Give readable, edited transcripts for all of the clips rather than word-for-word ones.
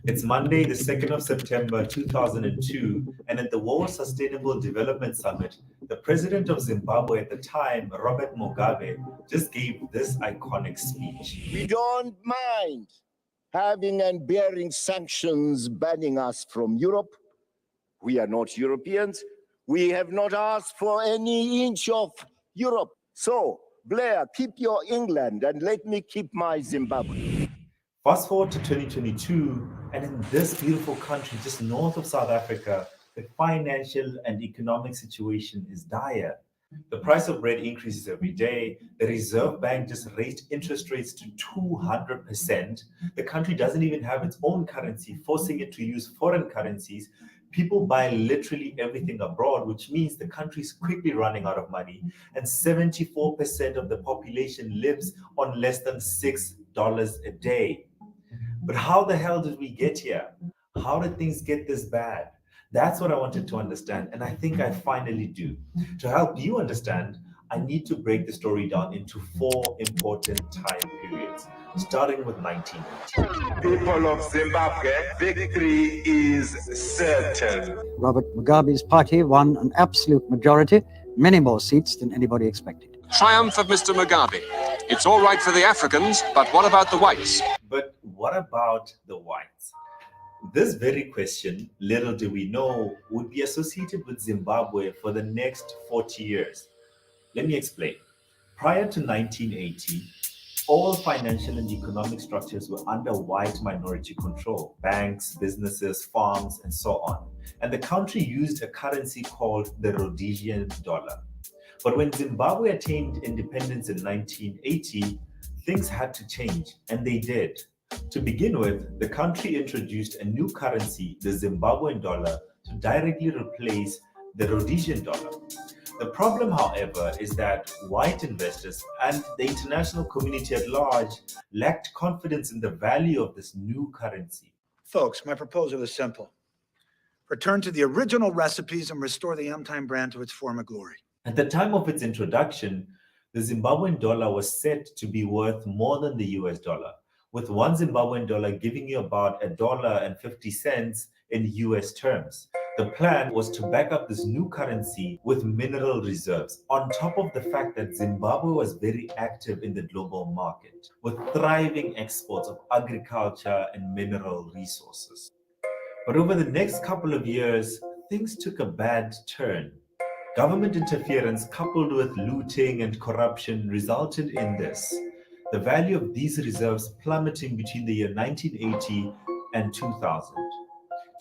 It's Monday, the 2nd of September 2002, and at the World Sustainable Development Summit, the president of Zimbabwe at the time, Robert Mugabe, just gave this iconic speech. We don't mind having and bearing sanctions banning us from Europe. We are not Europeans. We have not asked for any inch of Europe. So, Blair, keep your England and let me keep my Zimbabwe. Fast forward to 2022, and in this beautiful country just north of South Africa, the financial and economic situation is dire. The price of bread increases every day. The Reserve Bank just raised interest rates to 200%. The country doesn't even have its own currency, forcing it to use foreign currencies. People buy literally everything abroad, which means the country is quickly running out of money. And 74% of the population lives on less than $6 a day. But how the hell did we get here? How did things get this bad? That's what I wanted to understand, and I think I finally do. To help you understand, I need to break the story down into 4 important time periods, starting with 1980. People of Zimbabwe, victory is certain. Robert Mugabe's party won an absolute majority, many more seats than anybody expected. Triumph of Mr. Mugabe. It's all right for the Africans, but what about the whites? But what about the whites? This very question, little do we know, would be associated with Zimbabwe for the next 40 years. Let me explain. Prior to 1980, all financial and economic structures were under white minority control: banks, businesses, farms, and so on. And the country used a currency called the Rhodesian dollar. But when Zimbabwe attained independence in 1980, things had to change, and they did. To begin with, the country introduced a new currency, the Zimbabwean dollar, to directly replace the Rhodesian dollar. The problem, however, is that white investors and the international community at large lacked confidence in the value of this new currency. Folks, my proposal is simple. Return to the original recipes and restore the M-Time brand to its former glory. At the time of its introduction, the Zimbabwean dollar was set to be worth more than the US dollar, with one Zimbabwean dollar giving you about $1.50 in US terms. The plan was to back up this new currency with mineral reserves, on top of the fact that Zimbabwe was very active in the global market, with thriving exports of agriculture and mineral resources. But over the next couple of years, things took a bad turn. Government interference coupled with looting and corruption resulted in this: the value of these reserves plummeting between the year 1980 and 2000.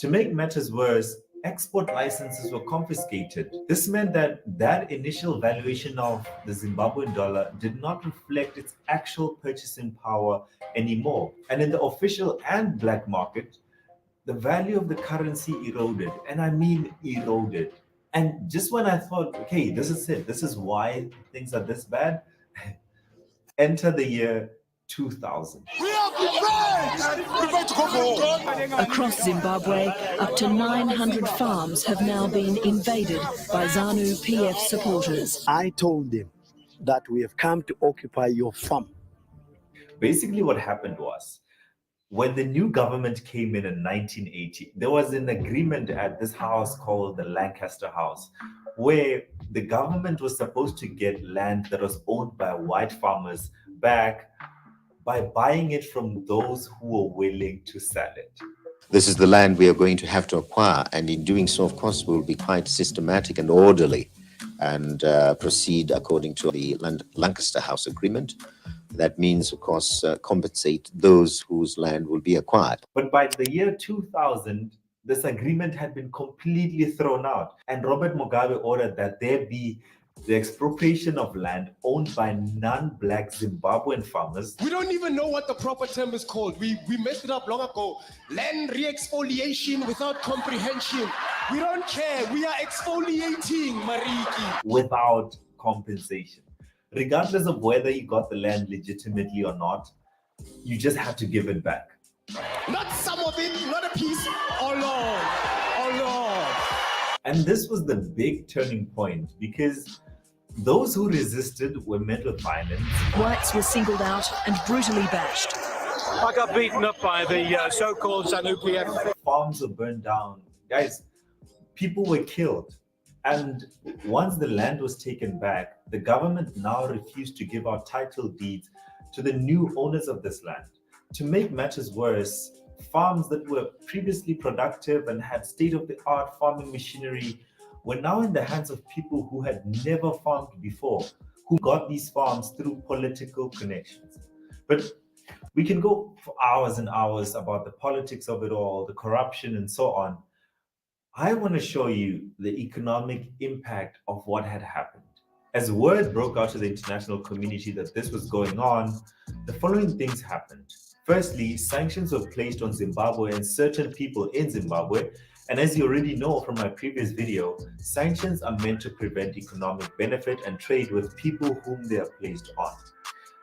To make matters worse, export licenses were confiscated. This meant that initial valuation of the Zimbabwean dollar did not reflect its actual purchasing power anymore. And in the official and black market, the value of the currency eroded, and I mean eroded. And just when I thought, okay, this is it, this is why things are this bad, enter the year 2000. Across Zimbabwe, up to 900 farms have now been invaded by ZANU PF supporters. I told them that we have come to occupy your farm. Basically what happened was, when the new government came in 1980, there was an agreement at this house called the Lancaster House, where the government was supposed to get land that was owned by white farmers back by buying it from those who were willing to sell it. This is the land we are going to have to acquire, and in doing so, of course, we will be quite systematic and orderly and proceed according to the Lancaster House Agreement. That means, of course, compensate those whose land will be acquired. But by the year 2000, this agreement had been completely thrown out, and Robert Mugabe ordered that there be the expropriation of land owned by non-black Zimbabwean farmers. We don't even know what the proper term is called. We messed it up long ago. Land re-exfoliation without comprehension. We don't care. We are exfoliating, Mariki. Without compensation. Regardless of whether you got the land legitimately or not, you just had to give it back. Not some of it, not a piece, all of. And this was the big turning point, because those who resisted were met with violence. Whites were singled out and brutally bashed. I got beaten up by the so-called ZANU-PF. Farms were burned down. Guys, people were killed. And once the land was taken back, the government now refused to give out title deeds to the new owners of this land. To make matters worse, farms that were previously productive and had state-of-the-art farming machinery were now in the hands of people who had never farmed before, who got these farms through political connections. But we can go for hours and hours about the politics of it all, the corruption and so on. I want to show you the economic impact of what had happened. As word broke out to the international community that this was going on, the following things happened. Firstly, sanctions were placed on Zimbabwe and certain people in Zimbabwe. And as you already know from my previous video, sanctions are meant to prevent economic benefit and trade with people whom they are placed on.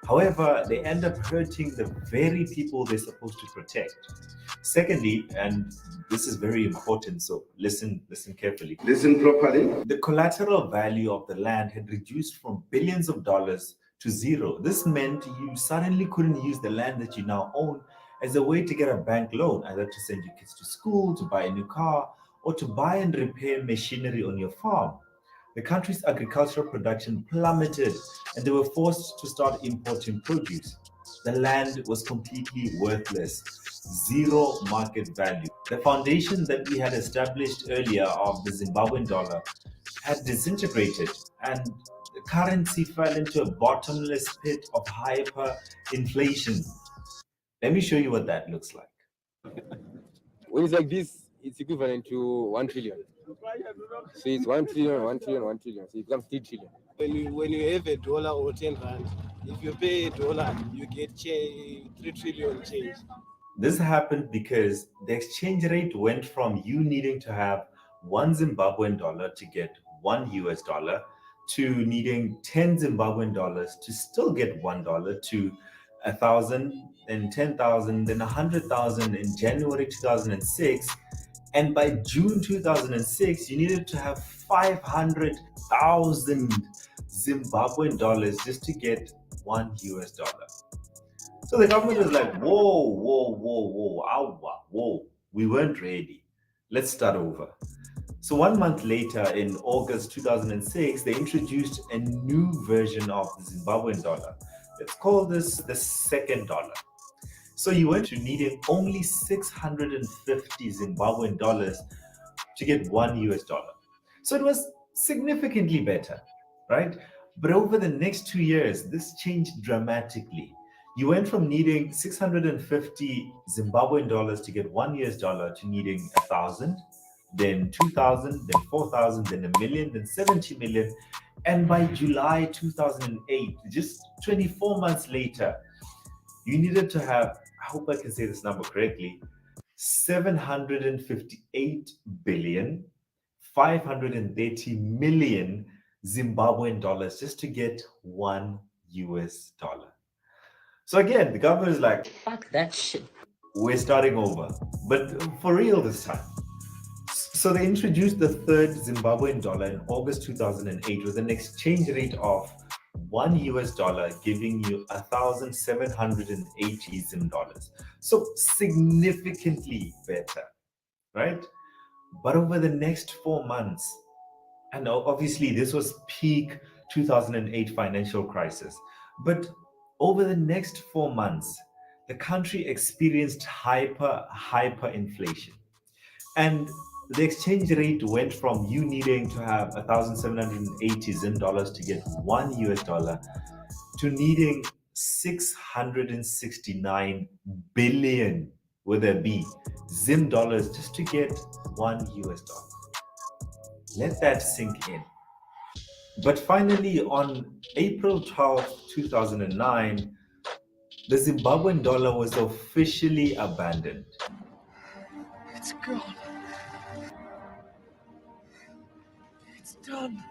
However, they end up hurting the very people they're supposed to protect. Secondly, and this is very important, so listen carefully. Listen properly. The collateral value of the land had reduced from billions of dollars to zero. This meant you suddenly couldn't use the land that you now own as a way to get a bank loan, either to send your kids to school, to buy a new car, or to buy and repair machinery on your farm. The country's agricultural production plummeted and they were forced to start importing produce. The land was completely worthless, zero market value. The foundation that we had established earlier of the Zimbabwean dollar had disintegrated and the currency fell into a bottomless pit of hyperinflation. Let me show you what that looks like. When it's like this, it's equivalent to 1 trillion. So it's 1 trillion, 1 trillion, 1 trillion. So it becomes 3 trillion. When you have a dollar or 10 rand, if you pay a dollar, you get 3 trillion change. This happened because the exchange rate went from you needing to have 1 Zimbabwean dollar to get 1 US dollar to needing 10 Zimbabwean dollars to still get $1 to 1,000 and 10,000, then 100,000 in January 2006. And by June 2006, you needed to have 500,000 Zimbabwean dollars just to get 1 US dollar. So the government was like, whoa, we weren't ready. Let's start over. So 1 month later, in August 2006, they introduced a new version of the Zimbabwean dollar. Let's call this the second dollar. So you went to needing only 650 Zimbabwean dollars to get 1 US dollar. So it was significantly better, right? But over the next 2 years, this changed dramatically. You went from needing 650 Zimbabwean dollars to get 1 US dollar to needing 1,000, then 2,000, then 4,000, then a million, then 70 million. And by July 2008, just 24 months later, you needed to have, I hope I can say this number correctly, 758 billion 530 million Zimbabwean dollars just to get 1 US dollar. So again, the government is like, fuck that shit. We're starting over, but for real this time. So they introduced the third Zimbabwean dollar in August 2008 with an exchange rate of 1 US dollar giving you 1,780 Zim dollars. So significantly better, right? But over the next 4 months, and obviously this was peak 2008 financial crisis, but over the next 4 months, the country experienced hyperinflation. And the exchange rate went from you needing to have 1,780 Zim dollars to get 1 US dollar to needing 669 billion with a B Zim dollars just to get 1 US dollar. Let that sink in. But finally, on April 12, 2009, the Zimbabwean dollar was officially abandoned. It's gone. It's done.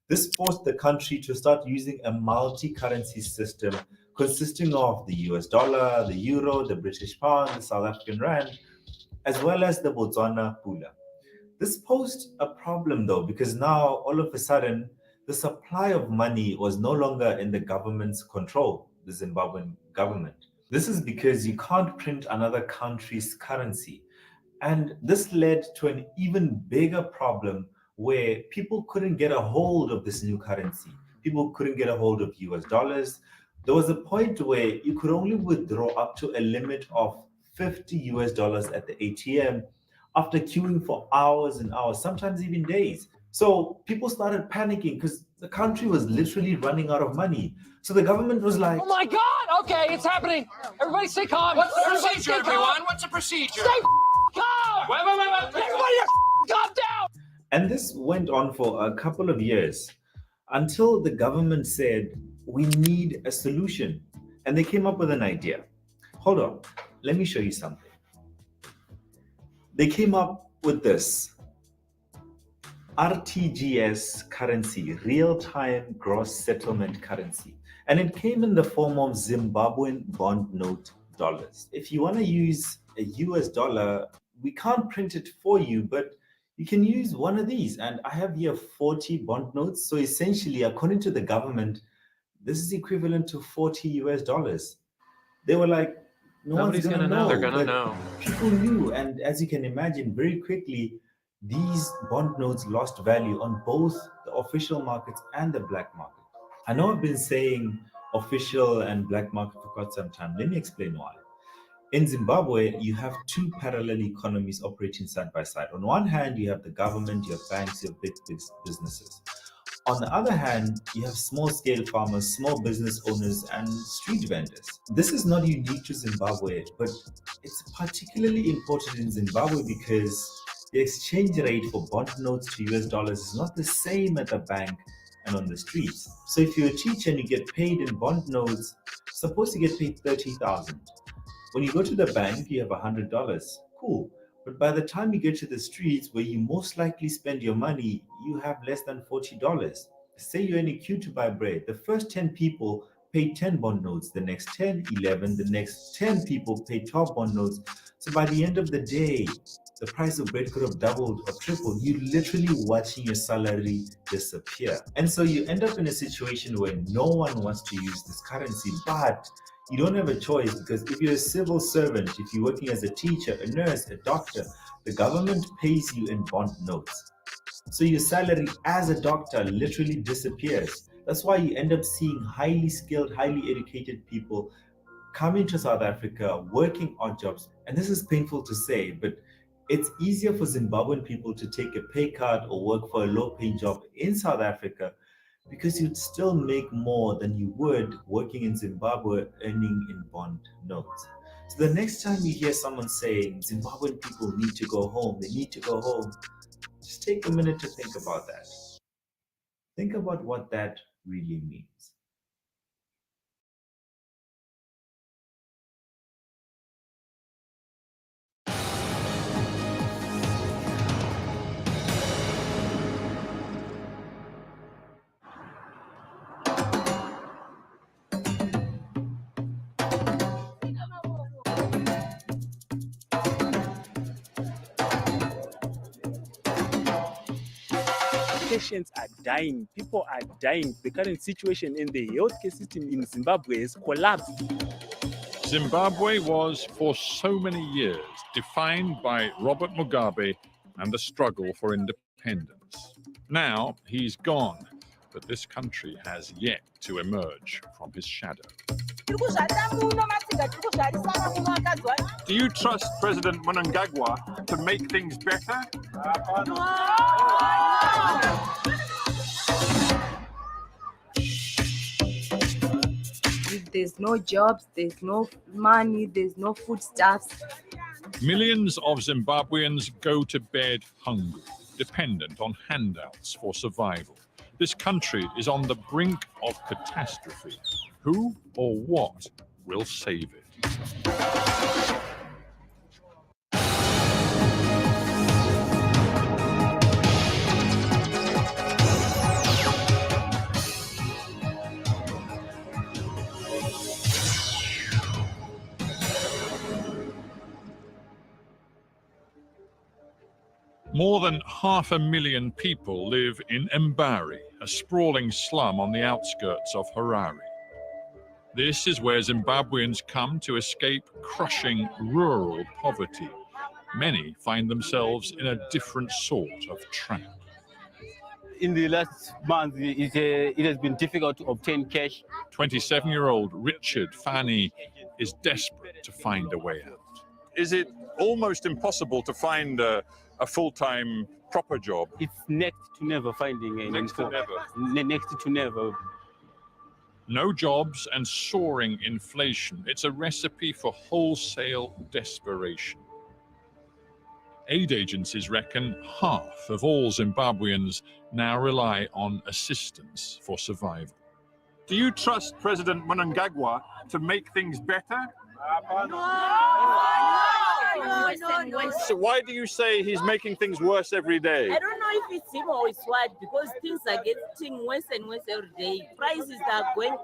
This forced the country to start using a multi-currency system consisting of the US dollar, the euro, the British pound, the South African rand, as well as the Botswana pula. This posed a problem though, because now all of a sudden, the supply of money was no longer in the government's control, the Zimbabwean government. This is because you can't print another country's currency. And this led to an even bigger problem where people couldn't get a hold of this new currency. People couldn't get a hold of US dollars. There was a point where you could only withdraw up to a limit of 50 US dollars at the ATM after queuing for hours and hours, sometimes even days. So people started panicking because the country was literally running out of money. So the government was like, oh my God, okay, it's happening. Everybody stay calm. What's the procedure, everyone? What's the procedure? Stay calm. Wait. Everybody calm down. And this went on for a couple of years until the government said, we need a solution. And they came up with an idea. Hold on, let me show you something. They came up with this RTGS currency, real-time gross settlement currency. And it came in the form of Zimbabwean bond note dollars. If you want to use a US dollar, we can't print it for you, but you can use one of these. And I have here 40 bond notes. So essentially, according to the government, this is equivalent to 40 US dollars. They were like, nobody's gonna know. They're gonna know. People knew. And as you can imagine, very quickly, these bond notes lost value on both the official markets and the black market. I know I've been saying official and black market for quite some time. Let me explain why. In Zimbabwe, you have two parallel economies operating side by side. On one hand, you have the government, you have banks, you have big businesses. On the other hand, you have small-scale farmers, small business owners, and street vendors. This is not unique to Zimbabwe, but it's particularly important in Zimbabwe because the exchange rate for bond notes to US dollars is not the same at the bank and on the streets. So if you're a teacher and you get paid in bond notes, suppose you get paid 30,000. When you go to the bank, you have $100. Cool. But by the time you get to the streets where you most likely spend your money, you have less than $40. Say you're in a queue to buy bread. The first 10 people pay 10 bond notes. The next 10, 11. The next 10 people pay 12 bond notes. So by the end of the day, the price of bread could have doubled or tripled. You're literally watching your salary disappear. And so you end up in a situation where no one wants to use this currency, but you don't have a choice because if you're a civil servant, if you're working as a teacher, a nurse, a doctor, the government pays you in bond notes. So your salary as a doctor literally disappears. That's why you end up seeing highly skilled, highly educated people coming to South Africa, working odd jobs. And this is painful to say, but it's easier for Zimbabwean people to take a pay cut or work for a low-paying job in South Africa because you'd still make more than you would working in Zimbabwe earning in bond notes. So the next time you hear someone saying Zimbabwean people need to go home, they need to go home, just take a minute to think about that. Think about what that really means. Patients are dying, people are dying. The current situation in the healthcare system in Zimbabwe has collapsed. Zimbabwe was for so many years defined by Robert Mugabe and the struggle for independence. Now he's gone, but this country has yet to emerge from his shadow. Do you trust President Mnangagwa to make things better? If there's no jobs, there's no money, there's no foodstuffs. Millions of Zimbabweans go to bed hungry, dependent on handouts for survival. This country is on the brink of catastrophe. Who or what will save it? More than 500,000 people live in Mbari, a sprawling slum on the outskirts of Harare. This is where Zimbabweans come to escape crushing rural poverty. Many find themselves in a different sort of trap. In the last month, it has been difficult to obtain cash. 27-year-old Richard Fani is desperate to find a way out. Is it almost impossible to find a full-time proper job? It's next to never finding a Next to never. Next to never. No jobs and soaring inflation. It's a recipe for wholesale desperation. Aid agencies reckon half of all Zimbabweans now rely on assistance for survival. Do you trust President Mnangagwa to make things better? No. So why do you say he's making things worse every day? I don't know if it's him or it's what, because things are getting worse and worse every day. Prices are going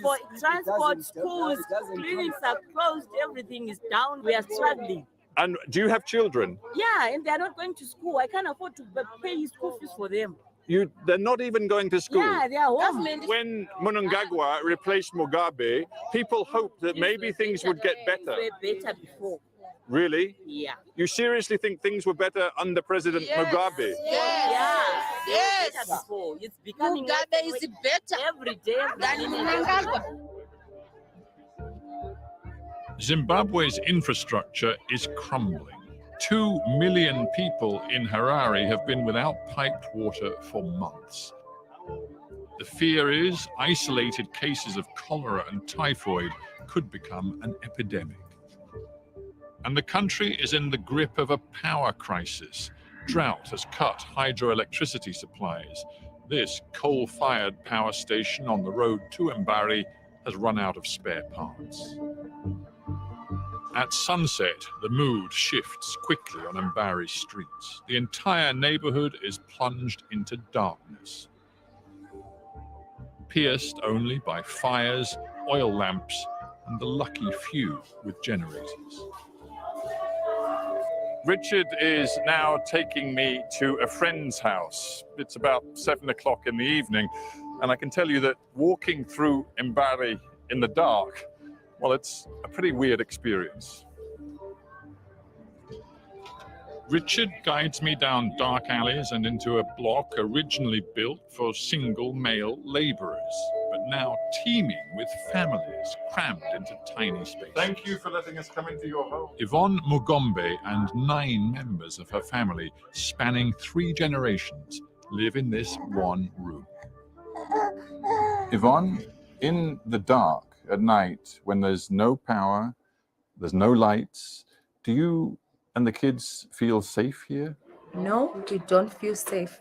for transport, schools, clinics are closed, everything is down. We are struggling. And do you have children? Yeah, and they're not going to school. I can't afford to pay school fees for them. They're not even going to school. Yeah, they are home. When Mnangagwa replaced Mugabe, people hoped that maybe things would get better. They were better before. Really? Yeah. You seriously think things were better under President Mugabe? Yes. Better before. It's becoming Mugabe is better every day than Mnangagwa. Zimbabwe's infrastructure is crumbling. 2 million people in Harare have been without piped water for months. The fear is isolated cases of cholera and typhoid could become an epidemic. And the country is in the grip of a power crisis. Drought has cut hydroelectricity supplies. This coal-fired power station on the road to Mbari has run out of spare parts. At sunset, the mood shifts quickly on Mbari streets. The entire neighborhood is plunged into darkness, pierced only by fires, oil lamps, and the lucky few with generators. Richard is now taking me to a friend's house. It's about 7 o'clock in the evening, and I can tell you that walking through Mbari in the dark, well, it's a pretty weird experience. Richard guides me down dark alleys and into a block originally built for single male laborers, but now teeming with families crammed into tiny spaces. Thank you for letting us come into your home. Yvonne Mugombe and 9 members of her family, spanning 3 generations, live in this one room. Yvonne, in the dark at night, when there's no power, there's no lights, do you and the kids feel safe here? No, we don't feel safe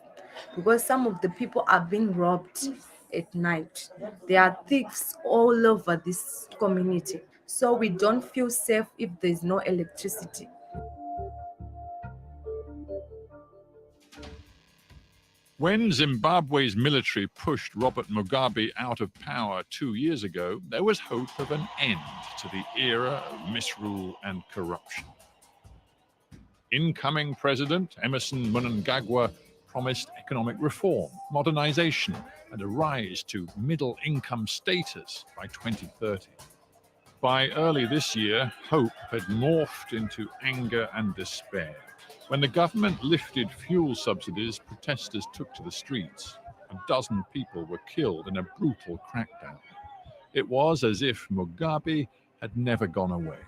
because some of the people are being robbed at night. There are thieves all over this community. So we don't feel safe if there's no electricity. When Zimbabwe's military pushed Robert Mugabe out of power 2 years ago, there was hope of an end to the era of misrule and corruption. Incoming President Emmerson Mnangagwa promised economic reform, modernization, and a rise to middle-income status by 2030. By early this year, hope had morphed into anger and despair. When the government lifted fuel subsidies, protesters took to the streets. A dozen people were killed in a brutal crackdown. It was as if Mugabe had never gone away.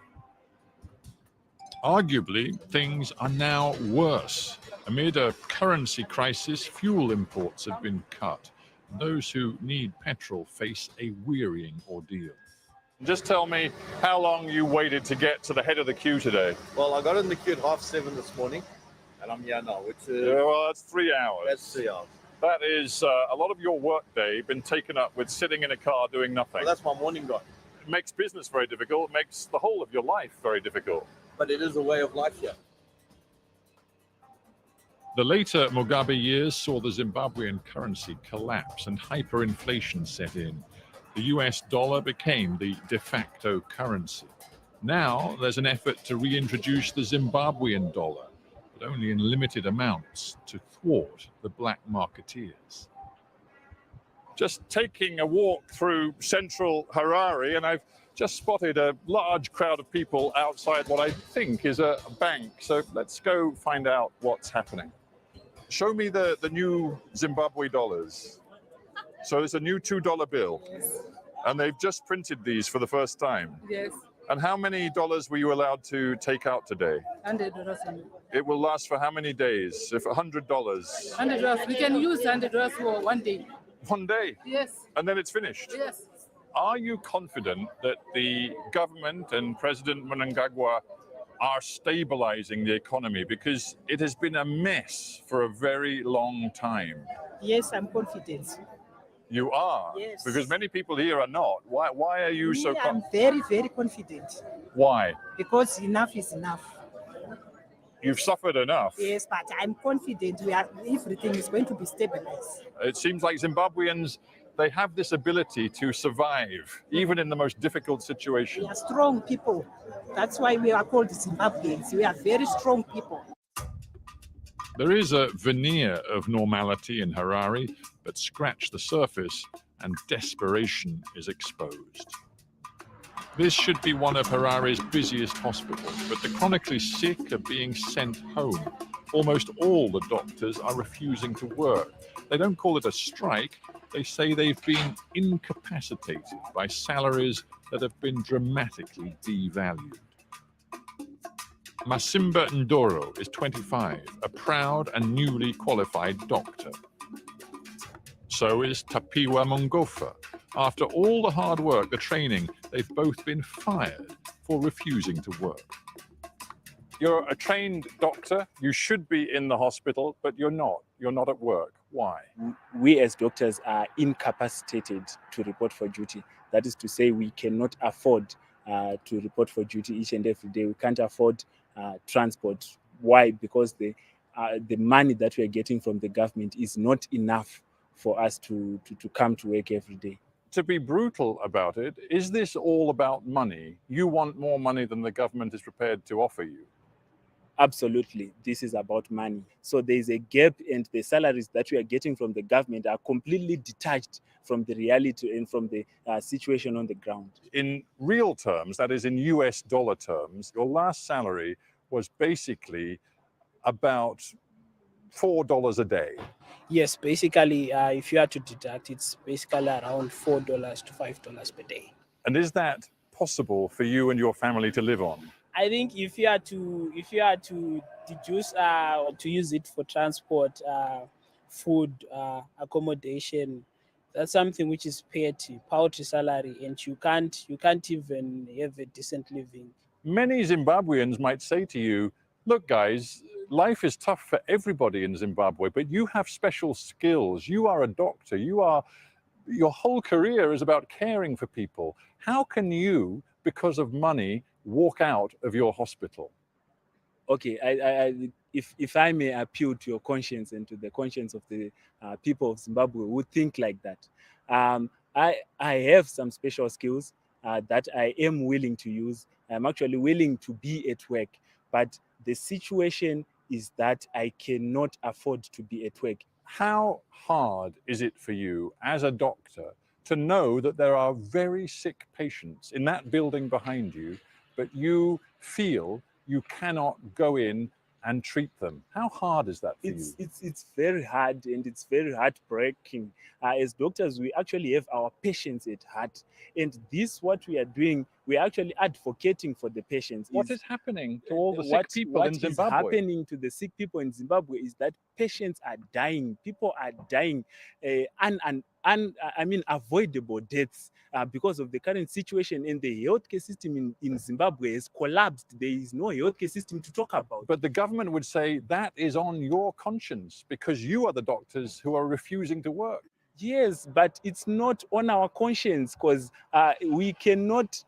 Arguably, things are now worse. Amid a currency crisis, fuel imports have been cut. Those who need petrol face a wearying ordeal. Just tell me how long you waited to get to the head of the queue today. Well, I got in the queue at 7:30 this morning, and I'm here now, which is... Yeah, well, that's 3 hours. That's 3 hours. That is a lot of your work day been taken up with sitting in a car doing nothing. Well, that's my morning job. It makes business very difficult. It makes the whole of your life very difficult. But it is a way of life here. The later Mugabe years saw the Zimbabwean currency collapse and hyperinflation set in. The US dollar became the de facto currency. Now there's an effort to reintroduce the Zimbabwean dollar, but only in limited amounts to thwart the black marketeers. just taking a walk through central Harare, and I've just spotted a large crowd of people outside what I think is a bank. So let's go find out what's happening. Show me the new Zimbabwe dollars. So it's a new $2 bill. Yes. And they've just printed these for the first time. Yes. And how many dollars were you allowed to take out today? $100. It will last for how many days? If $100. $100. We can use $100 for 1 day. 1 day? Yes. And then it's finished? Yes. Are you confident that the government and President Mnangagwa are stabilizing the economy? Because it has been a mess for a very long time. Yes, I'm confident. You are? Yes. Because many people here are not. Why are you so I'm very, very confident. Why? Because enough is enough. You've suffered enough. Yes, but I'm confident everything is going to be stabilized. It seems like Zimbabweans, they have this ability to survive, even in the most difficult situations. We are strong people. That's why we are called Zimbabweans. We are very strong people. There is a veneer of normality in Harare, but scratch the surface and desperation is exposed. This should be one of Harare's busiest hospitals, but the chronically sick are being sent home. Almost all the doctors are refusing to work. They don't call it a strike, they say they've been incapacitated by salaries that have been dramatically devalued. Masimba Ndoro is 25, a proud and newly qualified doctor. So is Tapiwa Mongofa. After all the hard work, the training, they've both been fired for refusing to work. You're a trained doctor. You should be in the hospital, but you're not. You're not at work. Why? We as doctors are incapacitated to report for duty. That is to say, we cannot afford to report for duty each and every day. We can't afford transport. Why? Because the money that we are getting from the government is not enough for us to come to work every day. To be brutal about it, is this all about money? You want more money than the government is prepared to offer you? Absolutely, this is about money. So there is a gap, and the salaries that we are getting from the government are completely detached from the reality and from the situation on the ground. In real terms, that is in US dollar terms, your last salary was basically about $4 a day. Yes, basically, if you are to deduct, it's basically around $4 to $5 per day. And is that possible for you and your family to live on? I think if you are to deduce to use it for transport, food, accommodation, that's something which is paltry salary, and you can't even have a decent living. Many Zimbabweans might say to you, look guys, life is tough for everybody in Zimbabwe, but you have special skills. You are a doctor. Your whole career is about caring for people. How can you, because of money, walk out of your hospital? Okay, if I may appeal to your conscience and to the conscience of the people of Zimbabwe who think like that, I have some special skills that I am willing to use. I'm actually willing to be at work, but the situation is that I cannot afford to be at work. How hard is it for you as a doctor to know that there are very sick patients in that building behind you, but you feel you cannot go in and treat them? How hard is that for you? It's very hard, and it's very heartbreaking. As doctors, we actually have our patients at heart, and this what we are doing, we're actually advocating for the patients. What is happening to all the sick people in Zimbabwe? What is happening to the sick people in Zimbabwe is that patients are dying. People are dying, avoidable deaths because of the current situation, and the healthcare system in Zimbabwe has collapsed. There is no healthcare system to talk about. But the government would say that is on your conscience because you are the doctors who are refusing to work. Yes, but it's not on our conscience because we cannot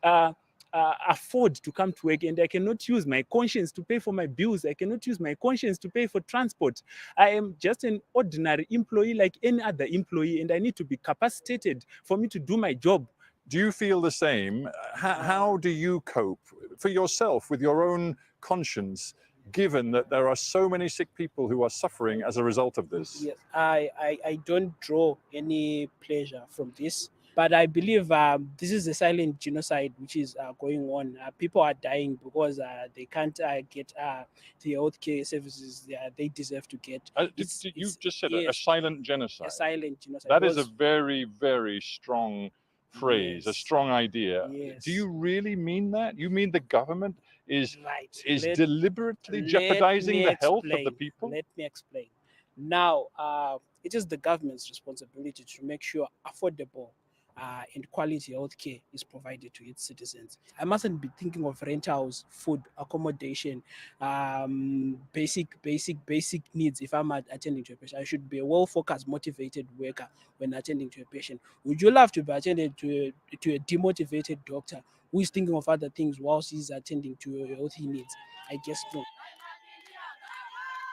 afford to come to work, and I cannot use my conscience to pay for my bills. I cannot use my conscience to pay for transport. I am just an ordinary employee like any other employee, and I need to be capacitated for me to do my job. Do you feel the same? How do you cope for yourself with your own conscience? given that there are so many sick people who are suffering as a result of this? Yes, I don't draw any pleasure from this, but I believe this is a silent genocide which is going on. People are dying because they can't get the healthcare services they deserve to get. You just said a yes, silent genocide. a silent genocide. That is a because- very, very strong phrase, a Yes. strong idea. Yes. Do you really mean that? You mean the government is Let- deliberately let jeopardizing me the health of the explain. people? Let me explain. Now, it is the government's responsibility to make sure affordable and quality healthcare is provided to its citizens. I mustn't be thinking of rentals, food, accommodation, basic needs. If I'm attending to a patient, I should be a well-focused, motivated worker when attending to a patient. Would you love to be attended to a demotivated doctor who is thinking of other things whilst he's attending to your healthy needs? I guess no.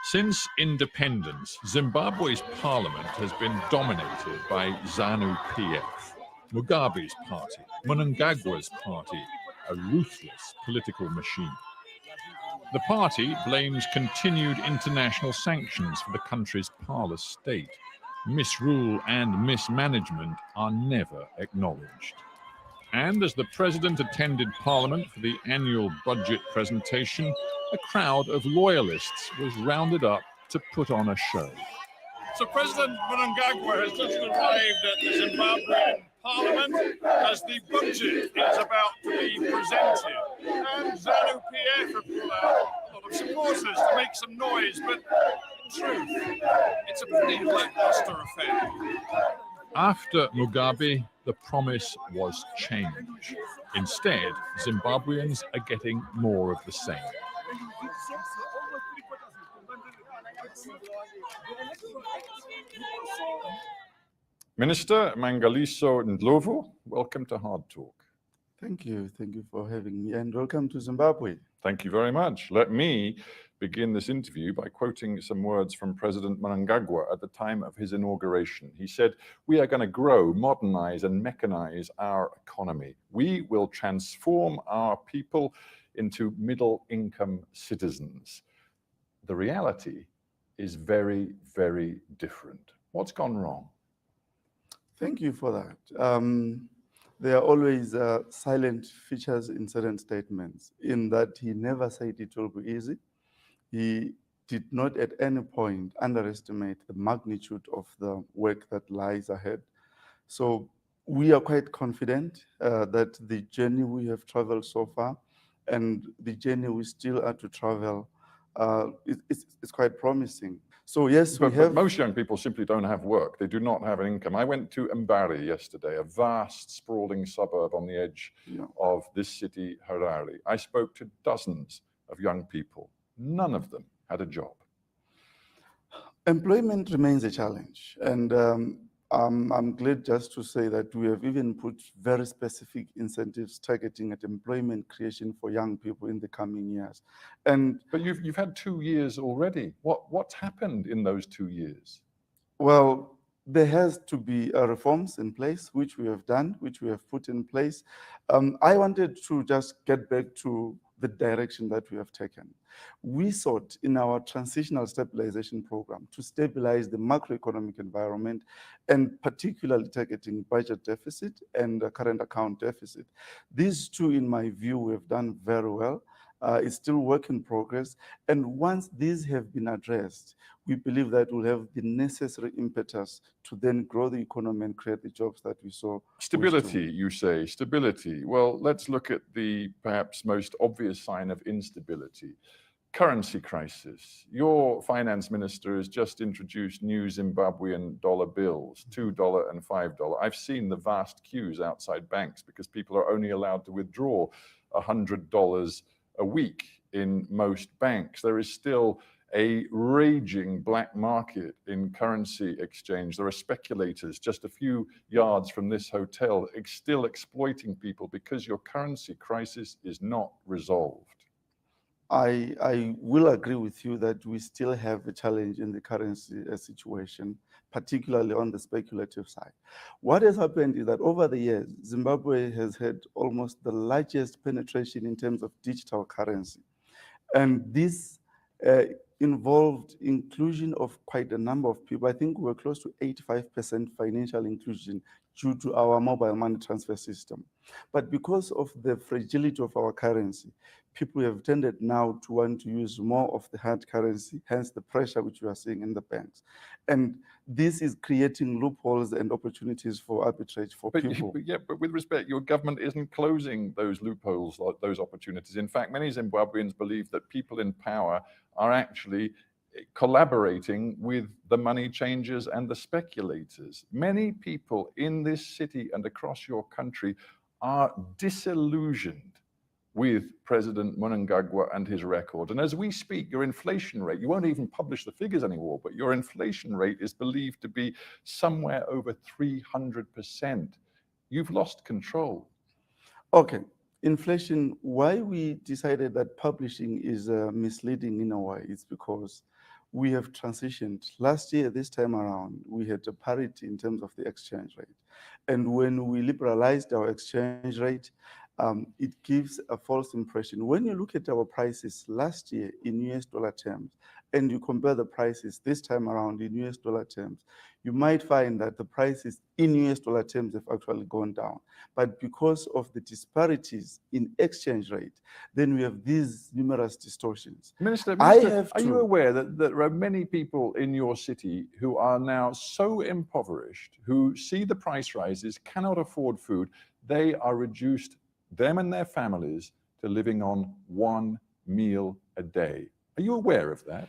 Since independence, Zimbabwe's parliament has been dominated by ZANU-PF, Mugabe's party, Mnangagwa's party, a ruthless political machine. The party blames continued international sanctions for the country's parlous state. Misrule and mismanagement are never acknowledged. And as the president attended Parliament for the annual budget presentation, a crowd of loyalists was rounded up to put on a show. So President Mnangagwa has just arrived at the Zimbabwean Parliament as the budget is about to be presented. And ZANU-PF have pulled out a lot of supporters to make some noise, but in truth, it's a pretty lackluster affair. After Mugabe, the promise was change. Instead, Zimbabweans are getting more of the same. Minister Mangaliso Ndlovu, welcome to Hard Talk. Thank you for having me, and welcome to Zimbabwe. Thank you very much. Let me begin this interview by quoting some words from President Mnangagwa at the time of his inauguration. He said, "We are going to grow, modernize, and mechanize our economy. We will transform our people into middle-income citizens." The reality is very, very different. What's gone wrong? Thank you for that. There are always silent features in certain statements, in that he never said it will be easy. He did not at any point underestimate the magnitude of the work that lies ahead. So we are quite confident that the journey we have traveled so far and the journey we still are to travel is quite promising. So yes, but most young people simply don't have work. They do not have an income. I went to Mbari yesterday, a vast, sprawling suburb on the edge of this city, Harare. I spoke to dozens of young people. None of them had a job. Employment remains a challenge, and I'm glad just to say that we have even put very specific incentives targeting at employment creation for young people in the coming years. But you've had 2 years already. What's happened in those 2 years? Well, there has to be reforms in place, which we have done, which we have put in place. I wanted to just get back to the direction that we have taken. We sought in our transitional stabilization program to stabilize the macroeconomic environment, and particularly targeting budget deficit and current account deficit. These two, in my view, we have done very well. It's still work in progress. And once these have been addressed, we believe that we'll have the necessary impetus to then grow the economy and create the jobs that we saw. Stability, you say, stability. Well, let's look at the perhaps most obvious sign of instability. Currency crisis. Your finance minister has just introduced new Zimbabwean dollar bills, $2 and $5. I've seen the vast queues outside banks because people are only allowed to withdraw $100 a week in most banks. There is still a raging black market in currency exchange. There are speculators just a few yards from this hotel still exploiting people because your currency crisis is not resolved. I will agree with you that we still have a challenge in the currency situation, particularly on the speculative side. What has happened is that over the years, Zimbabwe has had almost the largest penetration in terms of digital currency. And this involved inclusion of quite a number of people. I think we're close to 85% financial inclusion due to our mobile money transfer system. But because of the fragility of our currency, people have tended now to want to use more of the hard currency, hence the pressure which we are seeing in the banks. And this is creating loopholes and opportunities for arbitrage for people. But with respect, your government isn't closing those loopholes, those opportunities. In fact, many Zimbabweans believe that people in power are actually collaborating with the money changers and the speculators. Many people in this city and across your country are disillusioned with President Mnangagwa and his record. And as we speak, your inflation rate, you won't even publish the figures anymore, but your inflation rate is believed to be somewhere over 300%. You've lost control. Okay. Inflation, why we decided that publishing is misleading in a way, it's because we have transitioned. Last year, this time around, we had a parity in terms of the exchange rate. And when we liberalized our exchange rate, it gives a false impression. When you look at our prices last year in US dollar terms, and you compare the prices this time around in US dollar terms, you might find that the prices in US dollar terms have actually gone down. But because of the disparities in exchange rate, then we have these numerous distortions. Minister, are you aware that there are many people in your city who are now so impoverished, who see the price rises, cannot afford food, they are reduced, them and their families, to living on one meal a day? Are you aware of that?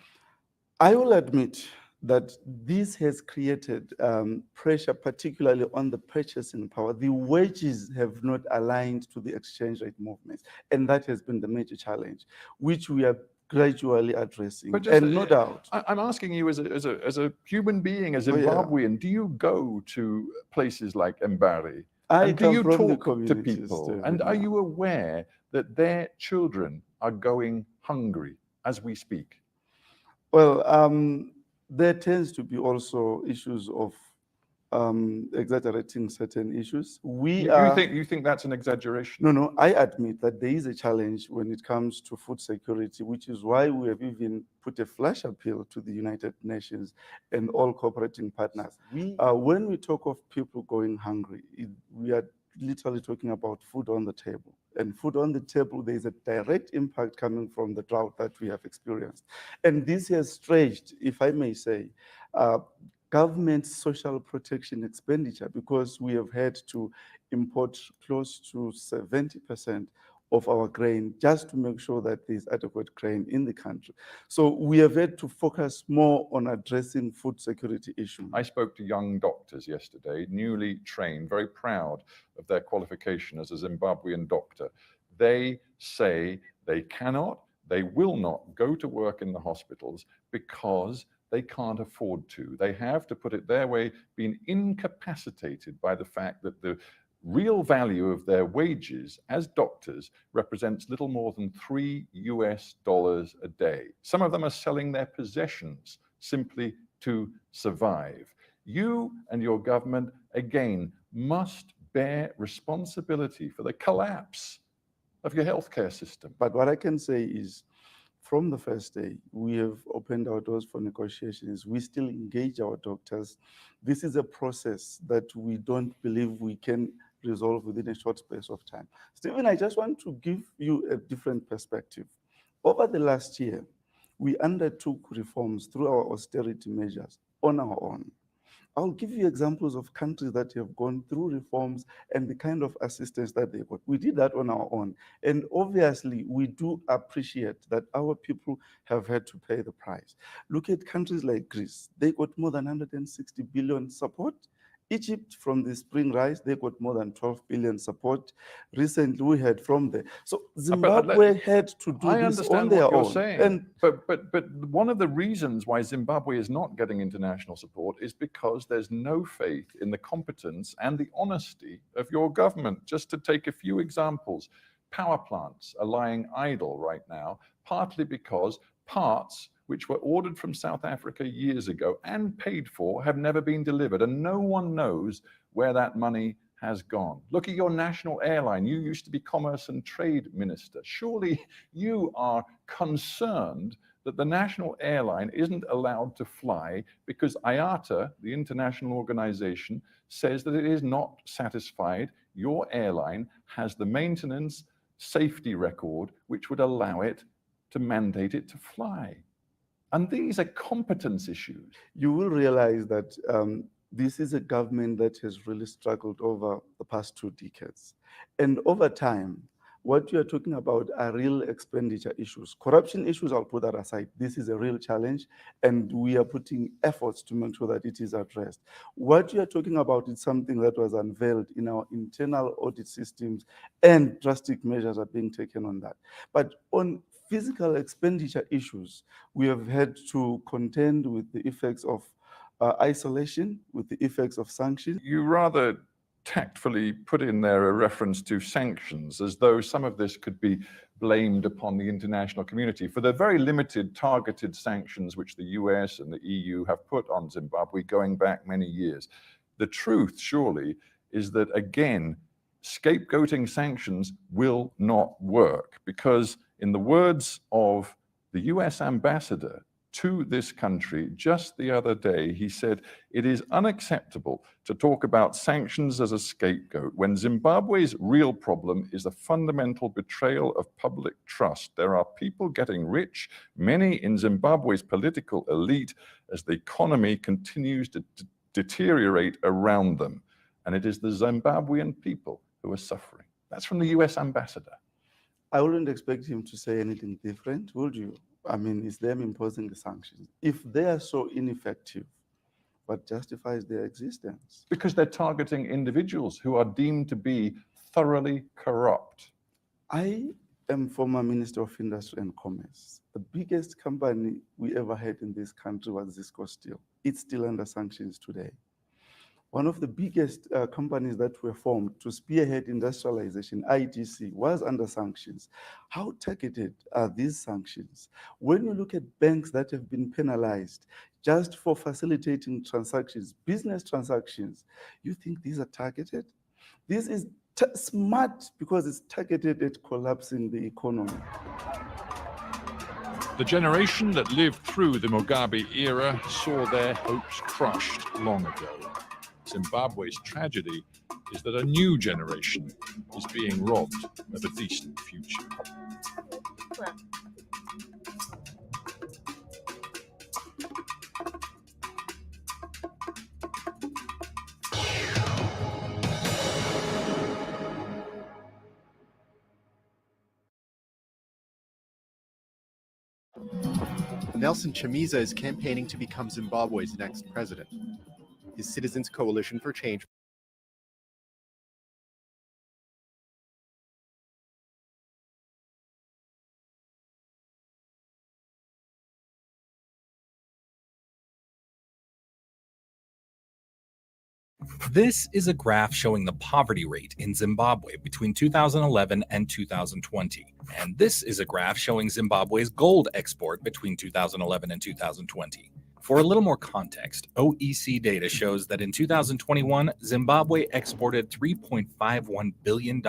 I will admit that this has created pressure, particularly on the purchasing power. The wages have not aligned to the exchange rate movements, and that has been the major challenge, which we are gradually addressing. And no doubt, I'm asking you as a human being, a Zimbabwean, do you go to places like Mbari? And do you talk to people? And are you aware that their children are going hungry as we speak? Well, there tends to be also issues of exaggerating certain issues. You think that's an exaggeration? No, I admit that there is a challenge when it comes to food security, which is why we have even put a flash appeal to the United Nations and all cooperating partners. When we talk of people going hungry, we are literally talking about food on the table. And food on the table, there is a direct impact coming from the drought that we have experienced. And this has stretched, if I may say, government social protection expenditure, because we have had to import close to 70% of our grain just to make sure that there's adequate grain in the country. So we have had to focus more on addressing food security issues. I spoke to young doctors yesterday, newly trained, very proud of their qualification as a Zimbabwean doctor. They say they cannot, they will not go to work in the hospitals because they can't afford to. They have, to put it their way, been incapacitated by the fact that the real value of their wages as doctors represents little more than $3 a day. Some of them are selling their possessions simply to survive. You and your government, again, must bear responsibility for the collapse of your healthcare system. But what I can say is, from the first day, we have opened our doors for negotiations. We still engage our doctors. This is a process that we don't believe we can resolve within a short space of time. Stephen, I just want to give you a different perspective. Over the last year, we undertook reforms through our austerity measures on our own. I'll give you examples of countries that have gone through reforms and the kind of assistance that they got. We did that on our own. And obviously, we do appreciate that our people have had to pay the price. Look at countries like Greece. They got more than 160 billion support. Egypt, from the spring rise, they got more than 12 billion support. Recently, we heard from there. So Zimbabwe had to do this on their own. Saying, but one of the reasons why Zimbabwe is not getting international support is because there's no faith in the competence and the honesty of your government. Just to take a few examples, power plants are lying idle right now, partly because parts which were ordered from South Africa years ago and paid for have never been delivered, and no one knows where that money has gone. Look at your national airline. You used to be Commerce and Trade Minister. Surely you are concerned that the national airline isn't allowed to fly because IATA, the international organization, says that it is not satisfied your airline has the maintenance safety record which would allow it to mandate it to fly. And these are competence issues. You will realize that this is a government that has really struggled over the past 2 decades. And over time, what you're talking about are real expenditure issues. Corruption issues, I'll put that aside. This is a real challenge, and we are putting efforts to make sure that it is addressed. What you're talking about is something that was unveiled in our internal audit systems, and drastic measures are being taken on that. But on physical expenditure issues, we have had to contend with the effects of isolation, with the effects of sanctions. You rather tactfully put in there a reference to sanctions, as though some of this could be blamed upon the international community for the very limited targeted sanctions which the US and the EU have put on Zimbabwe going back many years. The truth, surely, is that, again, scapegoating sanctions will not work, because in the words of the US ambassador to this country just the other day, he said, "It is unacceptable to talk about sanctions as a scapegoat when Zimbabwe's real problem is the fundamental betrayal of public trust. There are people getting rich, many in Zimbabwe's political elite, as the economy continues to deteriorate around them. And it is the Zimbabwean people who are suffering." That's from the US ambassador. I wouldn't expect him to say anything different, would you? I mean, it's them imposing the sanctions. If they are so ineffective, what justifies their existence? Because they're targeting individuals who are deemed to be thoroughly corrupt. I am former Minister of Industry and Commerce. The biggest company we ever had in this country was Cisco Steel. It's still under sanctions today. One of the biggest companies that were formed to spearhead industrialization, ITC, was under sanctions. How targeted are these sanctions? When you look at banks that have been penalized just for facilitating transactions, business transactions, you think these are targeted? This is smart because it's targeted at collapsing the economy. The generation that lived through the Mugabe era saw their hopes crushed long ago. Zimbabwe's tragedy is that a new generation is being robbed of a decent future. Nelson Chamisa is campaigning to become Zimbabwe's next president. His Citizens Coalition for Change This is a graph showing the poverty rate in Zimbabwe between 2011 and 2020. And this is a graph showing Zimbabwe's gold export between 2011 and 2020. For a little more context, OEC data shows that in 2021, Zimbabwe exported $3.51 billion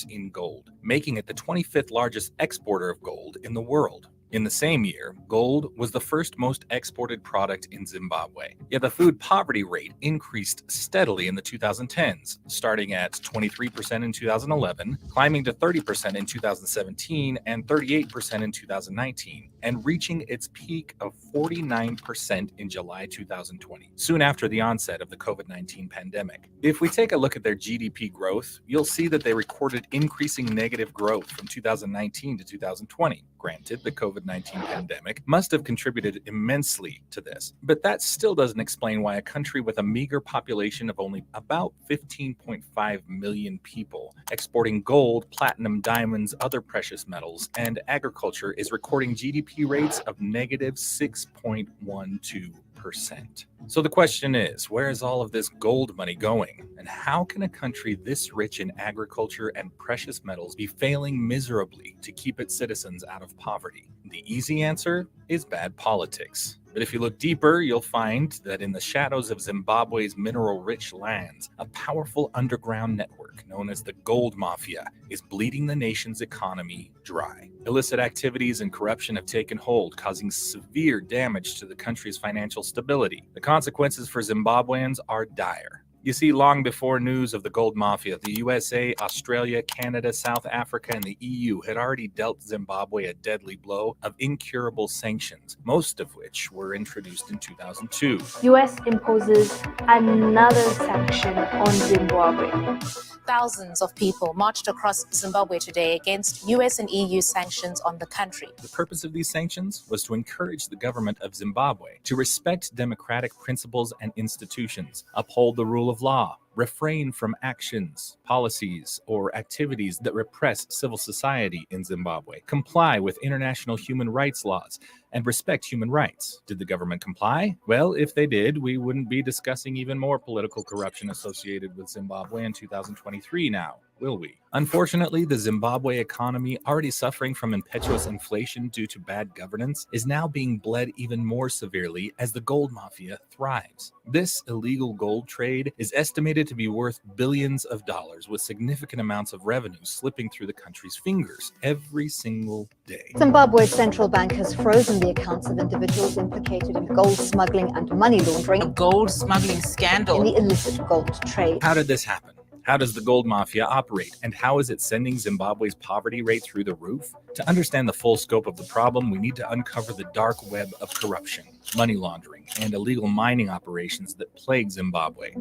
in gold, making it the 25th largest exporter of gold in the world. In the same year, gold was the first most exported product in Zimbabwe. Yet the food poverty rate increased steadily in the 2010s, starting at 23% in 2011, climbing to 30% in 2017 and 38% in 2019, and reaching its peak of 49% in July 2020, soon after the onset of the COVID-19 pandemic. If we take a look at their GDP growth, you'll see that they recorded increasing negative growth from 2019 to 2020. Granted, the COVID-19 pandemic must have contributed immensely to this, but that still doesn't explain why a country with a meager population of only about 15.5 million people, exporting gold, platinum, diamonds, other precious metals, and agriculture is recording GDP rates of negative 6.12%. So the question is, where is all of this gold money going? And how can a country this rich in agriculture and precious metals be failing miserably to keep its citizens out of poverty? The easy answer is bad politics. But if you look deeper, you'll find that in the shadows of Zimbabwe's mineral-rich lands, a powerful underground network known as the Gold Mafia is bleeding the nation's economy dry. Illicit activities and corruption have taken hold, causing severe damage to the country's financial stability. The consequences for Zimbabweans are dire. You see, long before news of the gold mafia, the USA, Australia, Canada, South Africa, and the EU had already dealt Zimbabwe a deadly blow of incurable sanctions, most of which were introduced in 2002. US imposes another sanction on Zimbabwe. Thousands of people marched across Zimbabwe today against US and EU sanctions on the country. The purpose of these sanctions was to encourage the government of Zimbabwe to respect democratic principles and institutions, uphold the rule of law, refrain from actions, policies, or activities that repress civil society in Zimbabwe, comply with international human rights laws, and respect human rights. Did the government comply? Well, if they did, we wouldn't be discussing even more political corruption associated with Zimbabwe in 2023 now, will we? Unfortunately, the Zimbabwe economy, already suffering from impetuous inflation due to bad governance, is now being bled even more severely as the gold mafia thrives. This illegal gold trade is estimated to be worth billions of dollars, with significant amounts of revenue slipping through the country's fingers every single day. Zimbabwe's central bank has frozen the accounts of individuals implicated in gold smuggling and money laundering. A gold smuggling scandal. In the illicit gold trade. How did this happen? How does the gold mafia operate, and how is it sending Zimbabwe's poverty rate through the roof? To understand the full scope of the problem, we need to uncover the dark web of corruption, money laundering, and illegal mining operations that plague Zimbabwe.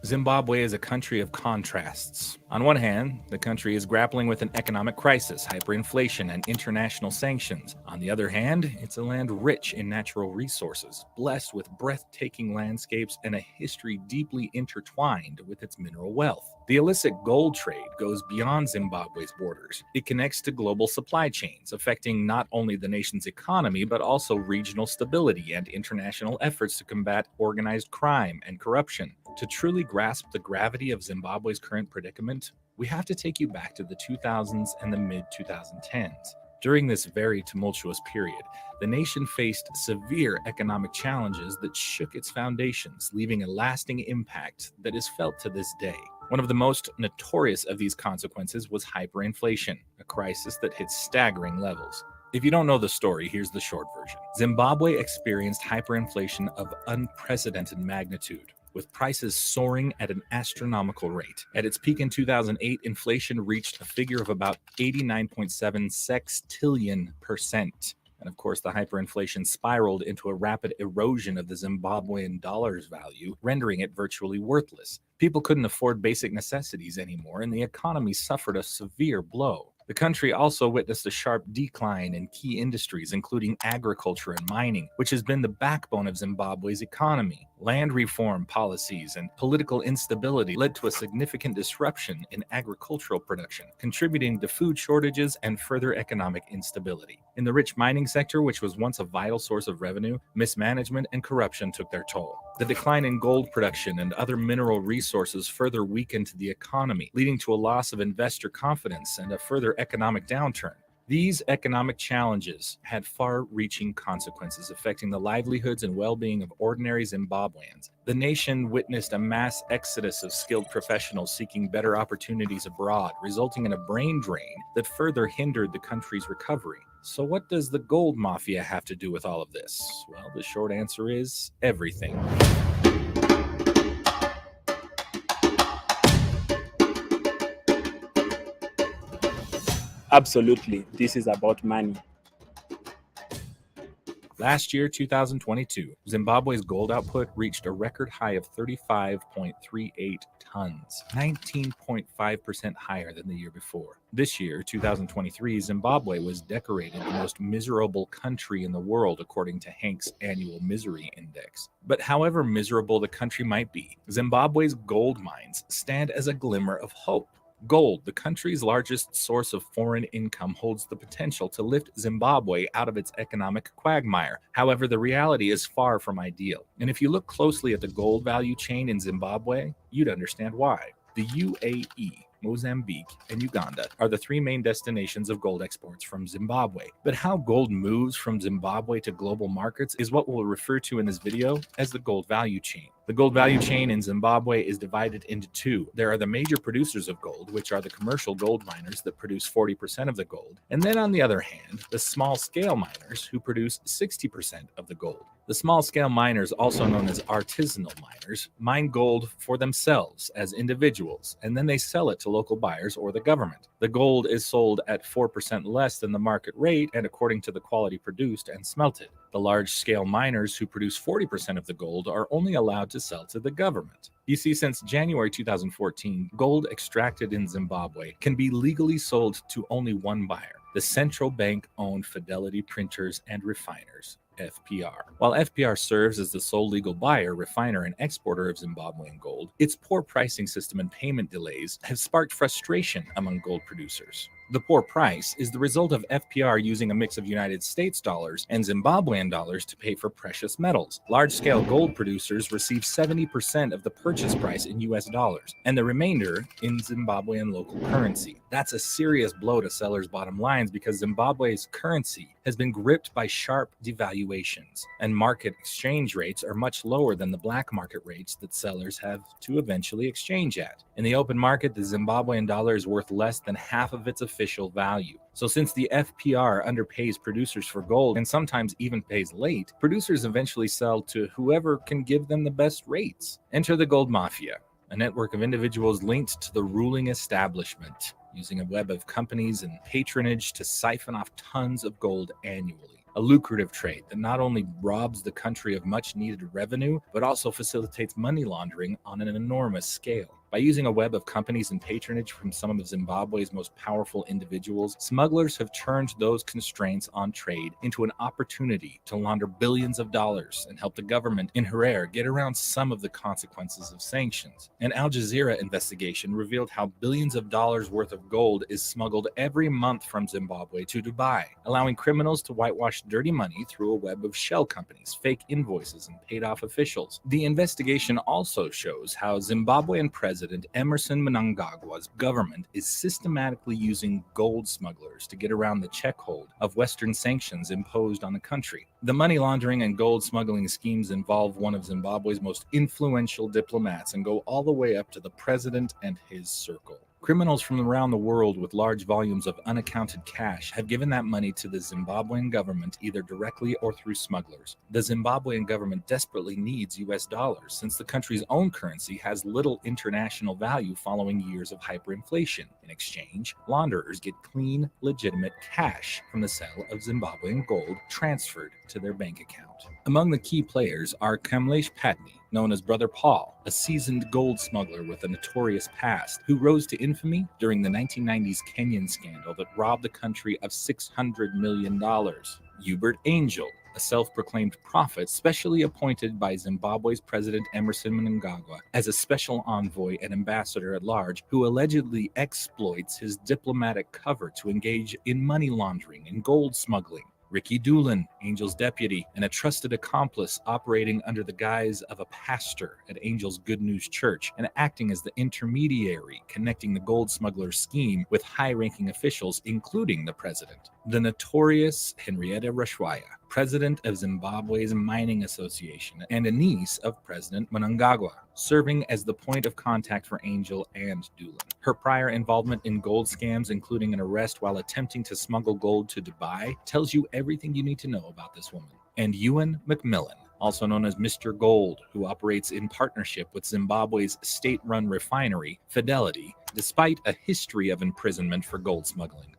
Zimbabwe is a country of contrasts. On one hand, the country is grappling with an economic crisis, hyperinflation, and international sanctions. On the other hand, it's a land rich in natural resources, blessed with breathtaking landscapes and a history deeply intertwined with its mineral wealth. The illicit gold trade goes beyond Zimbabwe's borders. It connects to global supply chains, affecting not only the nation's economy, but also regional stability and international efforts to combat organized crime and corruption. To truly grasp the gravity of Zimbabwe's current predicament, we have to take you back to the 2000s and the mid-2010s. During this very tumultuous period, the nation faced severe economic challenges that shook its foundations, leaving a lasting impact that is felt to this day. One of the most notorious of these consequences was hyperinflation, a crisis that hit staggering levels. If you don't know the story, here's the short version. Zimbabwe experienced hyperinflation of unprecedented magnitude, with prices soaring at an astronomical rate. At its peak in 2008, inflation reached a figure of about 89.7 sextillion%. And of course, the hyperinflation spiraled into a rapid erosion of the Zimbabwean dollar's value, rendering it virtually worthless. People couldn't afford basic necessities anymore, and the economy suffered a severe blow. The country also witnessed a sharp decline in key industries, including agriculture and mining, which has been the backbone of Zimbabwe's economy. Land reform policies and political instability led to a significant disruption in agricultural production, contributing to food shortages and further economic instability. In the rich mining sector, which was once a vital source of revenue, mismanagement and corruption took their toll. The decline in gold production and other mineral resources further weakened the economy, leading to a loss of investor confidence and a further economic downturn. These economic challenges had far-reaching consequences affecting the livelihoods and well-being of ordinary Zimbabweans. The nation witnessed a mass exodus of skilled professionals seeking better opportunities abroad, resulting in a brain drain that further hindered the country's recovery. So what does the gold mafia have to do with all of this? Well, the short answer is everything. Absolutely, this is about money. Last year, 2022, Zimbabwe's gold output reached a record high of 35.38 tons, 19.5% higher than the year before. This year, 2023, Zimbabwe was decorated the most miserable country in the world according to Hank's annual misery index. But however miserable the country might be, Zimbabwe's gold mines stand as a glimmer of hope. Gold, the country's largest source of foreign income, holds the potential to lift Zimbabwe out of its economic quagmire. However, the reality is far from ideal. And if you look closely at the gold value chain in Zimbabwe, you'd understand why. The UAE, Mozambique, and Uganda are the three main destinations of gold exports from Zimbabwe. But how gold moves from Zimbabwe to global markets is what we'll refer to in this video as the gold value chain. The gold value chain in Zimbabwe is divided into two. There are the major producers of gold, which are the commercial gold miners that produce 40% of the gold. And then on the other hand, the small-scale miners who produce 60% of the gold. The small-scale miners, also known as artisanal miners, mine gold for themselves as individuals, and then they sell it to local buyers or the government. The gold is sold at 4% less than the market rate and according to the quality produced and smelted. The large-scale miners who produce 40% of the gold are only allowed to sell to the government. You see, since January 2014, gold extracted in Zimbabwe can be legally sold to only one buyer, the central bank-owned Fidelity Printers and Refiners, FPR. While FPR serves as the sole legal buyer, refiner, and exporter of Zimbabwean gold, its poor pricing system and payment delays have sparked frustration among gold producers. The poor price is the result of FPR using a mix of United States dollars and Zimbabwean dollars to pay for precious metals. Large-scale gold producers receive 70% of the purchase price in US dollars, and the remainder in Zimbabwean local currency. That's a serious blow to sellers' bottom lines because Zimbabwe's currency has been gripped by sharp devaluations, and market exchange rates are much lower than the black market rates that sellers have to eventually exchange at. In the open market, the Zimbabwean dollar is worth less than half of its official value. So since the FPR underpays producers for gold and sometimes even pays late, producers eventually sell to whoever can give them the best rates. Enter the gold mafia, a network of individuals linked to the ruling establishment, using a web of companies and patronage to siphon off tons of gold annually. A lucrative trade that not only robs the country of much needed revenue, but also facilitates money laundering on an enormous scale. By using a web of companies and patronage from some of Zimbabwe's most powerful individuals, smugglers have turned those constraints on trade into an opportunity to launder billions of dollars and help the government in Harare get around some of the consequences of sanctions. An Al Jazeera investigation revealed how billions of dollars worth of gold is smuggled every month from Zimbabwe to Dubai, allowing criminals to whitewash dirty money through a web of shell companies, fake invoices, and paid-off officials. The investigation also shows how Zimbabwean President Emmerson Mnangagwa's government is systematically using gold smugglers to get around the checkhold of Western sanctions imposed on the country. The money laundering and gold smuggling schemes involve one of Zimbabwe's most influential diplomats and go all the way up to the president and his circle. Criminals from around the world with large volumes of unaccounted cash have given that money to the Zimbabwean government either directly or through smugglers. The Zimbabwean government desperately needs US dollars since the country's own currency has little international value following years of hyperinflation. In exchange, launderers get clean, legitimate cash from the sale of Zimbabwean gold transferred to their bank account. Among the key players are Kamlesh Patni, known as Brother Paul, a seasoned gold smuggler with a notorious past, who rose to infamy during the 1990s Kenyan scandal that robbed the country of $600 million. Hubert Angel, a self-proclaimed prophet specially appointed by Zimbabwe's President Emmerson Mnangagwa as a special envoy and ambassador at large, who allegedly exploits his diplomatic cover to engage in money laundering and gold smuggling. Ricky Doolin, Angel's deputy, and a trusted accomplice operating under the guise of a pastor at Angel's Good News Church and acting as the intermediary connecting the gold smuggler scheme with high-ranking officials, including the president. The notorious Henrietta Rashwaya, president of Zimbabwe's Mining Association and a niece of President Mnangagwa, serving as the point of contact for Angel and Doolin. Her prior involvement in gold scams, including an arrest while attempting to smuggle gold to Dubai, tells you everything you need to know about this woman. And Ewan McMillan, also known as Mr. Gold, who operates in partnership with Zimbabwe's state-run refinery, Fidelity, despite a history of imprisonment for gold smuggling.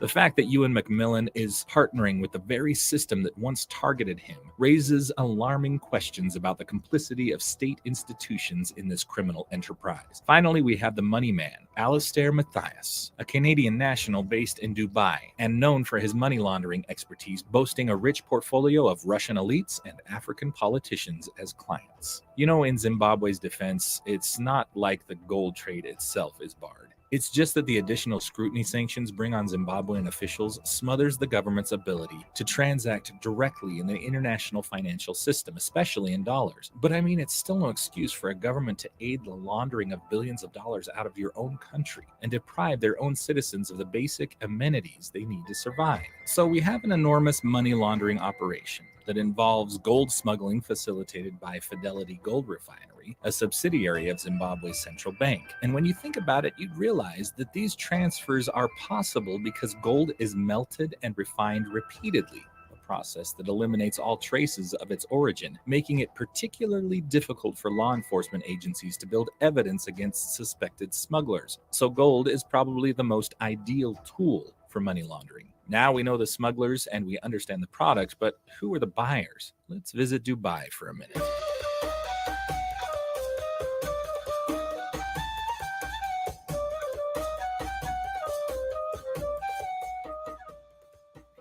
The fact that Ewan McMillan is partnering with the very system that once targeted him raises alarming questions about the complicity of state institutions in this criminal enterprise. Finally, we have the money man, Alastair Matthias, a Canadian national based in Dubai and known for his money laundering expertise, boasting a rich portfolio of Russian elites and African politicians as clients. You know, in Zimbabwe's defense, it's not like the gold trade itself is barred. It's just that the additional scrutiny sanctions bring on Zimbabwean officials smothers the government's ability to transact directly in the international financial system, especially in dollars. But I mean, it's still no excuse for a government to aid the laundering of billions of dollars out of your own country and deprive their own citizens of the basic amenities they need to survive. So we have an enormous money laundering operation that involves gold smuggling facilitated by Fidelity Gold Refinery, a subsidiary of Zimbabwe's central bank. And when you think about it, you'd realize that these transfers are possible because gold is melted and refined repeatedly, a process that eliminates all traces of its origin, making it particularly difficult for law enforcement agencies to build evidence against suspected smugglers. So gold is probably the most ideal tool for money laundering. Now we know the smugglers and we understand the product, but who are the buyers? Let's visit Dubai for a minute.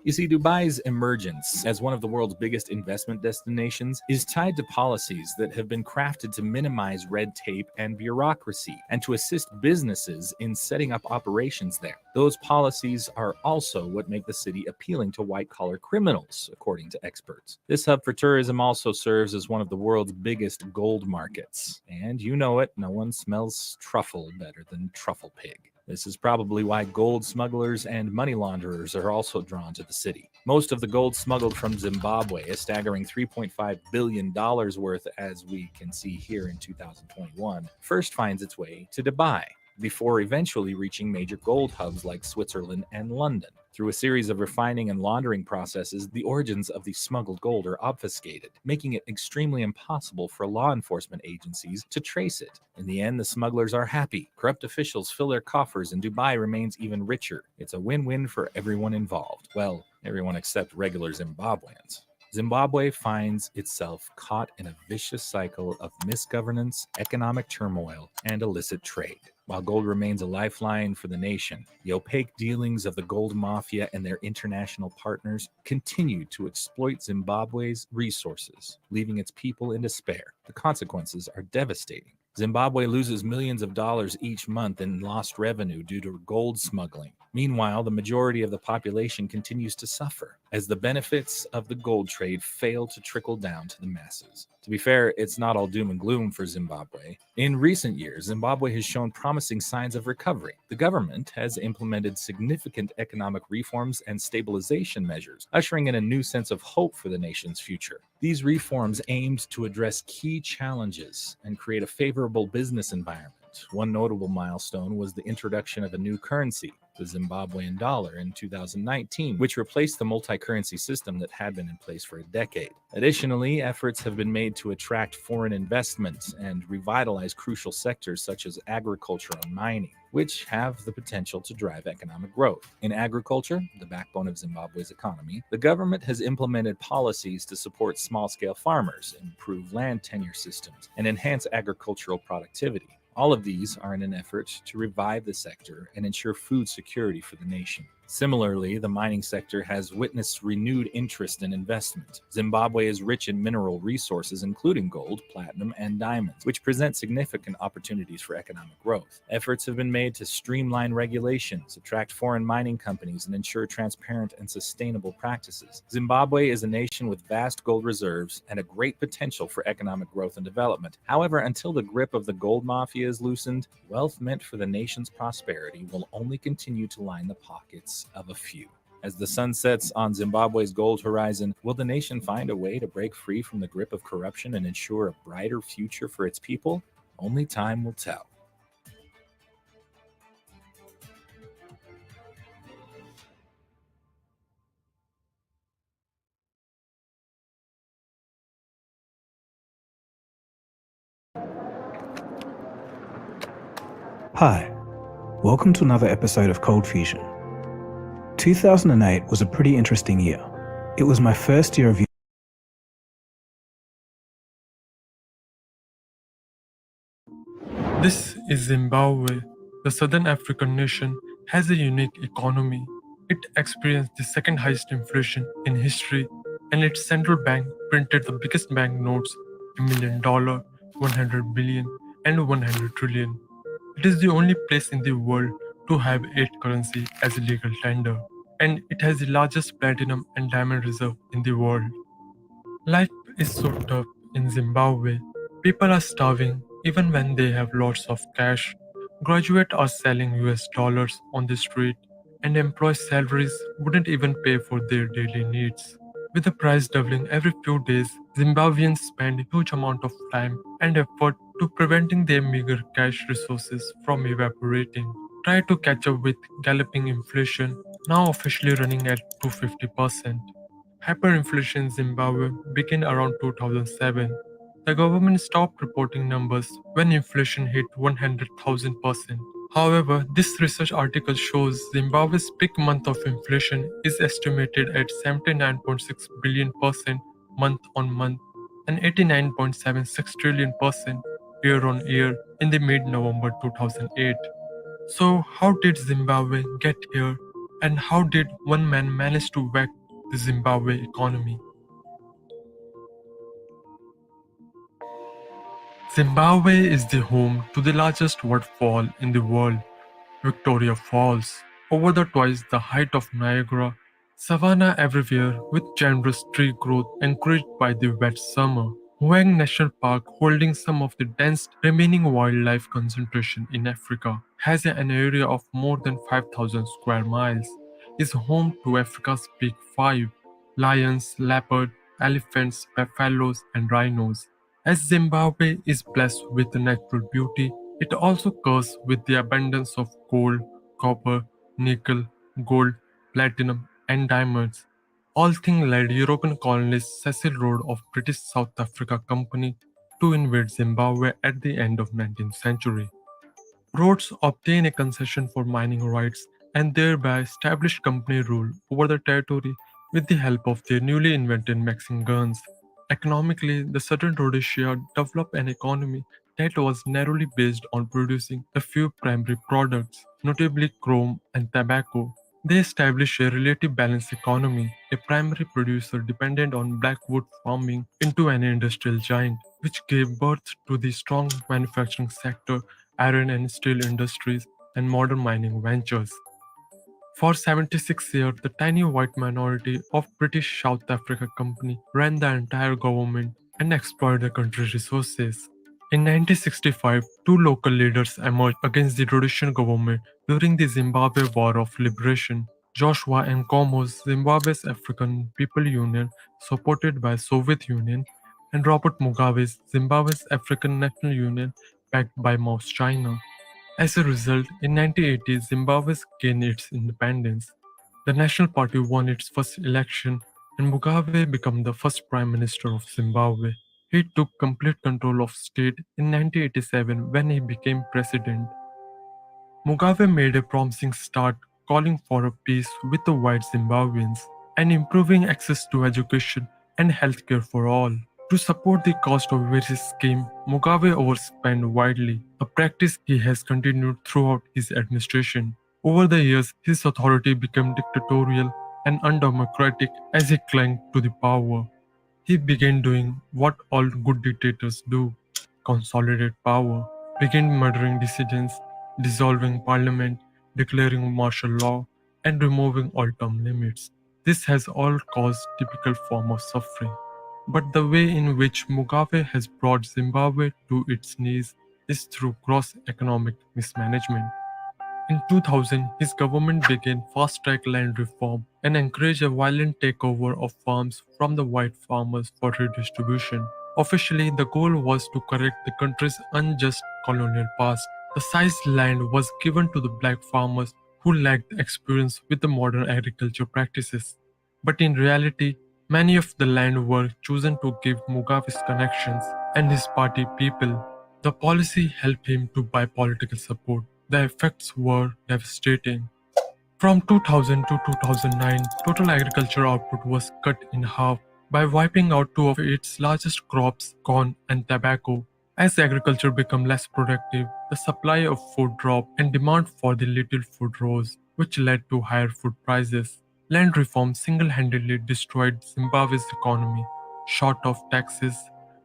You see, Dubai's emergence as one of the world's biggest investment destinations is tied to policies that have been crafted to minimize red tape and bureaucracy and to assist businesses in setting up operations there. Those policies are also what make the city appealing to white-collar criminals, according to experts. This hub for tourism also serves as one of the world's biggest gold markets. And you know it, no one smells truffle better than truffle pig. This is probably why gold smugglers and money launderers are also drawn to the city. Most of the gold smuggled from Zimbabwe, a staggering $3.5 billion worth, as we can see here in 2021, first finds its way to Dubai, before eventually reaching major gold hubs like Switzerland and London. Through a series of refining and laundering processes, the origins of the smuggled gold are obfuscated, making it extremely impossible for law enforcement agencies to trace it. In the end, the smugglers are happy. Corrupt officials fill their coffers, and Dubai remains even richer. It's a win-win for everyone involved. Well, everyone except regular Zimbabweans. Zimbabwe finds itself caught in a vicious cycle of misgovernance, economic turmoil, and illicit trade. While gold remains a lifeline for the nation, the opaque dealings of the gold mafia and their international partners continue to exploit Zimbabwe's resources, leaving its people in despair. The consequences are devastating. Zimbabwe loses millions of dollars each month in lost revenue due to gold smuggling. Meanwhile, the majority of the population continues to suffer as the benefits of the gold trade fail to trickle down to the masses. To be fair, it's not all doom and gloom for Zimbabwe. In recent years, Zimbabwe has shown promising signs of recovery. The government has implemented significant economic reforms and stabilization measures, ushering in a new sense of hope for the nation's future. These reforms aimed to address key challenges and create a favorable business environment. One notable milestone was the introduction of a new currency, the Zimbabwean dollar, in 2019, which replaced the multi-currency system that had been in place for a decade. Additionally, efforts have been made to attract foreign investment and revitalize crucial sectors such as agriculture and mining, which have the potential to drive economic growth. In agriculture, the backbone of Zimbabwe's economy, the government has implemented policies to support small-scale farmers, improve land tenure systems, and enhance agricultural productivity. All of these are in an effort to revive the sector and ensure food security for the nation. Similarly, the mining sector has witnessed renewed interest and investment. Zimbabwe is rich in mineral resources, including gold, platinum, and diamonds, which present significant opportunities for economic growth. Efforts have been made to streamline regulations, attract foreign mining companies, and ensure transparent and sustainable practices. Zimbabwe is a nation with vast gold reserves and a great potential for economic growth and development. However, until the grip of the gold mafia is loosened, wealth meant for the nation's prosperity will only continue to line the pockets of a few. As the sun sets on Zimbabwe's gold horizon, will the nation find a way to break free from the grip of corruption and ensure a brighter future for its people? Only time will tell. Hi, welcome to another episode of Cold Fusion. 2008 was a pretty interesting year. It was my first year of This is Zimbabwe. The southern African nation has a unique economy. It experienced the second highest inflation in history, and its central bank printed the biggest banknotes $1 million, 100 billion, and 100 trillion. It is the only place in the world to have 8 currency as a legal tender, and it has the largest platinum and diamond reserve in the world. Life is so tough in Zimbabwe. People are starving even when they have lots of cash. Graduates are selling US dollars on the street, and employees' salaries wouldn't even pay for their daily needs. With the price doubling every few days, Zimbabweans spend a huge amount of time and effort to preventing their meager cash resources from evaporating. Try to catch up with galloping inflation, now officially running at 250%. Hyperinflation in Zimbabwe began around 2007. The government stopped reporting numbers when inflation hit 100,000%. However, this research article shows Zimbabwe's peak month of inflation is estimated at 79.6 billion% month on month and 89.76 trillion% year on year in the mid-November 2008. So, how did Zimbabwe get here, and how did one man manage to whack the Zimbabwe economy? Zimbabwe is the home to the largest waterfall in the world, Victoria Falls, over the twice the height of Niagara. Savanna everywhere with generous tree growth encouraged by the wet summer. Hwang National Park, holding some of the densest remaining wildlife concentration in Africa, has an area of more than 5,000 square miles, is home to Africa's big five: lions, leopards, elephants, buffaloes, and rhinos. As Zimbabwe is blessed with natural beauty, it also cursed with the abundance of gold, copper, nickel, gold, platinum, and diamonds. All things led European colonist Cecil Rhodes of British South Africa Company to invade Zimbabwe at the end of 19th century. Rhodes obtained a concession for mining rights and thereby established company rule over the territory with the help of their newly invented machine guns. Economically, the Southern Rhodesia developed an economy that was narrowly based on producing a few primary products, notably chrome and tobacco. They established a relative balanced economy, a primary producer dependent on blackwood farming into an industrial giant, which gave birth to the strong manufacturing sector, iron and steel industries, and modern mining ventures. For 76 years, the tiny white minority of British South Africa Company ran the entire government and exploited the country's resources. In 1965, two local leaders emerged against the Rhodesian government during the Zimbabwe War of Liberation. Joshua Nkomo's Zimbabwe's African People Union, supported by Soviet Union, and Robert Mugabe's Zimbabwe's African National Union, backed by Mao's China. As a result, in 1980, Zimbabwe gained its independence. The National Party won its first election, and Mugabe became the first Prime Minister of Zimbabwe. He took complete control of state in 1987 when he became president. Mugabe made a promising start, calling for a peace with the white Zimbabweans and improving access to education and healthcare for all. To support the cost of various schemes, Mugabe overspent widely, a practice he has continued throughout his administration. Over the years, his authority became dictatorial and undemocratic as he clung to the power. He began doing what all good dictators do: consolidate power, began murdering dissidents, dissolving parliament, declaring martial law, and removing all term limits. This has all caused typical form of suffering. But the way in which Mugabe has brought Zimbabwe to its knees is through gross economic mismanagement. In 2000, his government began fast-track land reform and encouraged a violent takeover of farms from the white farmers for redistribution. Officially, the goal was to correct the country's unjust colonial past. The seized land was given to the black farmers who lacked experience with the modern agriculture practices. But in reality, many of the land were chosen to give Mugabe's connections and his party people. The policy helped him to buy political support. The effects were devastating. From 2000 to 2009, total agriculture output was cut in half by wiping out two of its largest crops, corn and tobacco. As agriculture became less productive, the supply of food dropped and demand for the little food rose, which led to higher food prices. Land reform single-handedly destroyed Zimbabwe's economy. Short of taxes,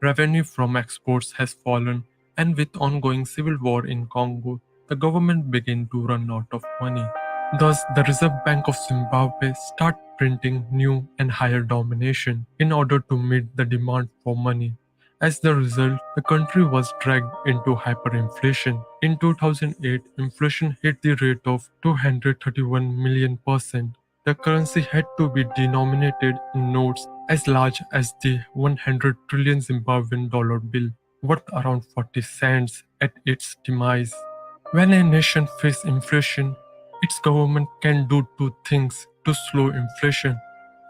revenue from exports has fallen, and with ongoing civil war in Congo, the government began to run out of money. Thus, the Reserve Bank of Zimbabwe started printing new and higher denomination in order to meet the demand for money. As the result, the country was dragged into hyperinflation. In 2008, inflation hit the rate of 231 million%. The currency had to be denominated in notes as large as the 100 trillion Zimbabwean dollar bill, worth around 40 cents at its demise. When a nation faces inflation, its government can do two things to slow inflation.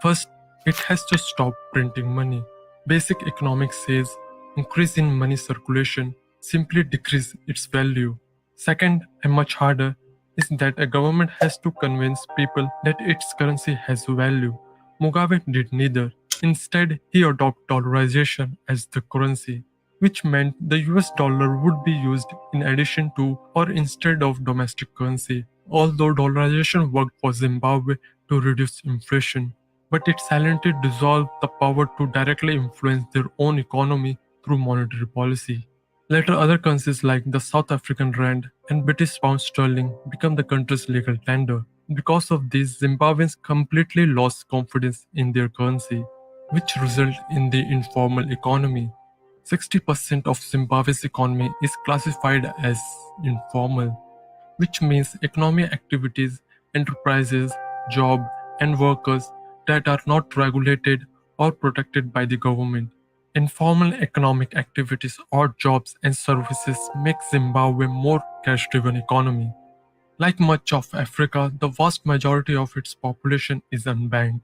First, it has to stop printing money. Basic economics says increase in money circulation simply decrease its value. Second, and much harder, is that a government has to convince people that its currency has value. Mugabe did neither. Instead, he adopted dollarization as the currency, which meant the US dollar would be used in addition to or instead of domestic currency. Although dollarization worked for Zimbabwe to reduce inflation, but it silently dissolved the power to directly influence their own economy through monetary policy. Later, other currencies like the South African rand and British pound sterling became the country's legal tender. Because of this, Zimbabweans completely lost confidence in their currency, which resulted in the informal economy. 60% of Zimbabwe's economy is classified as informal, which means economic activities, enterprises, jobs, and workers that are not regulated or protected by the government. Informal economic activities or jobs and services make Zimbabwe a more cash-driven economy. Like much of Africa, the vast majority of its population is unbanked.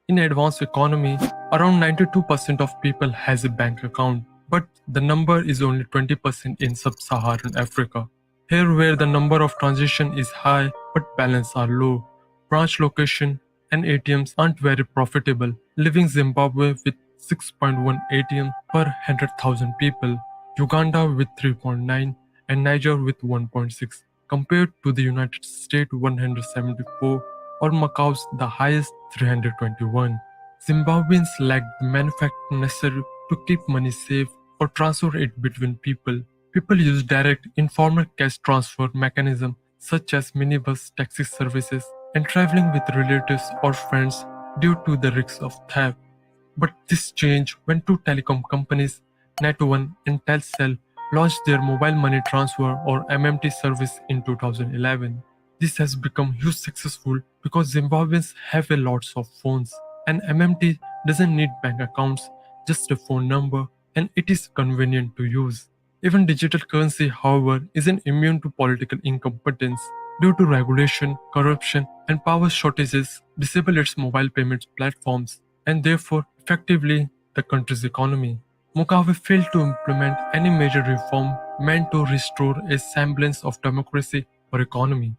In advanced economy, around 92% of people has a bank account, but the number is only 20% in sub-Saharan Africa. Here where the number of transactions is high but balance are low, branch location and ATMs aren't very profitable, leaving Zimbabwe with 6.1 ATM per 100,000 people, Uganda with 3.9 and Niger with 1.6, compared to the United States 174 or Macau's the highest 321. Zimbabweans lack the manufacturing necessary to keep money safe or transfer it between people. People use direct informal cash transfer mechanisms such as minibus taxi services and traveling with relatives or friends due to the risk of theft. But this changed when two telecom companies, Net1 and Telcel, launched their mobile money transfer or MMT service in 2011. This has become huge successful because Zimbabweans have a lots of phones and MMT doesn't need bank accounts, just a phone number, and it is convenient to use. Even digital currency, however, isn't immune to political incompetence. Due to regulation, corruption, and power shortages, disable its mobile payments platforms and therefore effectively the country's economy. Mugabe failed to implement any major reform meant to restore a semblance of democracy or economy.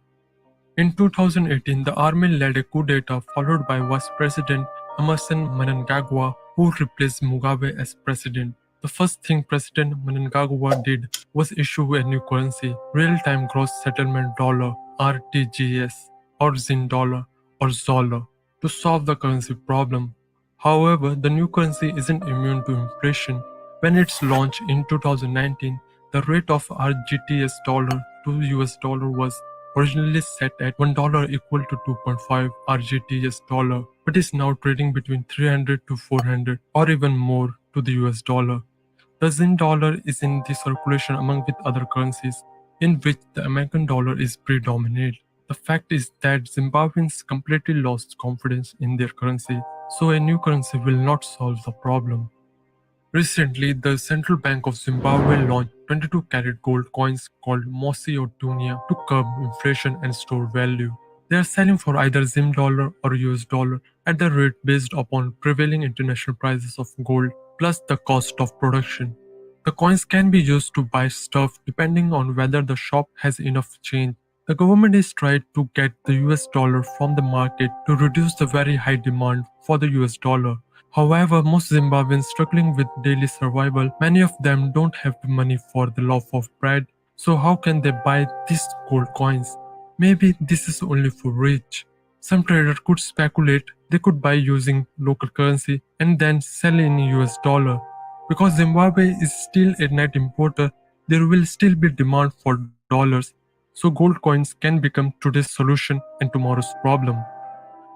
In 2018, the army led a coup d'etat followed by Vice President Emmerson Mnangagwa, who replaced Mugabe as president. The first thing President Mnangagwa did was issue a new currency, Real-Time Gross Settlement Dollar (RTGS), or ZIN dollar, or ZOLA, to solve the currency problem. However, the new currency isn't immune to inflation. When it's launched in 2019, the rate of RGTS dollar to US dollar was originally set at $1 equal to 2.5 RGTS dollar, but is now trading between 300 to 400 or even more to the US dollar. The ZIN dollar is in the circulation among with other currencies, in which the American dollar is predominant. The fact is that Zimbabweans completely lost confidence in their currency, so a new currency will not solve the problem. Recently, the Central Bank of Zimbabwe launched 22-karat gold coins called Mosi or Tunia to curb inflation and store value. They are selling for either ZIM dollar or US dollar at the rate based upon prevailing international prices of gold plus the cost of production. The coins can be used to buy stuff depending on whether the shop has enough change. The government is trying to get the US dollar from the market to reduce the very high demand for the US dollar. However, most Zimbabweans struggling with daily survival, many of them don't have the money for the loaf of bread. So how can they buy these gold coins? Maybe this is only for rich. Some trader could speculate they could buy using local currency and then sell in US dollar. Because Zimbabwe is still a net importer, there will still be demand for dollars. So gold coins can become today's solution and tomorrow's problem.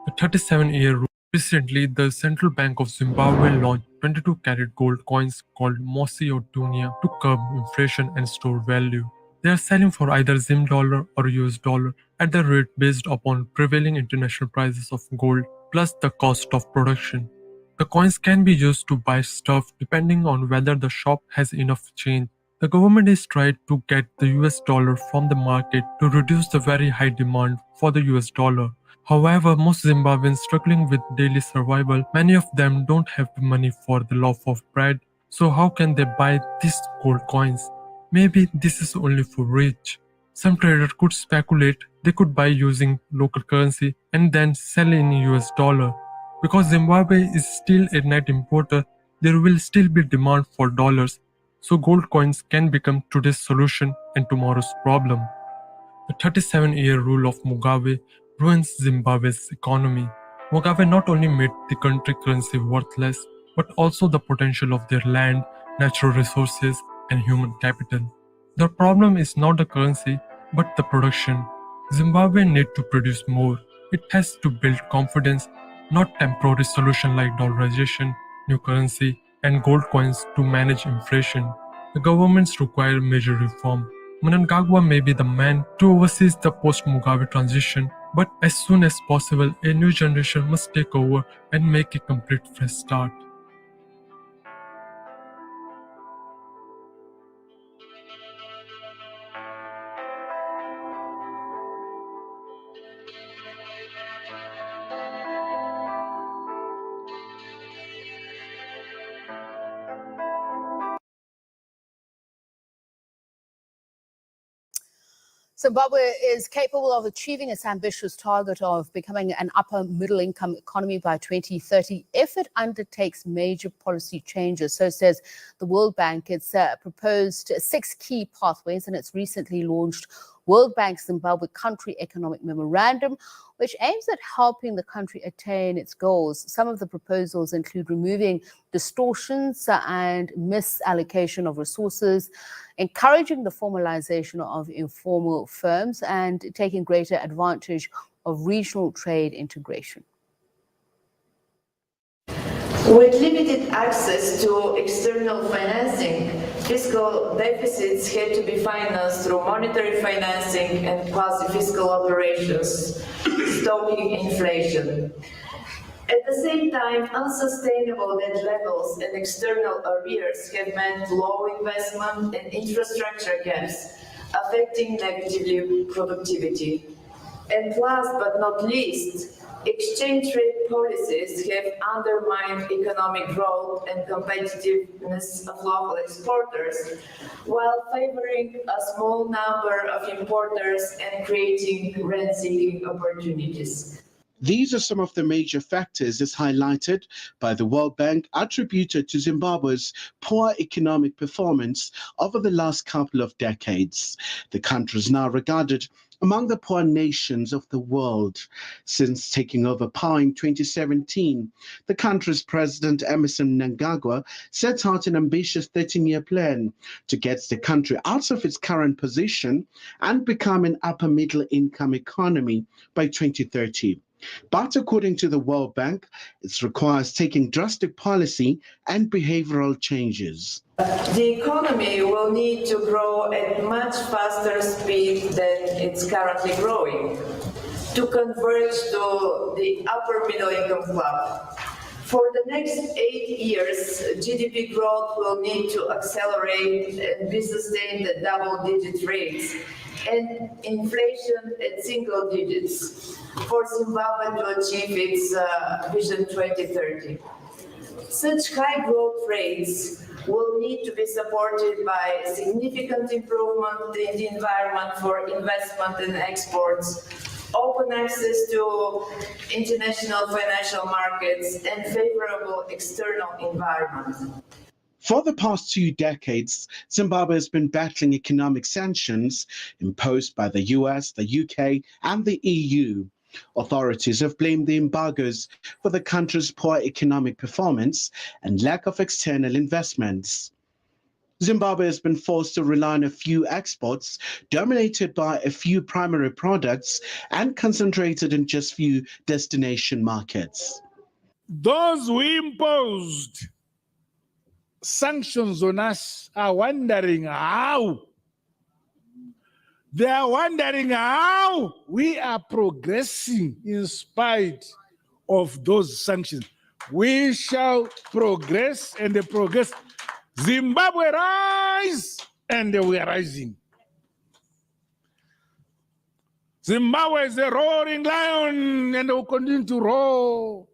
The 37-year rule. Recently, the Central Bank of Zimbabwe launched 22-carat gold coins called Mosi or Dunia to curb inflation and store value. They are selling for either Zim dollar or US dollar at the rate based upon prevailing international prices of gold plus the cost of production. The coins can be used to buy stuff depending on whether the shop has enough change. The government is trying to get the US dollar from the market to reduce the very high demand for the US dollar. However, most Zimbabweans struggling with daily survival, many of them don't have the money for the loaf of bread. So how can they buy these gold coins? Maybe this is only for rich. Some trader could speculate they could buy using local currency and then sell in US dollar. Because Zimbabwe is still a net importer, there will still be demand for dollars. So gold coins can become today's solution and tomorrow's problem. The 37-year rule of Mugabe ruins Zimbabwe's economy. Mugabe not only made the country currency worthless, but also the potential of their land, natural resources, and human capital. The problem is not the currency, but the production. Zimbabwe needs to produce more. It has to build confidence, not temporary solution like dollarization, new currency, and gold coins to manage inflation. The governments require major reform. Mnangagwa may be the man to oversee the post-Mugabe transition, but as soon as possible, a new generation must take over and make a complete fresh start. Zimbabwe is capable of achieving its ambitious target of becoming an upper middle income economy by 2030 if it undertakes major policy changes. So says the World Bank. It's proposed 6 key pathways in its recently launched World Bank Zimbabwe Country Economic Memorandum, which aims at helping the country attain its goals. Some of the proposals include removing distortions and misallocation of resources, encouraging the formalization of informal firms, and taking greater advantage of regional trade integration. With limited access to external financing, fiscal deficits had to be financed through monetary financing and quasi-fiscal operations, stoking inflation. At the same time, unsustainable debt levels and external arrears have meant low investment and infrastructure gaps, affecting negatively productivity. And last but not least, exchange rate policies have undermined economic growth and competitiveness of local exporters, while favoring a small number of importers and creating rent-seeking opportunities. These are some of the major factors as highlighted by the World Bank attributed to Zimbabwe's poor economic performance over the last couple of decades. The country is now regarded among the poor nations of the world. Since taking over power in 2017, the country's president, Emmerson Mnangagwa, set out an ambitious 13-year plan to get the country out of its current position and become an upper middle income economy by 2030. But according to the World Bank, it requires taking drastic policy and behavioral changes. The economy will need to grow at much faster speed than it's currently growing to converge to the upper middle income club. For the next 8 years, GDP growth will need to accelerate and be sustained at double-digit rates, and inflation at single digits for Zimbabwe to achieve its Vision 2030. Such high growth rates will need to be supported by significant improvement in the environment for investment and exports, open access to international financial markets, and favorable external environment. For the past 2 decades, Zimbabwe has been battling economic sanctions imposed by the US, the UK, and the EU. Authorities have blamed the embargoes for the country's poor economic performance and lack of external investments. Zimbabwe has been forced to rely on a few exports, dominated by a few primary products and concentrated in just few destination markets. Those who imposed sanctions on us are wondering how. They are wondering how we are progressing in spite of those sanctions. We shall progress and progress. Zimbabwe rise and we are rising. Zimbabwe is a roaring lion and will continue to roar.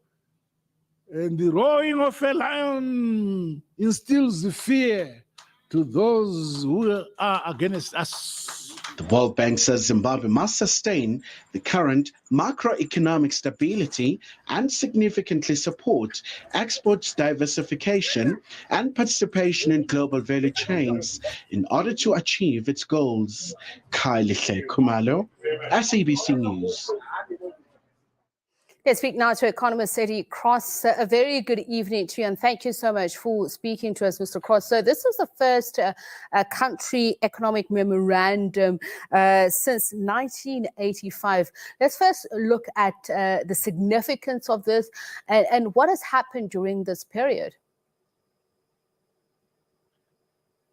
And the roaring of a lion instills fear to those who are against us. The World Bank says Zimbabwe must sustain the current macroeconomic stability and significantly support exports diversification and participation in global value chains in order to achieve its goals. Kylie Kumalo, SABC News. Let's speak now to economist Eddie Cross. A very good evening to you, and thank you so much for speaking to us, Mr. Cross. So this is the first country economic memorandum since 1985. Let's first look at the significance of this and what has happened during this period.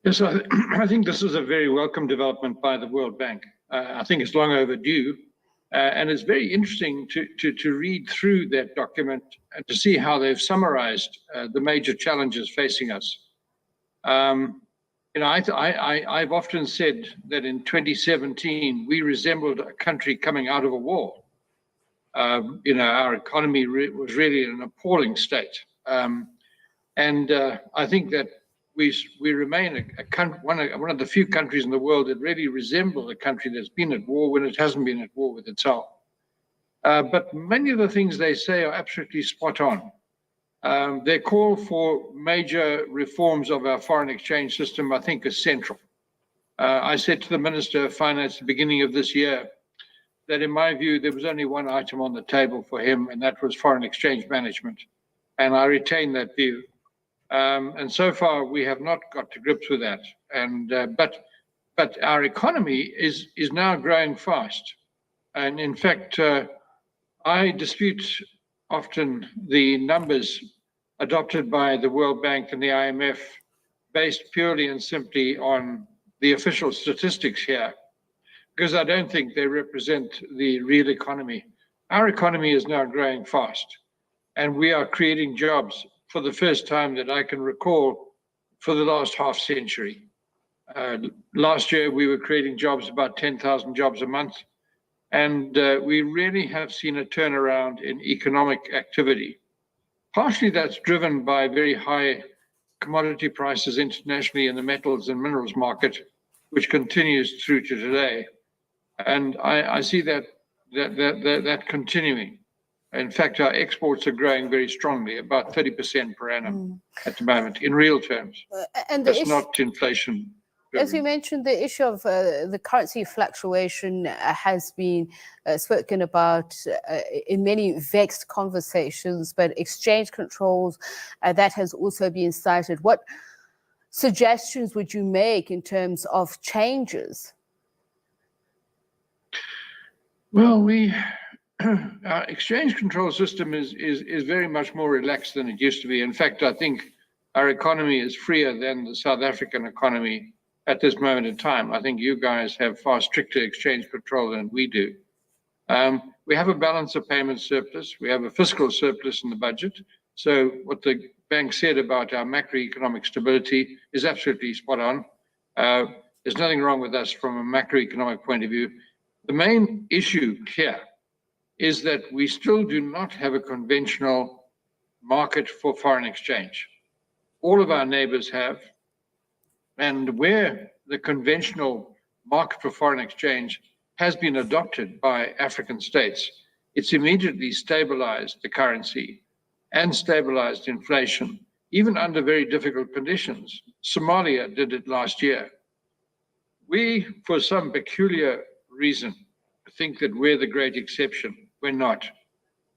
Yes, I think this is a very welcome development by the World Bank. I think it's long overdue. And it's very interesting to read through that document and to see how they've summarized the major challenges facing us. I've often said that in 2017, we resembled a country coming out of a war. Our economy was really in an appalling state. I think that we remain one of the few countries in the world that really resemble a country that's been at war when it hasn't been at war with itself. But many of the things they say are absolutely spot on. Their call for major reforms of our foreign exchange system, I think, is central. I said to the Minister of Finance at the beginning of this year that, in my view, there was only one item on the table for him, and that was foreign exchange management. And I retain that view. And so far, we have not got to grips with that. But our economy is now growing fast. And in fact, I dispute often the numbers adopted by the World Bank and the IMF based purely and simply on the official statistics here, because I don't think they represent the real economy. Our economy is now growing fast, and we are creating jobs for the first time that I can recall for the last half century. Last year, we were creating jobs, about 10,000 jobs a month. And we really have seen a turnaround in economic activity. Partially that's driven by very high commodity prices internationally in the metals and minerals market, which continues through to today. And I see that continuing. In fact, our exports are growing very strongly, about 30% per annum at the moment, in real terms. And that's not inflation. As you mentioned, the issue of the currency fluctuation has been spoken about in many vexed conversations, but exchange controls, that has also been cited. What suggestions would you make in terms of changes? Well, our exchange control system is very much more relaxed than it used to be. In fact, I think our economy is freer than the South African economy at this moment in time. I think you guys have far stricter exchange control than we do. We have a balance of payment surplus. We have a fiscal surplus in the budget. So what the bank said about our macroeconomic stability is absolutely spot on. There's nothing wrong with us from a macroeconomic point of view. The main issue here is that we still do not have a conventional market for foreign exchange. All of our neighbors have, and where the conventional market for foreign exchange has been adopted by African states, it's immediately stabilized the currency and stabilized inflation, even under very difficult conditions. Somalia did it last year. We, for some peculiar reason, think that we're the great exception. We're not.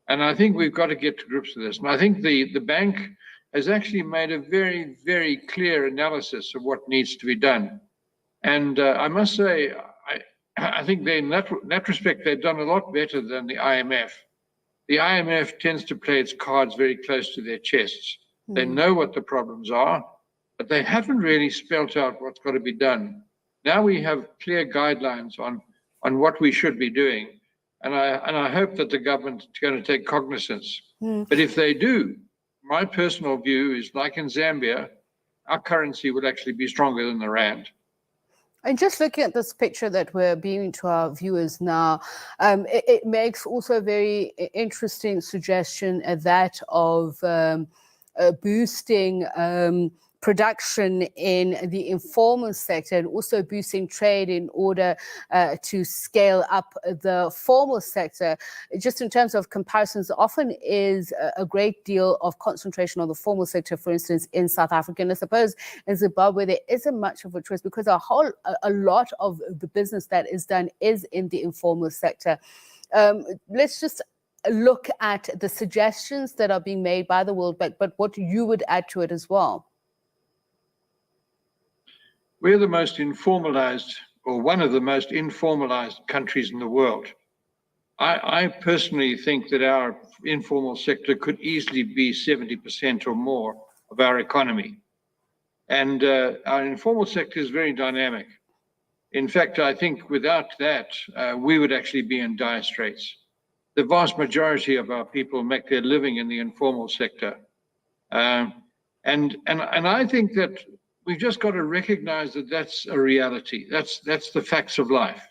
And I think we've got to get to grips with this. And I think the bank has actually made a very, very clear analysis of what needs to be done. And I must say, I think in that respect, they've done a lot better than the IMF. The IMF tends to play its cards very close to their chests. They know what the problems are, but they haven't really spelt out what's got to be done. Now we have clear guidelines on what we should be doing. And I hope that the government is going to take cognizance. But if they do, my personal view is, like in Zambia, our currency would actually be stronger than the rand. And just looking at this picture that we're beaming to our viewers now, it makes also a very interesting suggestion, that of boosting production in the informal sector and also boosting trade in order to scale up the formal sector. Just in terms of comparisons, often is a great deal of concentration on the formal sector, for instance, in South Africa. And I suppose in Zimbabwe, there isn't much of a choice because a lot of the business that is done is in the informal sector. Let's just look at the suggestions that are being made by the World Bank, but what you would add to it as well. We're the most informalized, or one of the most informalized countries in the world. I personally think that our informal sector could easily be 70% or more of our economy. And our informal sector is very dynamic. In fact, I think without that, we would actually be in dire straits. The vast majority of our people make their living in the informal sector. And I think that we've just got to recognize that that's a reality. That's the facts of life.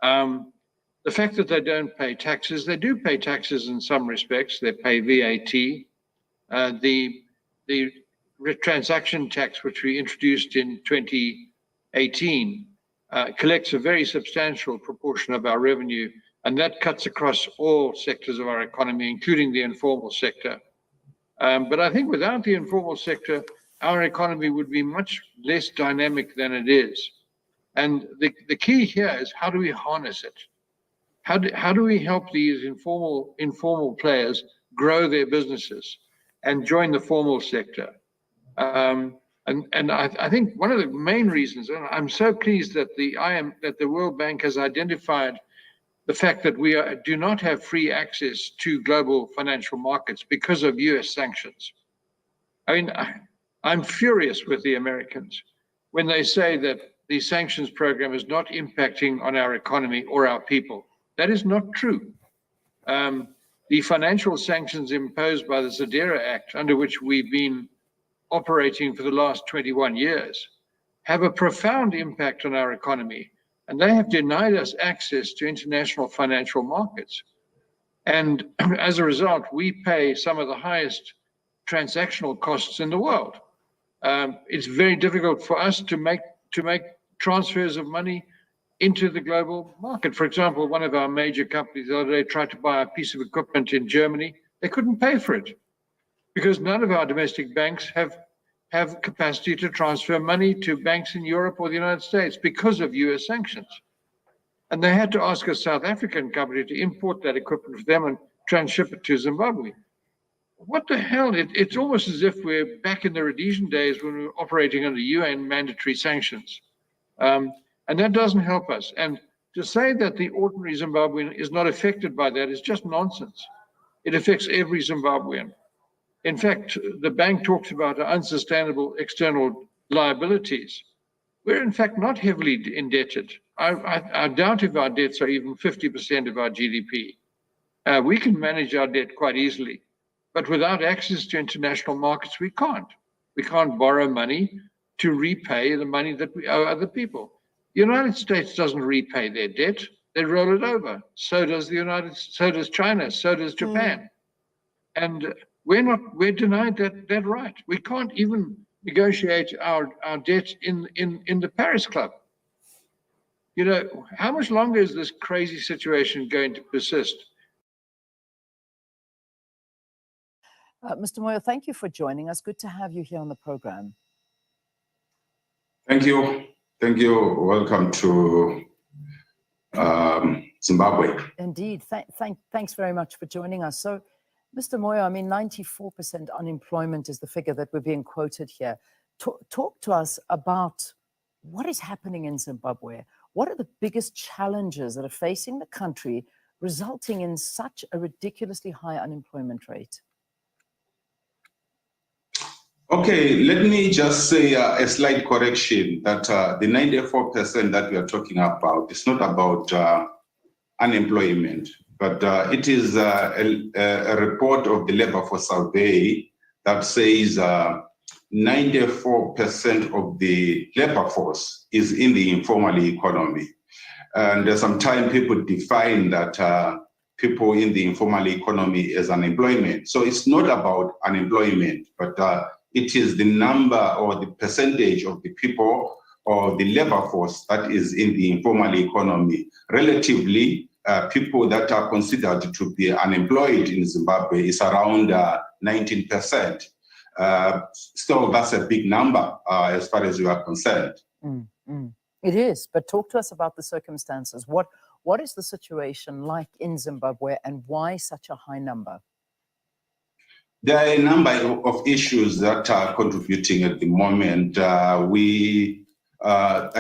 The fact that they don't pay taxes, they do pay taxes in some respects. They pay VAT. The transaction tax, which we introduced in 2018, collects a very substantial proportion of our revenue, and that cuts across all sectors of our economy, including the informal sector. But I think without the informal sector, our economy would be much less dynamic than it is. And the key here is, how do we harness it? How do we help these informal players grow their businesses and join the formal sector? And I think one of the main reasons, and I'm so pleased that the World Bank has identified the fact that we do not have free access to global financial markets because of US sanctions. I mean, I'm furious with the Americans when they say that the sanctions program is not impacting on our economy or our people. That is not true. The financial sanctions imposed by the Zadera Act, under which we've been operating for the last 21 years, have a profound impact on our economy, and they have denied us access to international financial markets. And as a result, we pay some of the highest transactional costs in the world. It's very difficult for us to make transfers of money into the global market. For example, one of our major companies the other day tried to buy a piece of equipment in Germany. They couldn't pay for it because none of our domestic banks have capacity to transfer money to banks in Europe or the United States because of US sanctions. And they had to ask a South African company to import that equipment for them and transship it to Zimbabwe. What the hell? It's almost as if we're back in the Rhodesian days when we were operating under UN mandatory sanctions. And that doesn't help us. And to say that the ordinary Zimbabwean is not affected by that is just nonsense. It affects every Zimbabwean. In fact, the bank talks about unsustainable external liabilities. We're in fact not heavily indebted. I doubt if our debts are even 50% of our GDP. We can manage our debt quite easily, but without access to international markets, we can't. We can't borrow money to repay the money that we owe other people. The United States doesn't repay their debt; they roll it over. So does China. So does Japan. And We're denied that right. We can't even negotiate our debt in the Paris Club. You know, how much longer is this crazy situation going to persist? Mr. Moyo, thank you for joining us. Good to have you here on the program. Thank you. Thank you. Welcome to Zimbabwe. Indeed. Thanks very much for joining us. So, Mr. Moyo, I mean, 94% unemployment is the figure that we're being quoted here. Talk to us about what is happening in Zimbabwe. What are the biggest challenges that are facing the country, resulting in such a ridiculously high unemployment rate? Okay, let me just say a slight correction that the 94% that we are talking about is not about unemployment, but it is a report of the Labor Force Survey that says 94% of the labor force is in the informal economy. And sometimes people define that people in the informal economy as unemployment. So it's not about unemployment, but it is the number or the percentage of the people or the labor force that is in the informal economy. Relatively, people that are considered to be unemployed in Zimbabwe is around 19%. Still, that's a big number as far as you are concerned. It is, but talk to us about the circumstances. What is the situation like in Zimbabwe and why such a high number? There are a number of issues that are contributing at the moment. I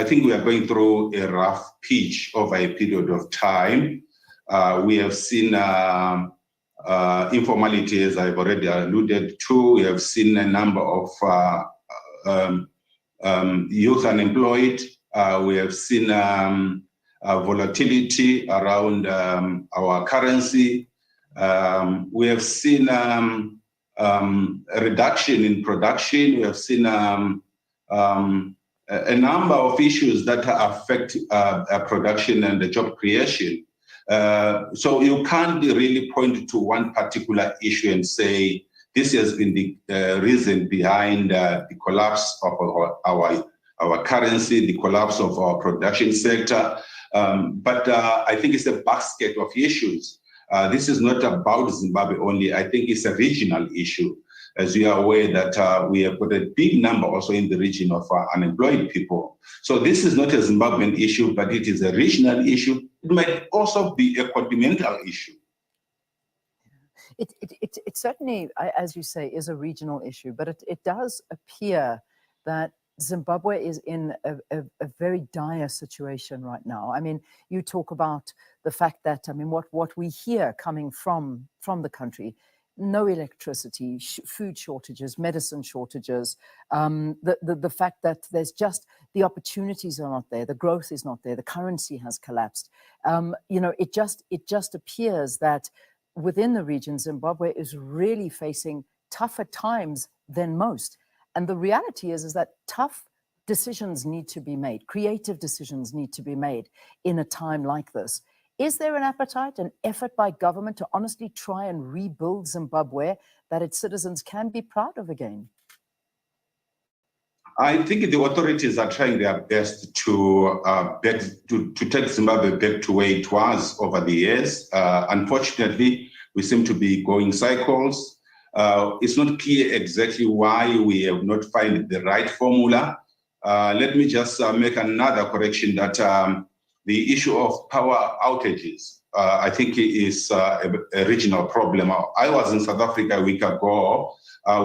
think we are going through a rough patch over a period of time. We have seen informality, as I've already alluded to. We have seen a number of youth unemployed. We have seen volatility around our currency. We have seen a reduction in production. We have seen a number of issues that affect production and the job creation. So you can't really point to one particular issue and say this has been the reason behind the collapse of our currency, the collapse of our production sector. But I think it's a basket of issues. This is not about Zimbabwe only. I think it's a regional issue. As you are aware that we have got a big number also in the region of unemployed people. So this is not a Zimbabwean issue, but it is a regional issue. It might also be a continental issue. It certainly, as you say, is a regional issue, but it does appear that Zimbabwe is in a very dire situation right now. I mean, you talk about the fact that, I mean, what we hear coming from the country, no electricity, food shortages, medicine shortages, the fact that there's just, the opportunities are not there, the growth is not there, the currency has collapsed. You know, it just appears that within the region, Zimbabwe is really facing tougher times than most. And the reality is that tough decisions need to be made, creative decisions need to be made in a time like this. Is there an appetite, an effort by government to honestly try and rebuild Zimbabwe that its citizens can be proud of again? I think the authorities are trying their best to take Zimbabwe back to where it was over the years. Unfortunately, we seem to be going cycles. It's not clear exactly why we have not found the right formula. Let me just make another correction that the issue of power outages, I think is a regional problem. I was in South Africa a week ago.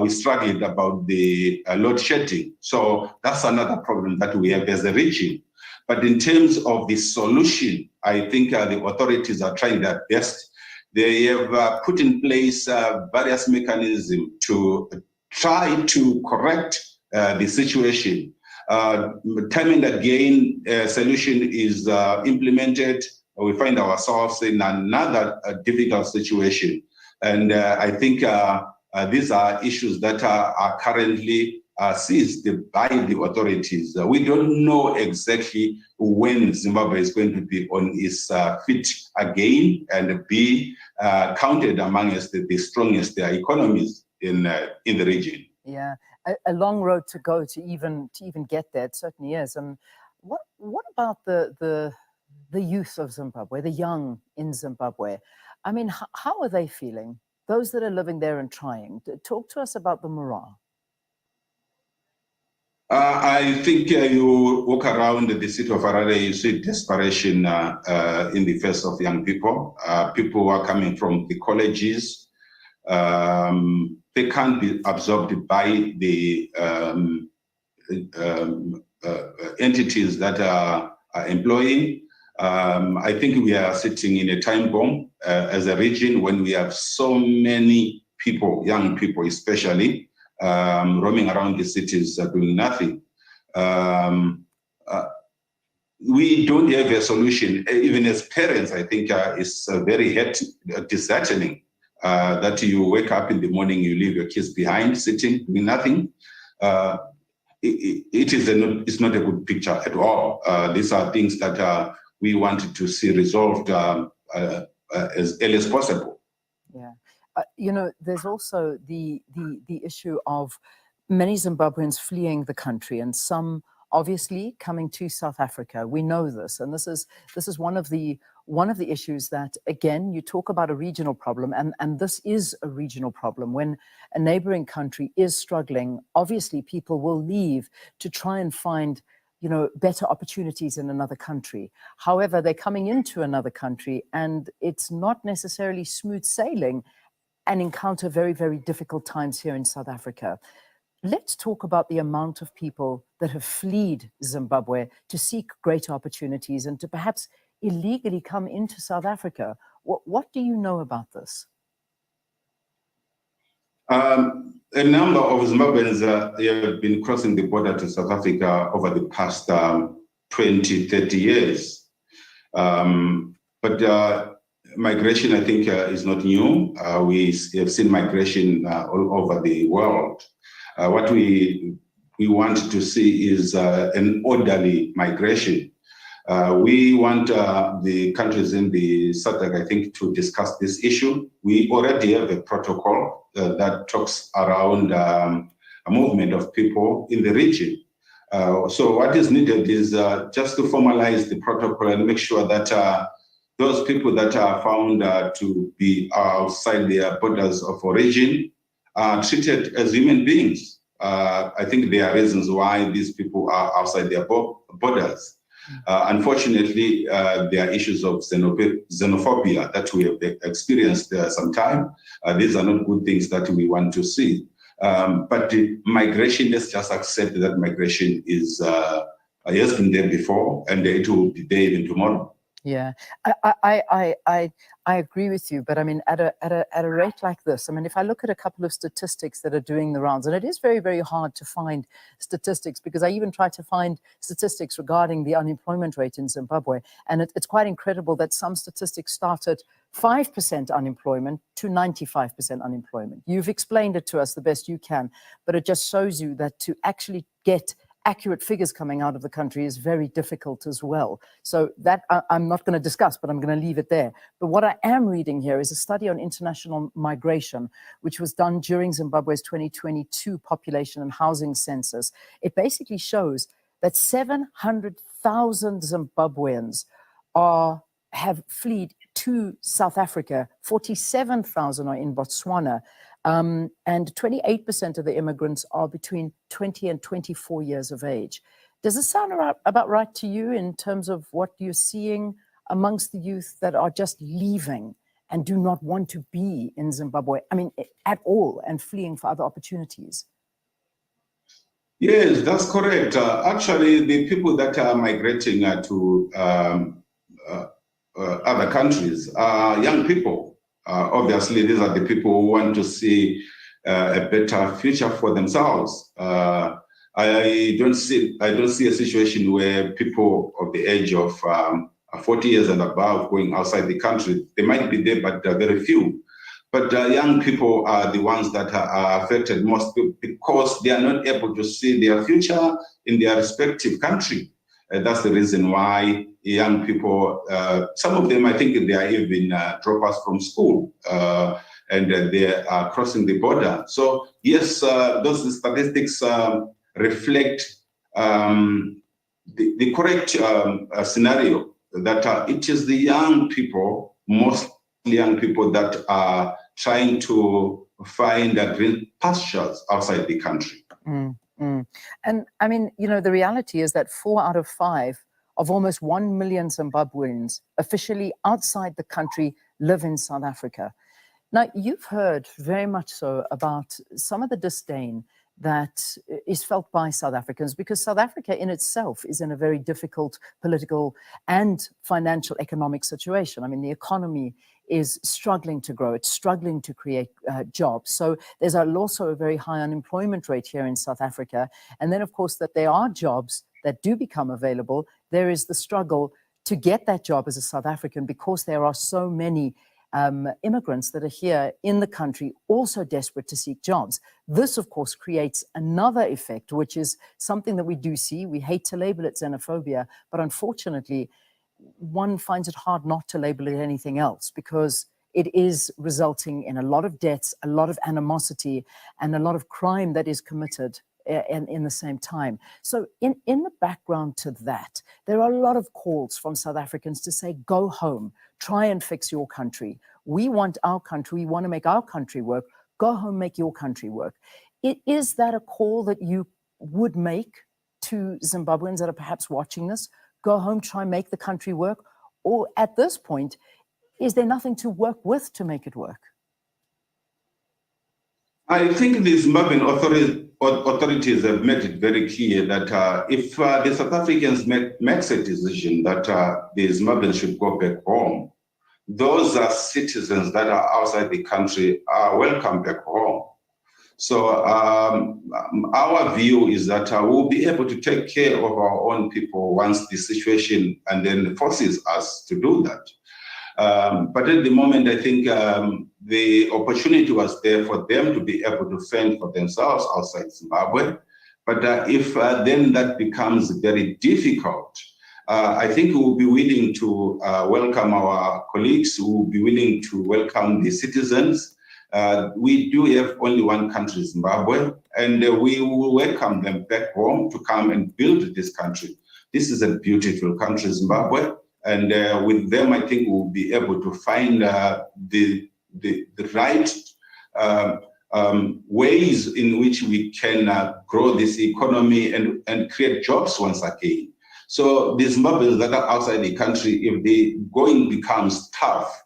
We struggled about the load shedding. So that's another problem that we have as a region. But in terms of the solution, I think the authorities are trying their best. They have put in place various mechanisms to try to correct the situation. Time and again, a solution is implemented. We find ourselves in another difficult situation. And I think these are issues that are currently seized by the authorities. We don't know exactly when Zimbabwe is going to be on its feet again and be counted among the strongest economies. in the region. Yeah, a long road to go to even get there. It certainly is. And what about the youth of Zimbabwe, the young in Zimbabwe? I mean, how are they feeling? Those that are living there and trying. Talk to us about the morale. I think you walk around the city of Harare, you see desperation in the face of young people. People who are coming from the colleges. They can't be absorbed by the entities that are employing. I think we are sitting in a time bomb as a region when we have so many people, young people especially, roaming around the cities doing nothing. We don't have a solution. Even as parents, I think it's very disheartening that you wake up in the morning, you leave your kids behind, sitting, doing nothing. It's not a good picture at all. These are things that we wanted to see resolved as early as possible. Yeah. You know, there's also the issue of many Zimbabweans fleeing the country and some obviously coming to South Africa. We know this, and this is one of the issues that, again, you talk about a regional problem, and this is a regional problem. When a neighboring country is struggling, obviously people will leave to try and find, you know, better opportunities in another country. However, they're coming into another country and it's not necessarily smooth sailing, and encounter very, very difficult times here in South Africa. Let's talk about the amount of people that have fled Zimbabwe to seek greater opportunities and to perhaps illegally come into South Africa. What do you know about this? A number of Zimbabweans have been crossing the border to South Africa over the past 20, 30 years. But migration, I think, is not new. We have seen migration all over the world. What we want to see is an orderly migration. We want the countries in the SADC, I think, to discuss this issue. We already have a protocol that talks around a movement of people in the region. So what is needed is just to formalize the protocol and make sure that those people that are found to be outside their borders of origin are treated as human beings. I think there are reasons why these people are outside their borders. Unfortunately, there are issues of xenophobia that we have experienced some time. These are not good things that we want to see. But migration, let's just accept that migration has been there before, and it will be there even tomorrow. Yeah, I agree with you, but I mean, at a rate like this, I mean, if I look at a couple of statistics that are doing the rounds, and it is very, very hard to find statistics, because I even tried to find statistics regarding the unemployment rate in Zimbabwe, and it's quite incredible that some statistics start at 5% unemployment to 95% unemployment. You've explained it to us the best you can, but it just shows you that to actually get accurate figures coming out of the country is very difficult as well. So that I'm not going to discuss, but I'm going to leave it there. But what I am reading here is a study on international migration, which was done during Zimbabwe's 2022 population and housing census. It basically shows that 700,000 Zimbabweans have fled to South Africa, 47,000 are in Botswana, and 28% of the immigrants are between 20 and 24 years of age. Does this sound about right to you in terms of what you're seeing amongst the youth that are just leaving and do not want to be in Zimbabwe, I mean, at all, and fleeing for other opportunities? Yes, that's correct. Actually, the people that are migrating to other countries are young people. Obviously, these are the people who want to see a better future for themselves. I don't see a situation where people of the age of 40 years and above going outside the country. They might be there, but very few. But young people are the ones that are affected most because they are not able to see their future in their respective country. That's the reason why young people, some of them, I think they are even dropouts from school. and they are crossing the border. So yes, those statistics reflect the correct scenario, that it is the young people, mostly young people, that are trying to find green pastures outside the country. And I mean, you know, the reality is that 4 out of 5 of almost 1 million Zimbabweans officially outside the country live in South Africa. Now, you've heard very much so about some of the disdain that is felt by South Africans, because South Africa in itself is in a very difficult political and financial economic situation. I mean, the economy is struggling to grow. It's struggling to create jobs. So there's also a very high unemployment rate here in South Africa. And then, of course, that there are jobs that do become available. There is the struggle to get that job as a South African, because there are so many immigrants that are here in the country also desperate to seek jobs. This, of course, creates another effect, which is something that we do see. We hate to label it xenophobia, but unfortunately, one finds it hard not to label it anything else, because it is resulting in a lot of deaths, a lot of animosity, and a lot of crime that is committed in the same time. So in the background to that, there are a lot of calls from South Africans to say, go home, try and fix your country. We want our country, we want to make our country work. Go home, make your country work. Is that a call that you would make to Zimbabweans that are perhaps watching this? Go home, try and make the country work? Or at this point, is there nothing to work with to make it work? I think the Zimbabwean authorities have made it very clear that if the South Africans makes a decision that the Zimbabweans should go back home, those citizens that are outside the country are welcome back home. So our view is that we'll be able to take care of our own people once the situation and then forces us to do that. But at the moment, I think the opportunity was there for them to be able to fend for themselves outside Zimbabwe. But if then that becomes very difficult, I think we will be willing to welcome our colleagues, we will be willing to welcome the citizens. We do have only one country, Zimbabwe, and we will welcome them back home to come and build this country. This is a beautiful country, Zimbabwe. And with them, I think we'll be able to find the right ways in which we can grow this economy and create jobs once again. So the Zimbabweans that are outside the country, if the going becomes tough,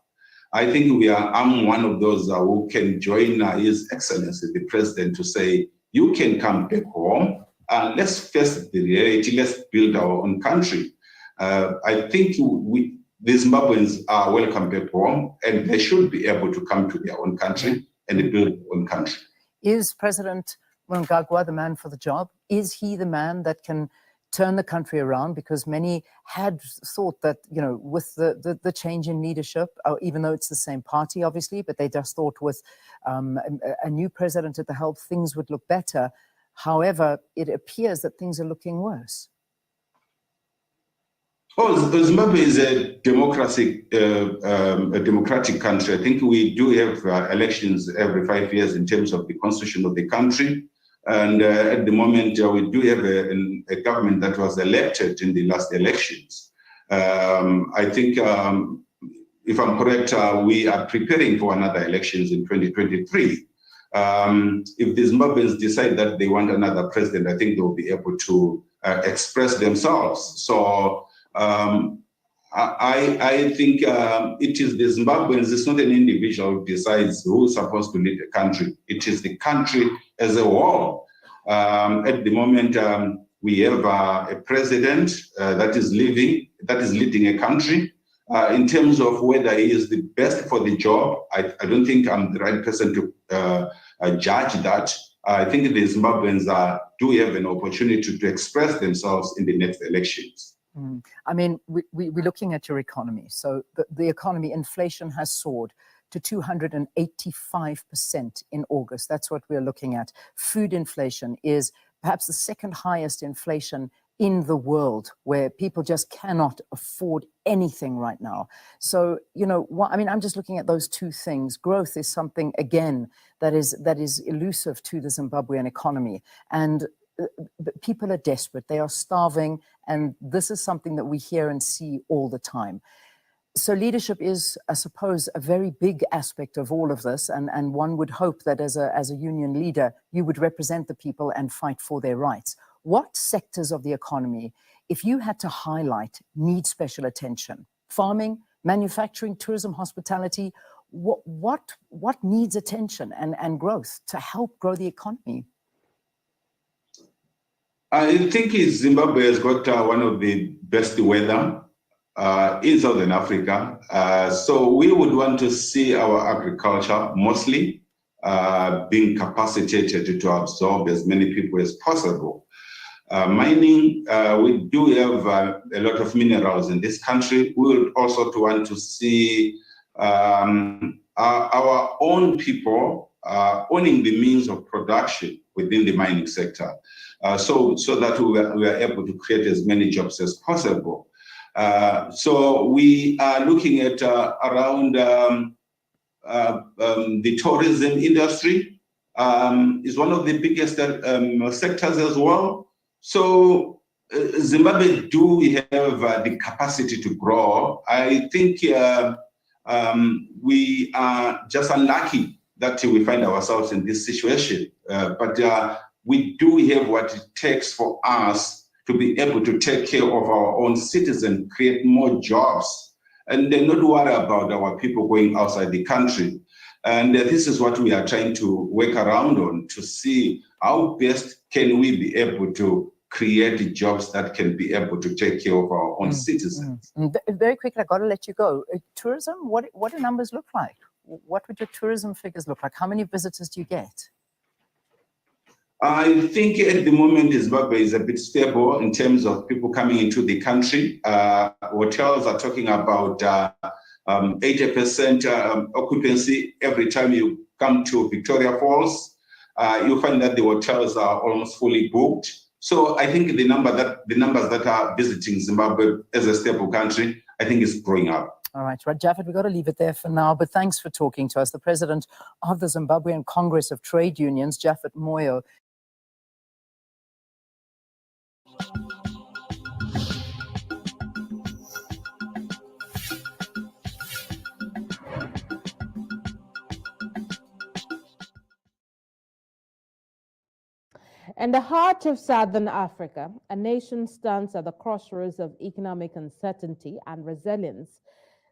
I think I'm one of those who can join His Excellency, the President, to say, you can come back home and let's face the reality, let's build our own country. I think the Zimbabweans are welcome back home, and they should be able to come to their own country and build their own country. Is President Mnangagwa the man for the job? Is he the man that can turn the country around? Because many had thought that, you know, with the change in leadership, even though it's the same party, obviously, but they just thought with a new president at the helm, things would look better. However, it appears that things are looking worse. Oh, Zimbabwe is a democratic country. I think we do have elections every 5 years in terms of the constitution of the country. And at the moment, we do have a government that was elected in the last elections. I think, if I'm correct, we are preparing for another elections in 2023. If the Zimbabweans decide that they want another president, I think they will be able to express themselves. So I think it is the Zimbabweans, it's not an individual who decides who's supposed to lead the country. It is the country as a whole. At the moment, we have a president that is leading a country. In terms of whether he is the best for the job, I don't think I'm the right person to judge that. I think the Zimbabweans do have an opportunity to express themselves in the next elections. I mean, we're looking at your economy. So the economy, inflation has soared to 285% in August. That's what we're looking at. Food inflation is perhaps the second highest inflation in the world where people just cannot afford anything right now. So, you know, I mean, I'm just looking at those two things. Growth is something, again, that is elusive to the Zimbabwean economy. And people are desperate. They are starving. And this is something that we hear and see all the time. So leadership is, I suppose, a very big aspect of all of this. And one would hope that as a union leader, you would represent the people and fight for their rights. What sectors of the economy, if you had to highlight, need special attention? Farming, manufacturing, tourism, hospitality, what needs attention and growth to help grow the economy? I think Zimbabwe has got one of the best weather in Southern Africa. So we would want to see our agriculture mostly being capacitated to absorb as many people as possible. Mining, we do have a lot of minerals in this country. We would also want to see our own people owning the means of production within the mining sector, so that we are able to create as many jobs as possible. So we are looking at around the tourism industry is one of the biggest sectors as well. So Zimbabwe do have the capacity to grow. I think we are just unlucky that we find ourselves in this situation. But we do have what it takes for us to be able to take care of our own citizens, create more jobs, and then not worry about our people going outside the country. And this is what we are trying to work around on, to see how best can we be able to create jobs that can be able to take care of our own citizens. Very quickly, I've got to let you go. Tourism, what do numbers look like? What would your tourism figures look like? How many visitors do you get? I think at the moment Zimbabwe is a bit stable in terms of people coming into the country. Hotels are talking about 80% occupancy. Every time you come to Victoria Falls, you find that the hotels are almost fully booked. So I think the numbers that are visiting Zimbabwe as a stable country, I think is growing up. All right, Japheth, we've got to leave it there for now, but thanks for talking to us. The president of the Zimbabwean Congress of Trade Unions, Japheth Moyo. In the heart of Southern Africa, a nation stands at the crossroads of economic uncertainty and resilience.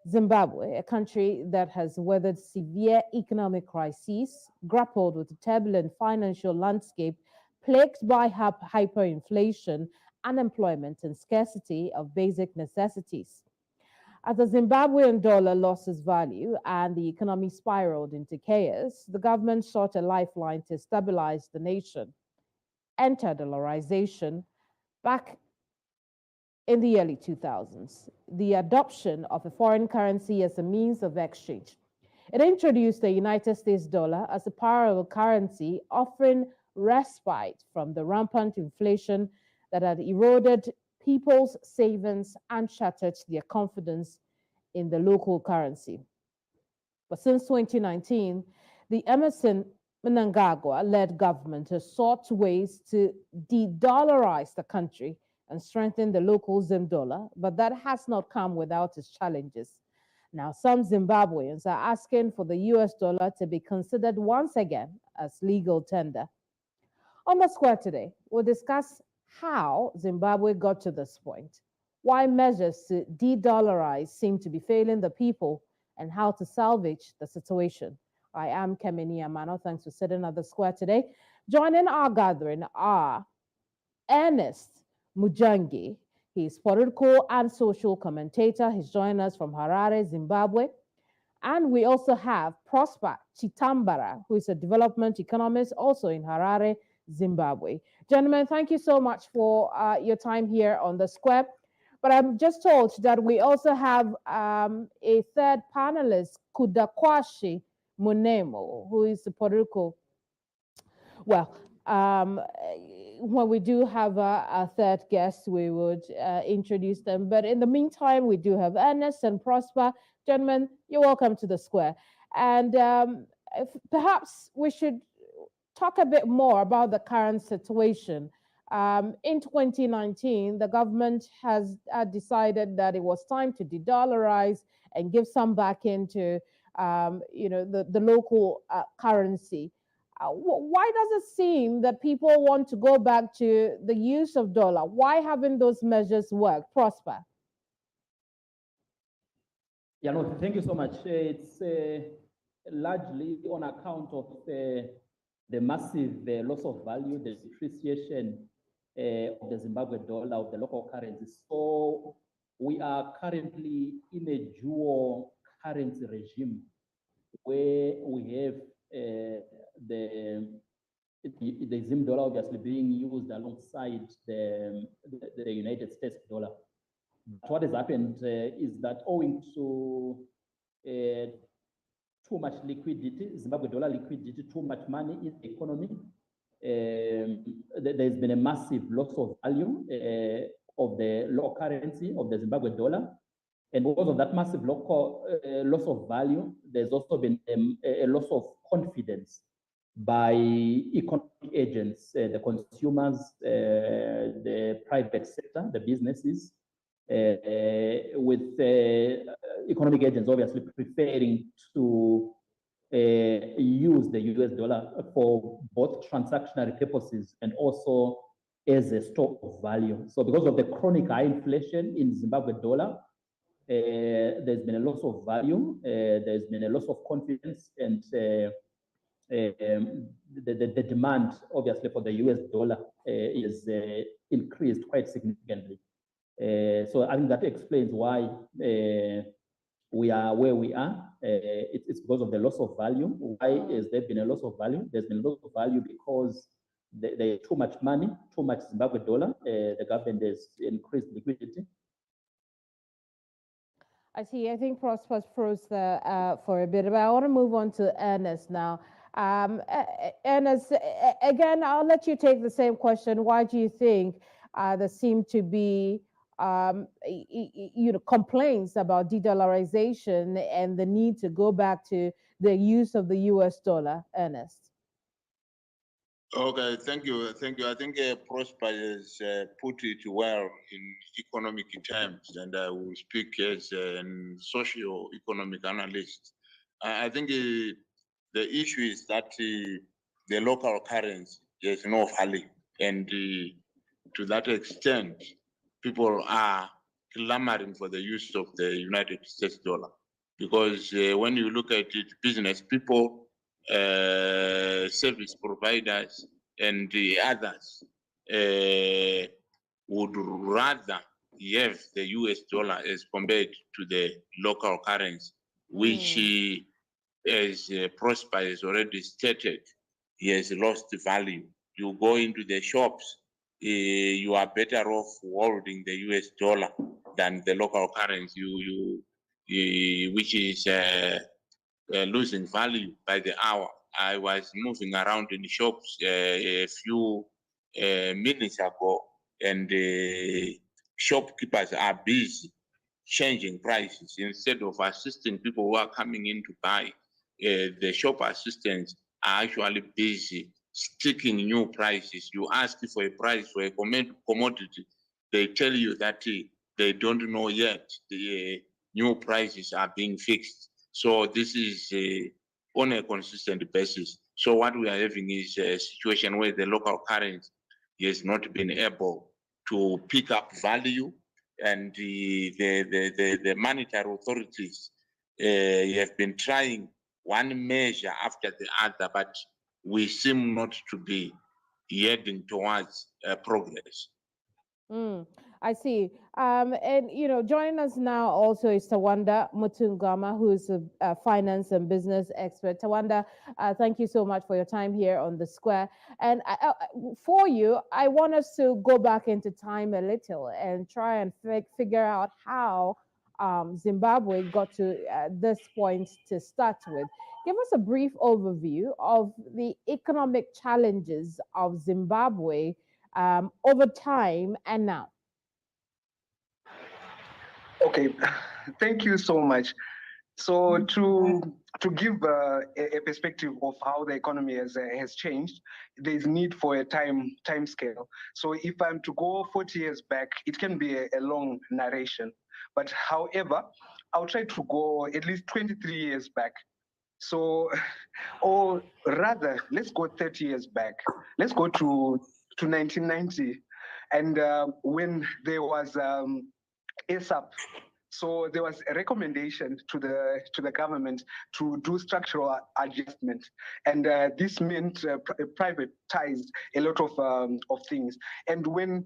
Zimbabwe, a country that has weathered severe economic crises, grappled with a turbulent financial landscape plagued by hyperinflation, unemployment, and scarcity of basic necessities. As the Zimbabwean dollar lost its value and the economy spiraled into chaos, the government sought a lifeline to stabilize the nation. Enter dollarization back in the early 2000s, the adoption of a foreign currency as a means of exchange. It introduced the United States dollar as a parallel currency, offering respite from the rampant inflation that had eroded people's savings and shattered their confidence in the local currency. But since 2019, the Emerson Mnangagwa-led government has sought ways to de-dollarize the country and strengthen the local Zim dollar, but that has not come without its challenges. Now, some Zimbabweans are asking for the US dollar to be considered once again as legal tender. On the square today, we'll discuss how Zimbabwe got to this point, why measures to de-dollarize seem to be failing the people, and how to salvage the situation. I am Kemini Amano. Thanks for sitting at the square today. Joining our gathering are Ernest Mujangi. He's political and social commentator. He's joining us from Harare, Zimbabwe. And we also have Prosper Chitambara, who is a development economist, also in Harare, Zimbabwe. Gentlemen, thank you so much for your time here on the square. But I'm just told that we also have a third panelist, Kudakwashi Munemo, who is a political, well, when we do have a third guest, we would introduce them. But in the meantime, we do have Ernest and Prosper. Gentlemen, you're welcome to the square. And perhaps we should talk a bit more about the current situation. In 2019, the government has decided that it was time to de-dollarize and give some back into the local currency. Why does it seem that people want to go back to the use of dollar? Why haven't those measures worked? Prosper. Yeah, no, thank you so much. It's largely on account of the massive loss of value, the depreciation of the Zimbabwe dollar, of the local currency. So we are currently in a dual currency regime where we have the Zim dollar obviously being used alongside the United States dollar. But what has happened is that owing to too much liquidity, Zimbabwe dollar liquidity, too much money in the economy, there's been a massive loss of value of the local currency of the Zimbabwe dollar. And because of that massive local loss of value, there's also been a loss of confidence by economic agents, the consumers, the private sector, the businesses, with economic agents obviously preferring to use the US dollar for both transactionary purposes and also as a store of value. So because of the chronic high inflation in Zimbabwe dollar, there's been a loss of value, there's been a loss of confidence, and the demand obviously for the US dollar is increased quite significantly. So I think that explains why we are where we are. It's because of the loss of value. Why has there been a loss of value? There's been a loss of value because there's too much money, too much Zimbabwe dollar. The government has increased liquidity. I see. I think Prosper froze for a bit, but I want to move on to Ernest now. Ernest, again, I'll let you take the same question. Why do you think there seem to be complaints about de-dollarization and the need to go back to the use of the US dollar? Ernest. Okay, thank you. I think Prosper has put it well in economic terms, and I will speak as a socio-economic analyst. I think the issue is that the local currency has no value, and to that extent, people are clamoring for the use of the United States dollar. Because when you look at it, business people, service providers, and the others would rather have the US dollar as compared to the local currency, which as Prosper has already stated, he has lost value. You go into the shops, you are better off holding the US dollar than the local currency, which is losing value by the hour. I was moving around in the shops a few minutes ago, and shopkeepers are busy changing prices instead of assisting people who are coming in to buy. The shop assistants are actually busy sticking new prices. You ask for a price for a commodity, they tell you that they don't know yet. The new prices are being fixed. So this is on a consistent basis. So what we are having is a situation where the local currency has not been able to pick up value, and the monetary authorities have been trying one measure after the other, but we seem not to be heading towards progress. I see. And, joining us now also is Tawanda Mutungama, who is a finance and business expert. Tawanda, thank you so much for your time here on The Square. And for you, I want us to go back into time a little and try and figure out how Zimbabwe got to this point to start with. Give us a brief overview of the economic challenges of Zimbabwe over time and now? Okay, thank you so much. So to give a perspective of how the economy has changed, there is need for a time scale. So if I'm to go 40 years back, it can be a long narration. But however, I'll try to go at least 23 years back. So, or rather, let's go 30 years back. Let's go to 1990, and when there was ASAP. So there was a recommendation to the government to do structural adjustment, and this meant privatize a lot of things. And when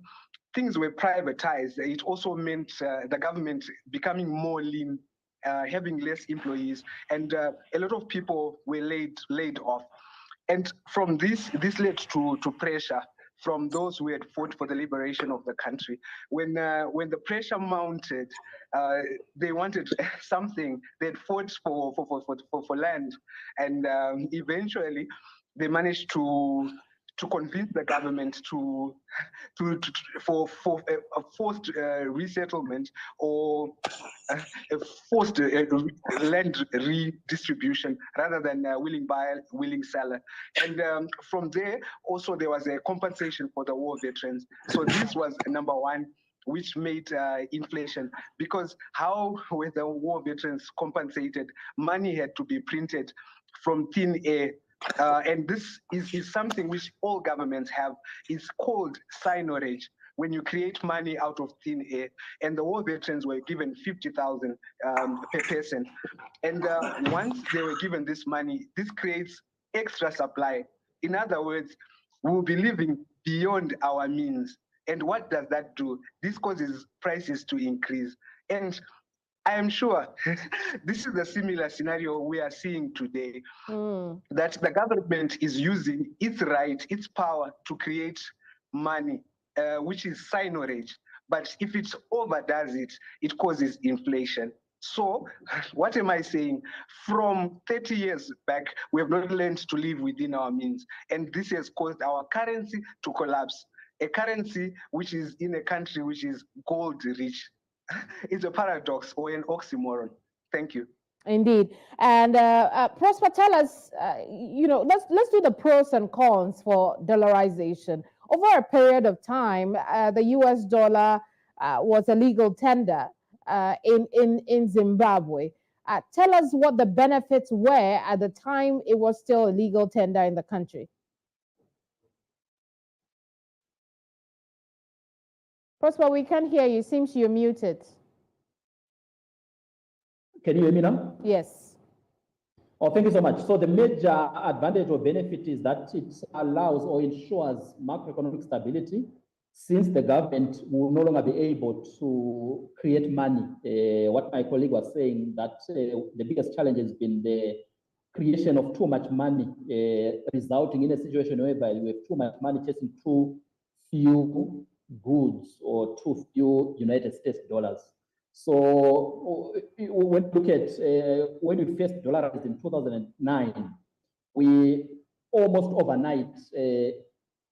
things were privatized, it also meant the government becoming more lean, having less employees, and a lot of people were laid off. And from this led to pressure from those who had fought for the liberation of the country. When the pressure mounted, they wanted something. They had fought for land, and eventually they managed to convince the government for a forced resettlement or a forced land redistribution rather than willing buyer, willing seller. And from there, also there was a compensation for the war veterans. So this was number one, which made inflation, because how were the war veterans compensated? Money had to be printed from thin air. And this is something which all governments have. It's called signorage, when you create money out of thin air. And the war veterans were given 50,000 per person. And once they were given this money, this creates extra supply. In other words, we'll be living beyond our means. And what does that do? This causes prices to increase. And I am sure this is a similar scenario we are seeing today, that the government is using its right, its power to create money, which is signorage. But if it overdoes it, it causes inflation. So what am I saying? From 30 years back, we have not learned to live within our means. And this has caused our currency to collapse. A currency which is in a country which is gold rich. It's a paradox or an oxymoron. Thank you. Indeed. And Prosper, tell us, let's do the pros and cons for dollarization. Over a period of time, the US dollar was a legal tender in Zimbabwe. Tell us what the benefits were at the time it was still a legal tender in the country. Prosper, we can't hear you. Seems you're muted. Can you hear me now? Yes. Oh, thank you so much. So the major advantage or benefit is that it allows or ensures macroeconomic stability, since the government will no longer be able to create money. What my colleague was saying, that the biggest challenge has been the creation of too much money, resulting in a situation whereby we have too much money chasing too few goods or too few United States dollars. So when we look at when we first dollarized in 2009, we almost overnight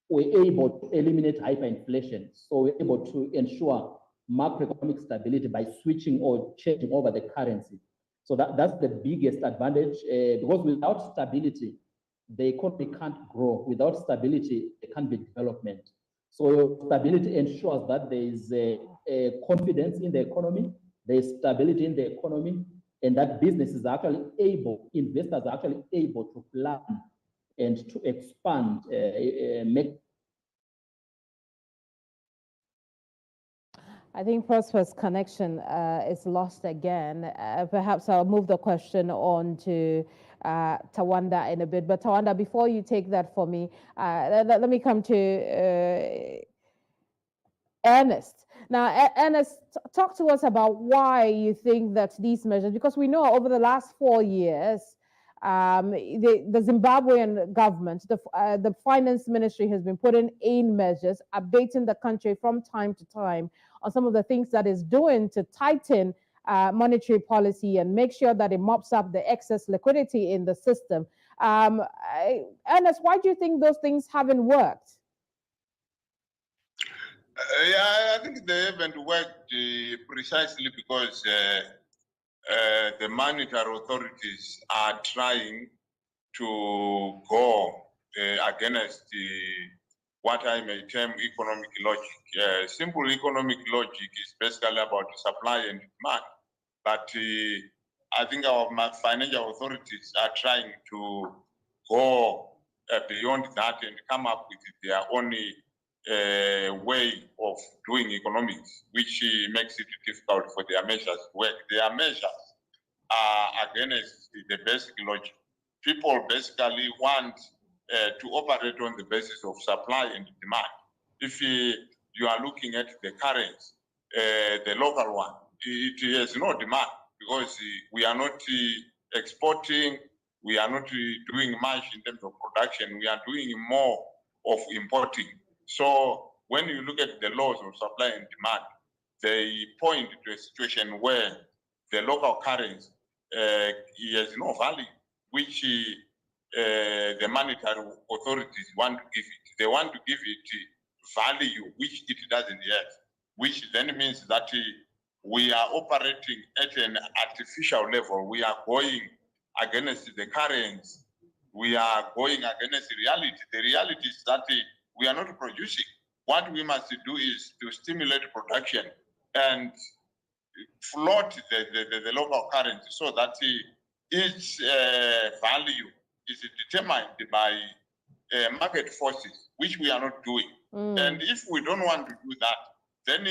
were able to eliminate hyperinflation. So we're able to ensure macroeconomic stability by switching or changing over the currency. So that's the biggest advantage, because without stability, the economy can't grow. Without stability, there can't be development. So stability ensures that there is a confidence in the economy, there is stability in the economy, and that businesses are actually able, investors are actually able to plan and to expand, I think Prosper's connection is lost again. Perhaps I'll move the question on to Tawanda in a bit. But Tawanda, before you take that for me, let me come to Ernest. Now, Ernest, talk to us about why you think that these measures, because we know over the last 4 years, the Zimbabwean government, the finance ministry has been putting in measures, updating the country from time to time on some of the things that it's doing to tighten monetary policy and make sure that it mops up the excess liquidity in the system. Ernest, why do you think those things haven't worked? Yeah, I think they haven't worked precisely because the monetary authorities are trying to go against what I may term economic logic. Simple economic logic is basically about supply and demand, but I think our financial authorities are trying to go beyond that and come up with their own way of doing economics, which makes it difficult for their measures to work. Their measures are against the basic logic. People basically want to operate on the basis of supply and demand. If you are looking at the currency, the local one, it has no demand because we are not exporting, we are not doing much in terms of production, we are doing more of importing. So when you look at the laws of supply and demand, they point to a situation where the local currency has no value, which the monetary authorities want to give it. They want to give it value, which it doesn't have, which then means that we are operating at an artificial level. We are going against the currents. We are going against reality. The reality is that we are not producing. What we must do is to stimulate production and float the local currency so that its value is determined by market forces, which we are not doing. And if we don't want to do that, then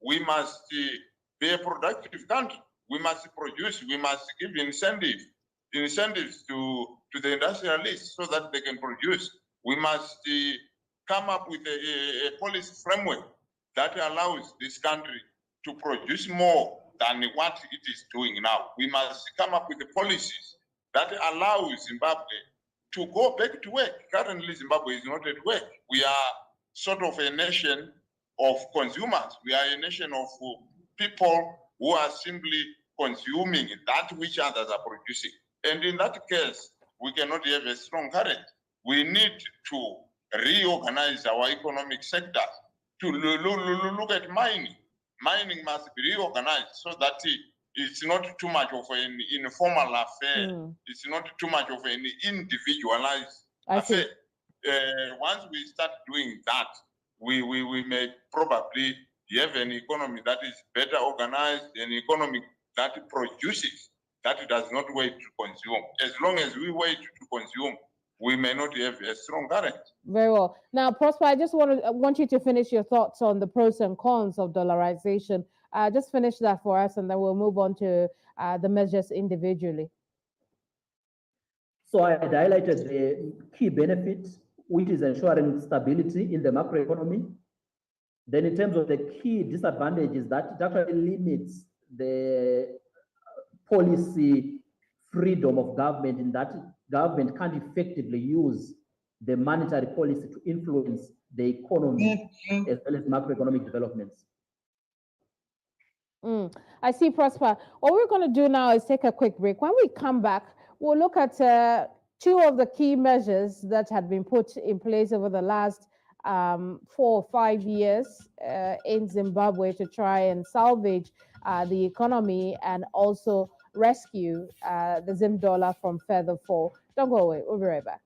we must be a productive country. We must produce, we must give incentives to the industrialists so that they can produce. We must come up with a policy framework that allows this country to produce more than what it is doing now. We must come up with the policies that allow Zimbabwe to go back to work. Currently, Zimbabwe is not at work. We are sort of a nation of consumers. We are a nation of people who are simply consuming that which others are producing. And in that case, we cannot have a strong currency. We need to reorganize our economic sector to look at mining. Mining must be reorganized so that it's not too much of an informal affair. It's not too much of an individualized affair. Once we start doing that, we may probably have an economy that is better organized, an economy that produces, that does not wait to consume. As long as we wait to consume, we may not have a strong currency. Very well. Now, Prosper, I just want you to finish your thoughts on the pros and cons of dollarization. Just finish that for us, and then we'll move on to the measures individually. So I highlighted the key benefits, which is ensuring stability in the macroeconomy. Then in terms of the key disadvantages, that it actually limits the policy freedom of government, in that government can't effectively use the monetary policy to influence the economy as well as macroeconomic developments. I see, Prosper. What we're going to do now is take a quick break. When we come back, we'll look at two of the key measures that had been put in place over the last 4 or 5 years in Zimbabwe to try and salvage the economy and also rescue the Zim dollar from further fall. Don't go away. We'll be right back.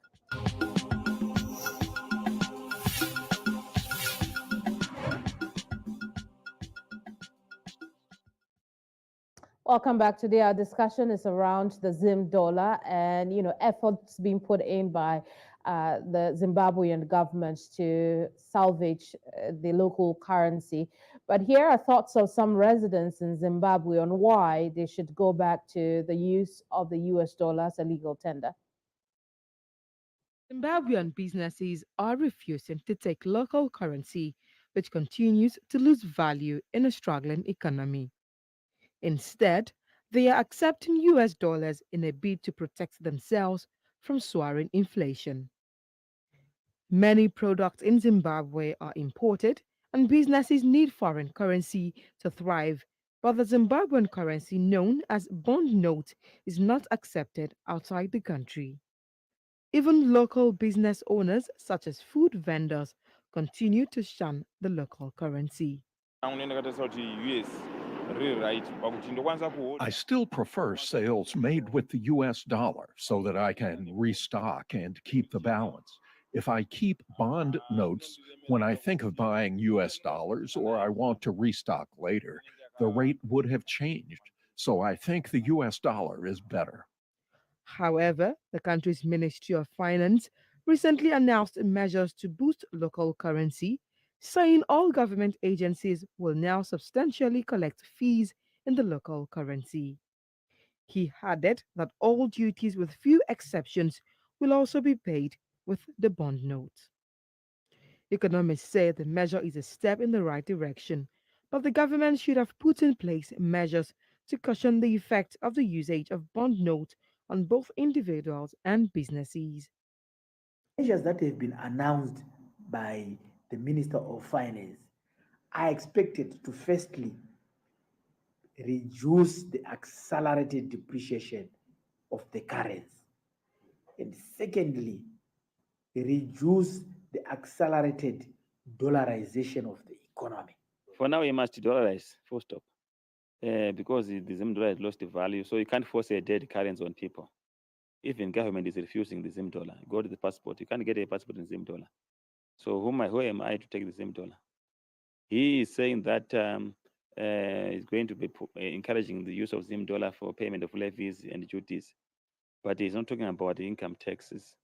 Welcome back. Today our discussion is around the Zim dollar and efforts being put in by the Zimbabwean government to salvage the local currency. But here are thoughts of some residents in Zimbabwe on why they should go back to the use of the US dollar as a legal tender. Zimbabwean businesses are refusing to take local currency, which continues to lose value in a struggling economy. Instead, they are accepting US dollars in a bid to protect themselves from soaring inflation. Many products in Zimbabwe are imported, and businesses need foreign currency to thrive, but the Zimbabwean currency known as bond note is not accepted outside the country. Even local business owners, such as food vendors, continue to shun the local currency. I still prefer sales made with the US dollar so that I can restock and keep the balance. If I keep bond notes when I think of buying US dollars or I want to restock later, the rate would have changed. So I think the US dollar is better. However, the country's Ministry of Finance recently announced measures to boost local currency, saying all government agencies will now substantially collect fees in the local currency. He added that all duties, with few exceptions, will also be paid with the bond note. Economists say the measure is a step in the right direction, but the government should have put in place measures to cushion the effect of the usage of bond note on both individuals and businesses. Measures that have been announced by the Minister of Finance are expected to firstly reduce the accelerated depreciation of the currency, and secondly, reduce the accelerated dollarization of the economy. For now, we must dollarize, full stop, because the Zim dollar has lost the value, so you can't force a dead currency on people. Even government is refusing the Zim dollar. Go to the passport, you can't get a passport in Zim dollar. So who am I to take the Zim dollar? He is saying that is going to be encouraging the use of Zim dollar for payment of levies and duties, but he's not talking about the income taxes.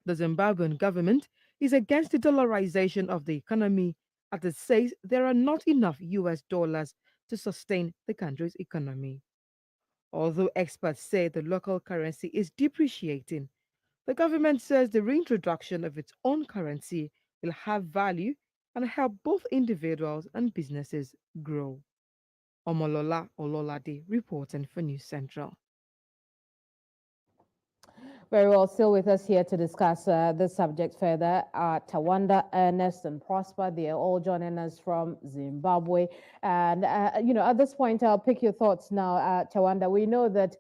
The Zimbabwean government is against the dollarization of the economy, as it says there are not enough US dollars to sustain the country's economy. Although experts say the local currency is depreciating, the government says the reintroduction of its own currency will have value and help both individuals and businesses grow. Omolola Ololade reporting for News Central. Very well, still with us here to discuss this subject further are Tawanda, Ernest, and Prosper. They are all joining us from Zimbabwe. And, at this point, I'll pick your thoughts now, Tawanda. We know that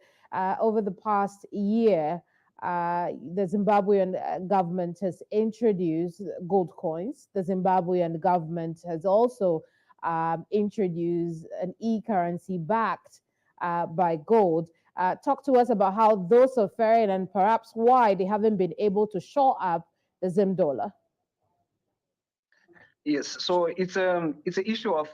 over the past year, the Zimbabwean government has introduced gold coins. The Zimbabwean government has also introduced an e-currency backed by gold. Talk to us about how those are faring and perhaps why they haven't been able to shore up the Zim dollar. Yes, so it's an issue of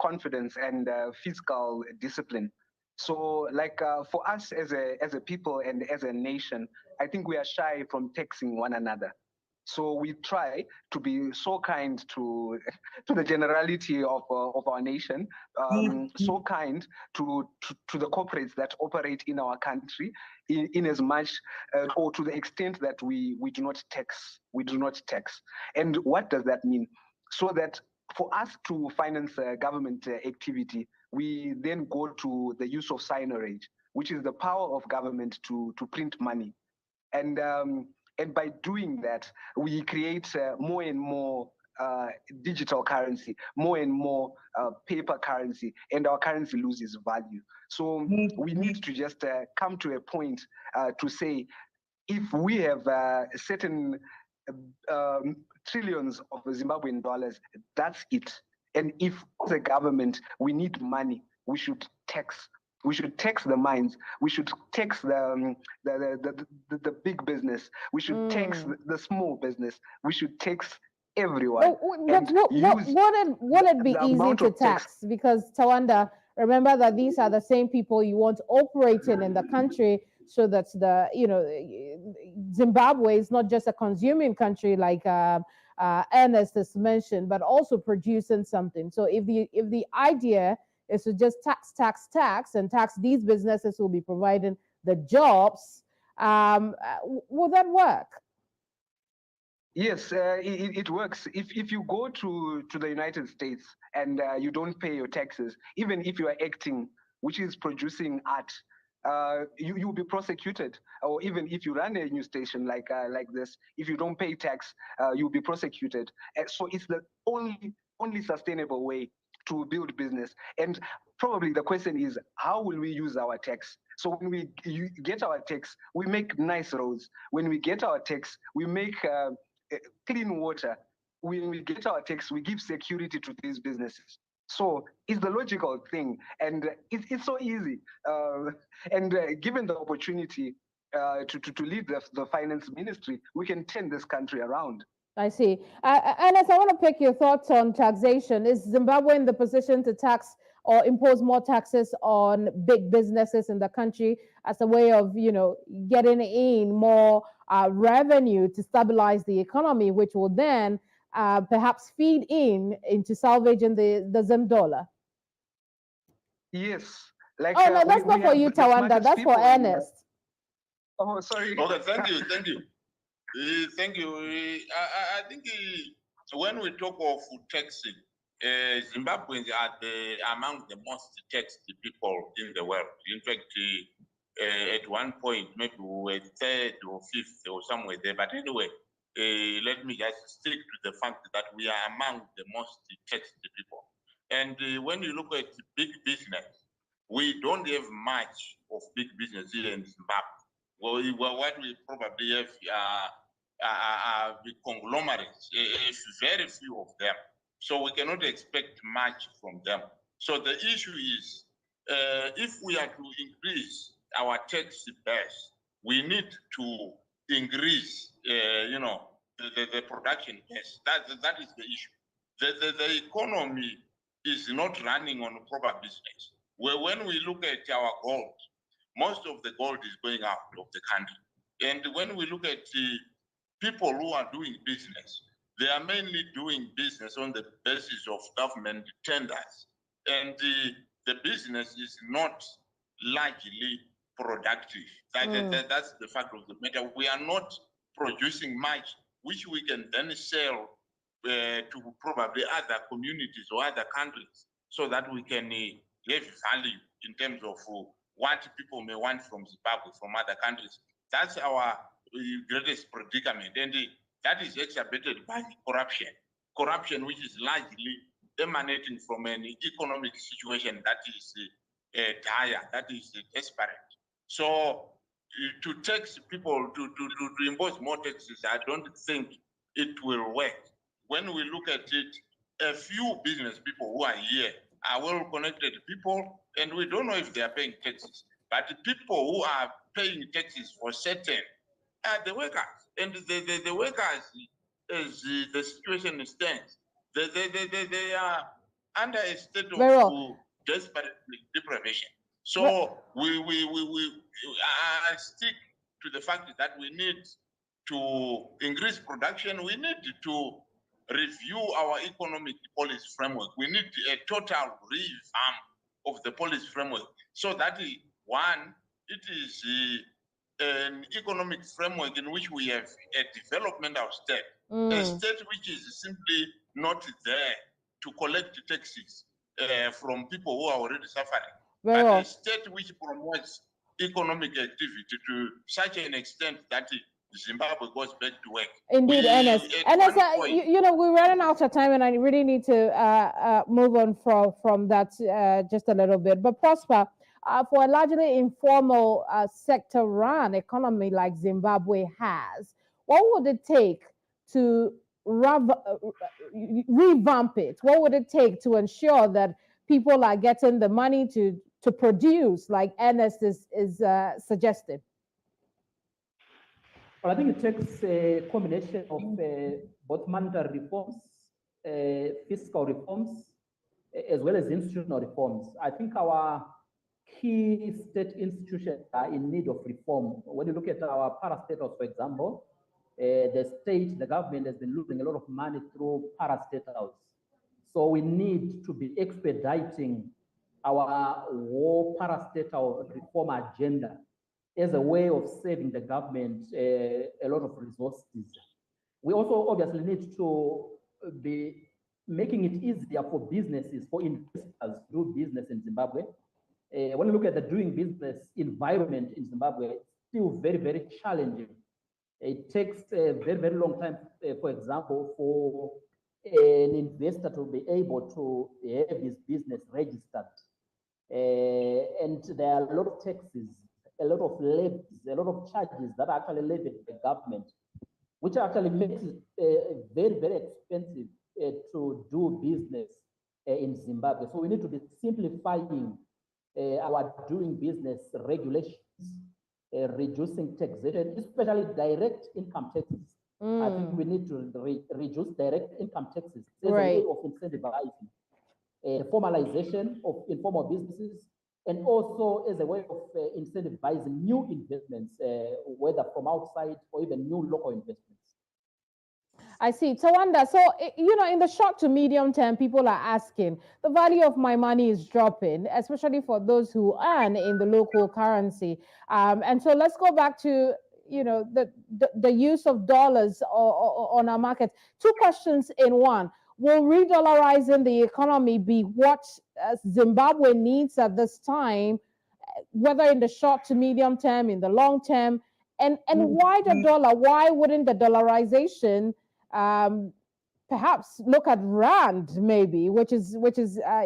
confidence and fiscal discipline. So, like for us as a people and as a nation, I think we are shy from taxing one another. So we try to be so kind to the generality of our nation, so kind to the corporates that operate in our country, in as much or to the extent that we do not tax. We do not tax. And what does that mean? So that for us to finance government activity, we then go to the use of signerage, which is the power of government to print money. And by doing that, we create more and more digital currency, more and more paper currency, and our currency loses value. So we need to just come to a point to say, if we have certain trillions of Zimbabwean dollars, that's it. And if as a government we need money, we should tax. We should tax the mines. We should tax the big business. We should tax the small business. We should tax everyone. Would it be easy to tax? Because Tawanda, remember that these are the same people you want operating in the country, so that Zimbabwe is not just a consuming country like Ernest has mentioned, but also producing something. So if the idea is to just tax, and tax these businesses who will be providing the jobs, will that work? Yes, it works. If you go to the United States and you don't pay your taxes, even if you are acting, which is producing art, you'll be prosecuted. Or even if you run a news station like this, if you don't pay tax, you'll be prosecuted. So it's the only sustainable way to build business. And probably the question is, how will we use our tax? So when we get our tax, we make nice roads. When we get our tax, we make clean water. when we get our tax, we give security to these businesses. So it's the logical thing, and it's so easy. Given the opportunity to lead the finance ministry, we can turn this country around. I see. Ernest, I want to pick your thoughts on taxation. Is Zimbabwe in the position to tax or impose more taxes on big businesses in the country as a way of, getting in more revenue to stabilize the economy, which will then perhaps feed into salvaging the Zim dollar? Yes. Like, oh, no, that's not for you, Tawanda. That's for Ernest. Oh, sorry. Okay, thank you. Thank you. I think when we talk of taxing, Zimbabweans are among the most taxed people in the world. In fact, at one point, maybe we were third or fifth or somewhere there. But anyway, let me just stick to the fact that we are among the most taxed people. And when you look at big business, we don't have much of big business here in Zimbabwe. Well, what we probably have the conglomerates, very few of them. So we cannot expect much from them. So the issue is, if we are to increase our tax base, we need to increase, the production base. That is the issue. The economy is not running on proper business. When we look at our gold, most of the gold is going out of the country. And when we look at people who are doing business, they are mainly doing business on the basis of government tenders. And the business is not largely productive. That's the fact of the matter. We are not producing much, which we can then sell to probably other communities or other countries, so that we can have value in terms of what people may want from Zimbabwe, from other countries. That's our greatest predicament. And that is exacerbated by corruption. Corruption which is largely emanating from an economic situation that is dire, that is desperate. So to tax people, to impose more taxes, I don't think it will work. When we look at it, a few business people who are here are well-connected people, and we don't know if they are paying taxes. But the people who are paying taxes for certain are the workers. And the workers, as the situation stands, they are under a state of desperate deprivation. So we stick to the fact that we need to increase production. We need to review our economic policy framework. We need a total revamp of the policy framework, so that one, it is an economic framework in which we have a developmental state, a state which is simply not there to collect taxes from people who are already suffering, but a state which promotes economic activity to such an extent that Zimbabwe goes back to work. Indeed, Ernest. Ernest, we're running out of time, and I really need to move on from that just a little bit. But Prosper, for a largely informal sector-run economy like Zimbabwe has, what would it take to revamp it? What would it take to ensure that people are getting the money to produce, like Ernest is suggesting? Well, I think it takes a combination of both monetary reforms, fiscal reforms, as well as institutional reforms. I think our key state institutions are in need of reform. When you look at our parastatals, for example, the government has been losing a lot of money through parastatals. So we need to be expediting our war parastatal reform agenda as a way of saving the government a lot of resources. We also obviously need to be making it easier for businesses, for investors to do business in Zimbabwe. When you look at the doing business environment in Zimbabwe, it's still very, very challenging. It takes a very, very long time, for example, for an investor to be able to have his business registered. And there are a lot of taxes, a lot of levies, a lot of charges that are actually levied by the government which actually makes it very, very expensive to do business in Zimbabwe. So we need to be simplifying our doing business regulations, reducing taxation, especially direct income taxes. I think we need to reduce direct income taxes as a way of incentivizing formalization of informal businesses, and also as a way of incentivizing new investments, whether from outside or even new local investments. I see. Tawanda, so, you know, in the short to medium term, people are asking, the value of my money is dropping, especially for those who earn in the local currency. And so let's go back to, you know, the use of dollars on our market. Two questions in one. Will re-dollarizing the economy be what Zimbabwe needs at this time, whether in the short to medium term, in the long term? And why the dollar? Why wouldn't the dollarization perhaps look at rand, maybe, which is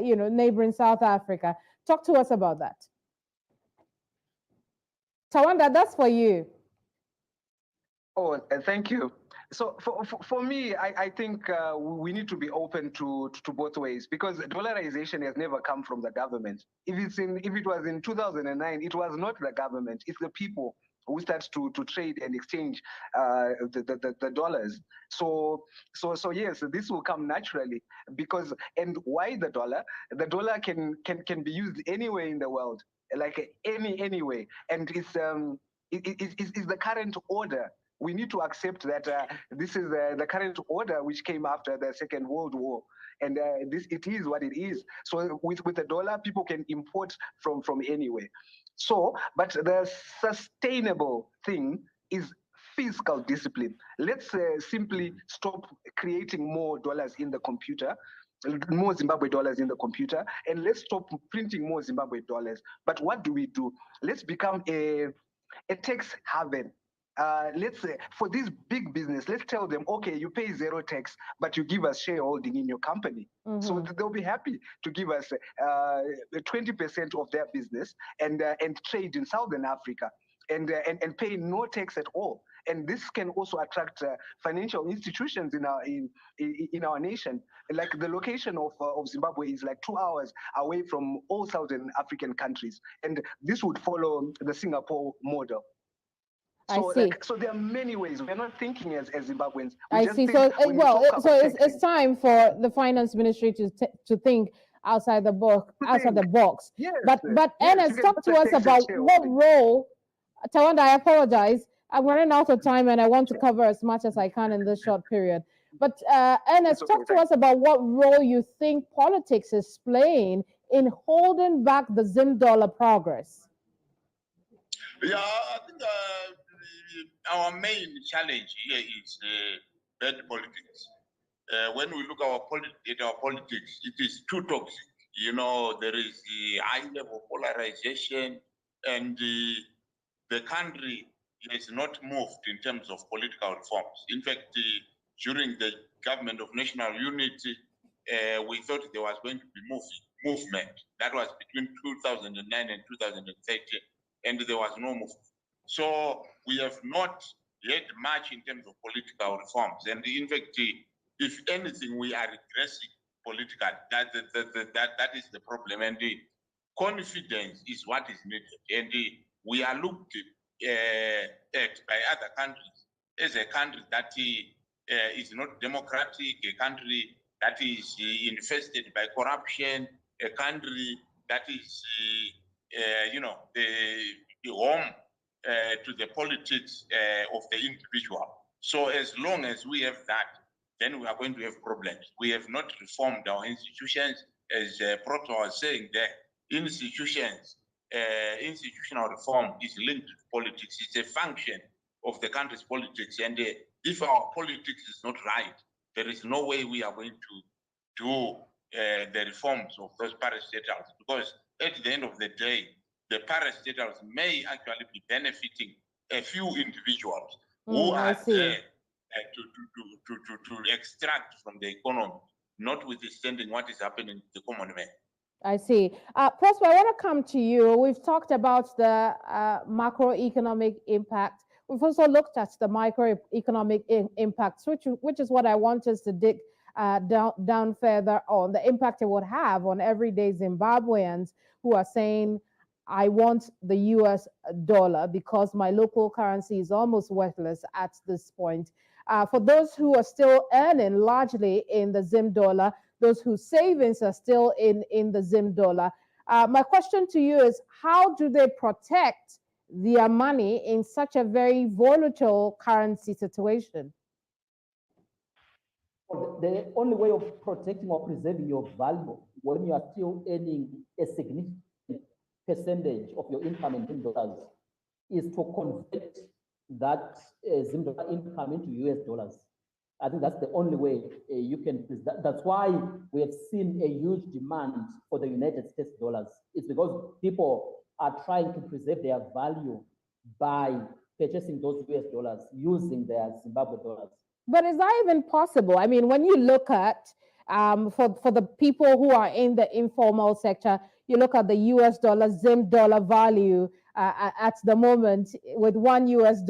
you know, neighboring South Africa? Talk to us about that. Tawanda, that's for you. Oh, thank you. So for me, I think we need to be open to both ways, because dollarization has never come from the government. If it was in 2009, it was not the government; it's the people who start to trade and exchange the dollars. So yes, this will come naturally, because, and why the dollar? The dollar can be used anywhere in the world, like any way, and it's the current order. We need to accept that this is the current order which came after the Second World War, and it is what it is. So with the dollar, people can import from anywhere. So, but the sustainable thing is fiscal discipline. Let's simply stop creating more dollars in the computer, more Zimbabwe dollars in the computer, and let's stop printing more Zimbabwe dollars. But what do? Let's become a tax haven. Let's say for this big business, let's tell them, okay, you pay zero tax, but you give us shareholding in your company. So they'll be happy to give us 20% of their business and trade in Southern Africa and pay no tax at all. And this can also attract financial institutions in our nation. Like the location of Zimbabwe is like 2 hours away from all Southern African countries, and this would follow the Singapore model. So, I see. So there are many ways. We're not thinking as Zimbabweans. I see. So, well, so it's time for the finance ministry to think outside the box. Yes, but Ernest, talk to us about what role. Tawanda, I apologize. I'm running out of time, and I want to cover as much as I can in this short period. But Ernest, talk to us about what role you think politics is playing in holding back the Zim dollar progress. Yeah, I think our main challenge here is bad politics. When we look at our politics, it is too toxic. You know, there is the high level polarization, and the country has not moved in terms of political reforms. In fact, during the government of national unity, we thought there was going to be movement. That was between 2009 and 2013, and there was no movement. So we have not yet much in terms of political reforms. And in fact, if anything, we are regressing politically. That is the problem. And the confidence is what is needed. And we are looked at by other countries as a country that is not democratic, a country that is infested by corruption, a country that is, you know, the home to the politics of the individual. So as long as we have that, then we are going to have problems. We have not reformed our institutions, as Proctor was saying there. Institutions, institutional reform is linked to politics. It's a function of the country's politics. And if our politics is not right, there is no way we are going to do the reforms of those parastatals, because at the end of the day, the parastatals may actually be benefiting a few individuals who are there to extract from the economy, notwithstanding what is happening to the common man. I see. Prosper, I want to come to you. We've talked about the macroeconomic impact. we've also looked at the microeconomic impacts, which is what I want us to dig down further on, the impact it would have on everyday Zimbabweans who are saying, I want the US dollar because my local currency is almost worthless at this point. For those who are still earning largely in the Zim dollar, those whose savings are still in the Zim dollar, my question to you is, how do they protect their money in such a very volatile currency situation? The only way of protecting or preserving your value when you are still earning a significant percentage of your income in Zim dollars is to convert that Zim dollar income into US dollars. I think that's the only way you can. That's why we have seen a huge demand for the United States dollars. It's because people are trying to preserve their value by purchasing those US dollars using their Zimbabwe dollars. But is that even possible? I mean, when you look at, for the people who are in the informal sector, you look at the US dollar, Zim dollar value at the moment, with $1 US,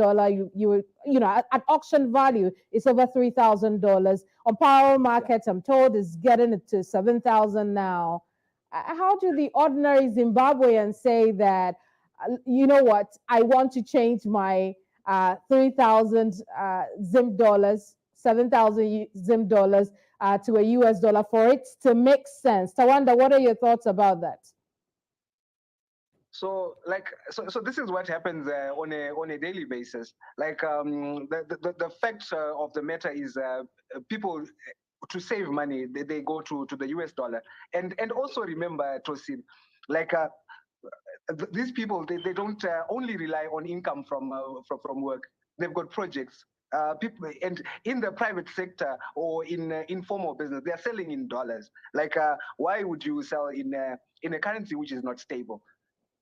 you know, at auction value, it's over $3,000. On power markets, I'm told it's getting it to 7,000 now. How do the ordinary Zimbabweans say that, you know what, I want to change my 3,000 Zim dollars, 7,000 Zim dollars to a US dollar for it to make sense? Tawanda, what are your thoughts about that? So this is what happens on a daily basis. Like the fact of the matter is people, to save money, they go to the US dollar. And also remember, Tosin, like these people, they don't only rely on income from work. They've got projects. People, and in the private sector or in informal business, they are selling in dollars. Like why would you sell in a currency which is not stable?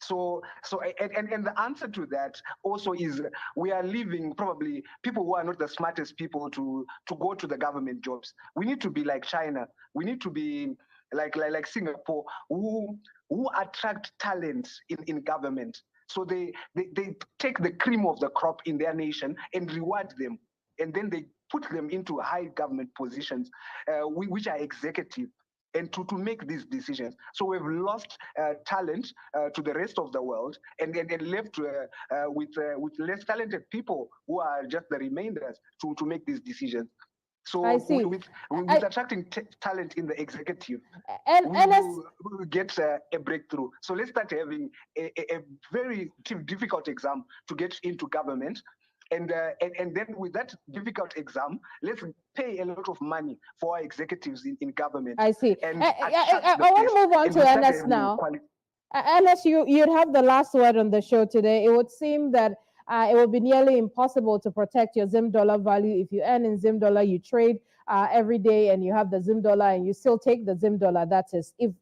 So the answer to that also is, we are leaving probably people who are not the smartest people to go to the government jobs. We need to be like China. We need to be like Singapore, who attract talent in government. So they take the cream of the crop in their nation and reward them, and then they put them into high government positions, which are executive, and to make these decisions. So we've lost talent to the rest of the world, and left with less talented people who are just the remainders to make these decisions. So I see. with attracting talent in the executive, and we will get a breakthrough. So let's start having a very difficult exam to get into government. And then with that difficult exam, let's pay a lot of money for our executives in government. I see. And I want to move on to Ernest now. Ernest, you'd have the last word on the show today. It would seem that it would be nearly impossible to protect your Zim dollar value. If you earn in Zim dollar, you trade every day and you have the Zim dollar and you still take the Zim dollar. That is, if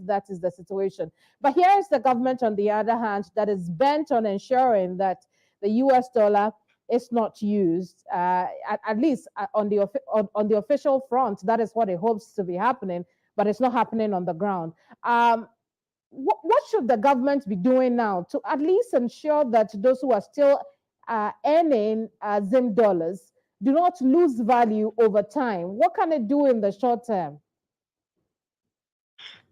that is the situation. But here is the government, on the other hand, that is bent on ensuring that the US dollar is not used, at least on the official front. That is what it hopes to be happening, but it's not happening on the ground. What should the government be doing now to at least ensure that those who are still earning Zim dollars do not lose value over time? What can it do in the short term?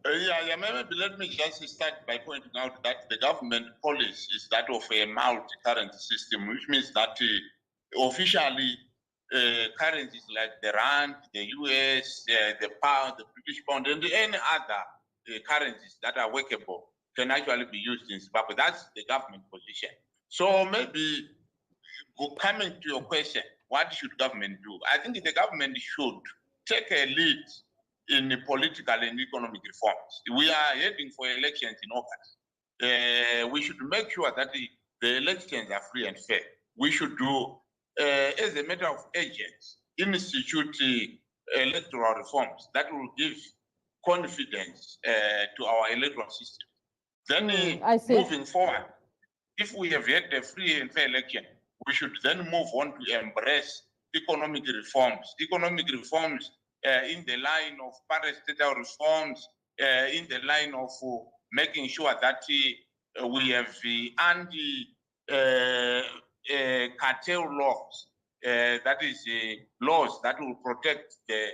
Maybe let me just start by pointing out that the government policy is that of a multi-currency system, which means that officially currencies like the rand, the US, the pound, the British pound, and any other currencies that are workable can actually be used in Zimbabwe. That's the government position. So maybe coming to your question, what should government do? I think the government should take a lead in political and economic reforms. We are heading for elections in August. We should make sure that the elections are free and fair. We should do, as a matter of urgency, institute electoral reforms that will give confidence to our electoral system. Then moving forward, if we have had a free and fair election, we should then move on to embrace economic reforms. Economic reforms in the line of parastatal reforms, in the line of making sure that we have cartel laws, that is laws that will protect the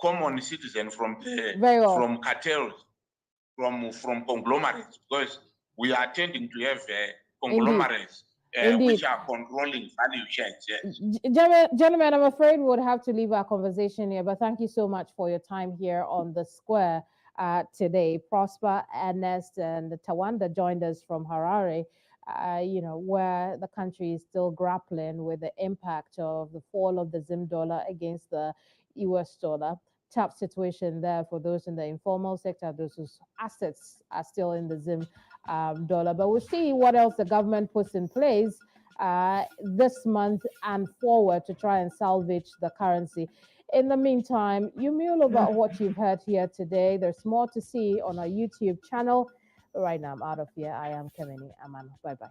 common citizen from Very well. from cartels, from conglomerates, because we are tending to have conglomerates which are controlling value chains. Yes. Gentlemen, I'm afraid we'll have to leave our conversation here, but thank you so much for your time here on the square today. Prosper, Ernest, and Tawanda joined us from Harare, where the country is still grappling with the impact of the fall of the Zim dollar against the US dollar. Tough situation there for those in the informal sector, those whose assets are still in the Zim dollar. But we'll see what else the government puts in place this month and forward to try and salvage the currency. In the meantime, you mull about what you've heard here today. There's more to see on our YouTube channel. But right now, I'm out of here. I am Kemini Aman. Bye-bye.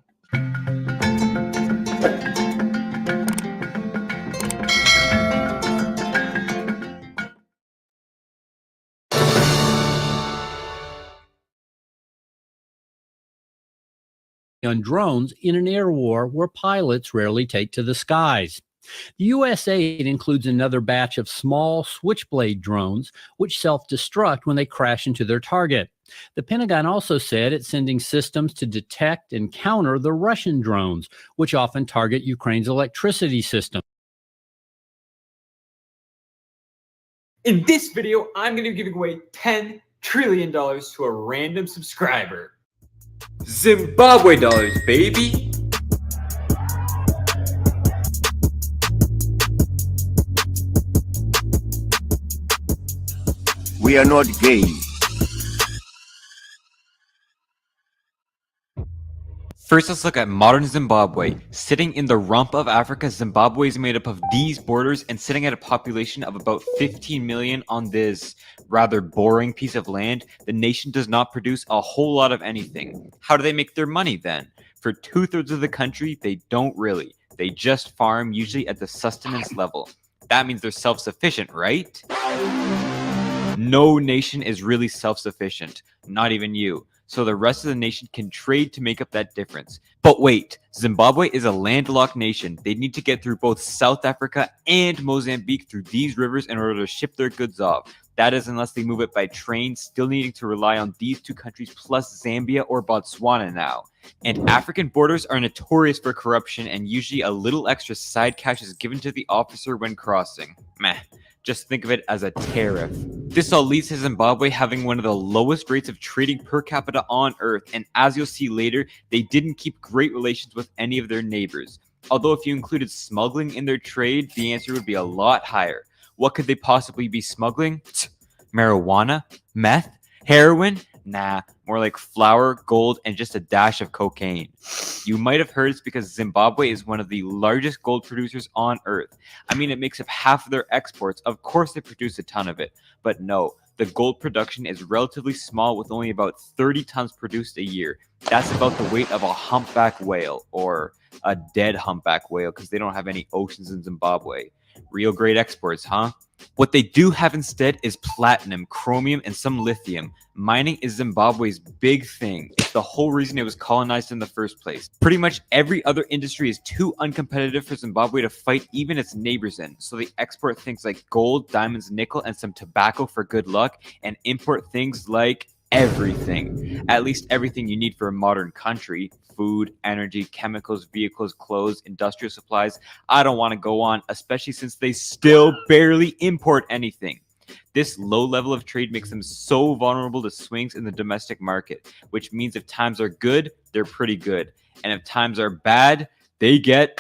On drones in an air war where pilots rarely take to the skies. The U.S. aid includes another batch of small switchblade drones, which self-destruct when they crash into their target. The Pentagon also said it's sending systems to detect and counter the Russian drones, which often target Ukraine's electricity system. In this video, I'm going to be giving away $10 trillion to a random subscriber. Zimbabwe dollars, baby! We are not gay. First, let's look at modern Zimbabwe. Sitting in the rump of Africa, Zimbabwe is made up of these borders and sitting at a population of about 15 million on this rather boring piece of land. The nation does not produce a whole lot of anything. How do they make their money then? For 2/3 of the country, they don't really. They just farm, usually at the sustenance level. That means they're self-sufficient, right? No nation is really self-sufficient, not even you. So the rest of the nation can trade to make up that difference. But wait, Zimbabwe is a landlocked nation. They need to get through both South Africa and Mozambique through these rivers in order to ship their goods off. That is unless they move it by train, still needing to rely on these two countries plus Zambia or Botswana now. And African borders are notorious for corruption, and usually a little extra side cash is given to the officer when crossing. Meh. Just think of it as a tariff. This all leads to Zimbabwe having one of the lowest rates of trading per capita on earth, and as you'll see later, they didn't keep great relations with any of their neighbors. Although if you included smuggling in their trade, the answer would be a lot higher. What could they possibly be smuggling? Marijuana? Meth? Heroin? Nah, more like flour, gold, and just a dash of cocaine. You might have heard it's because Zimbabwe is one of the largest gold producers on earth. I mean, it makes up half of their exports. Of course they produce a ton of it. But no, the gold production is relatively small with only about 30 tons produced a year. That's about the weight of a humpback whale, or a dead humpback whale, because they don't have any oceans in Zimbabwe. Real great exports, huh? What they do have instead is platinum, chromium, and some lithium. Mining is Zimbabwe's big thing. It's the whole reason it was colonized in the first place. Pretty much every other industry is too uncompetitive for Zimbabwe to fight even its neighbors in. So they export things like gold, diamonds, nickel, and some tobacco for good luck, and import things like everything. At least everything you need for a modern country. Food, energy, chemicals, vehicles, clothes, industrial supplies. I don't want to go on, especially since they still barely import anything. This low level of trade makes them so vulnerable to swings in the domestic market, which means if times are good, they're pretty good. And if times are bad, they get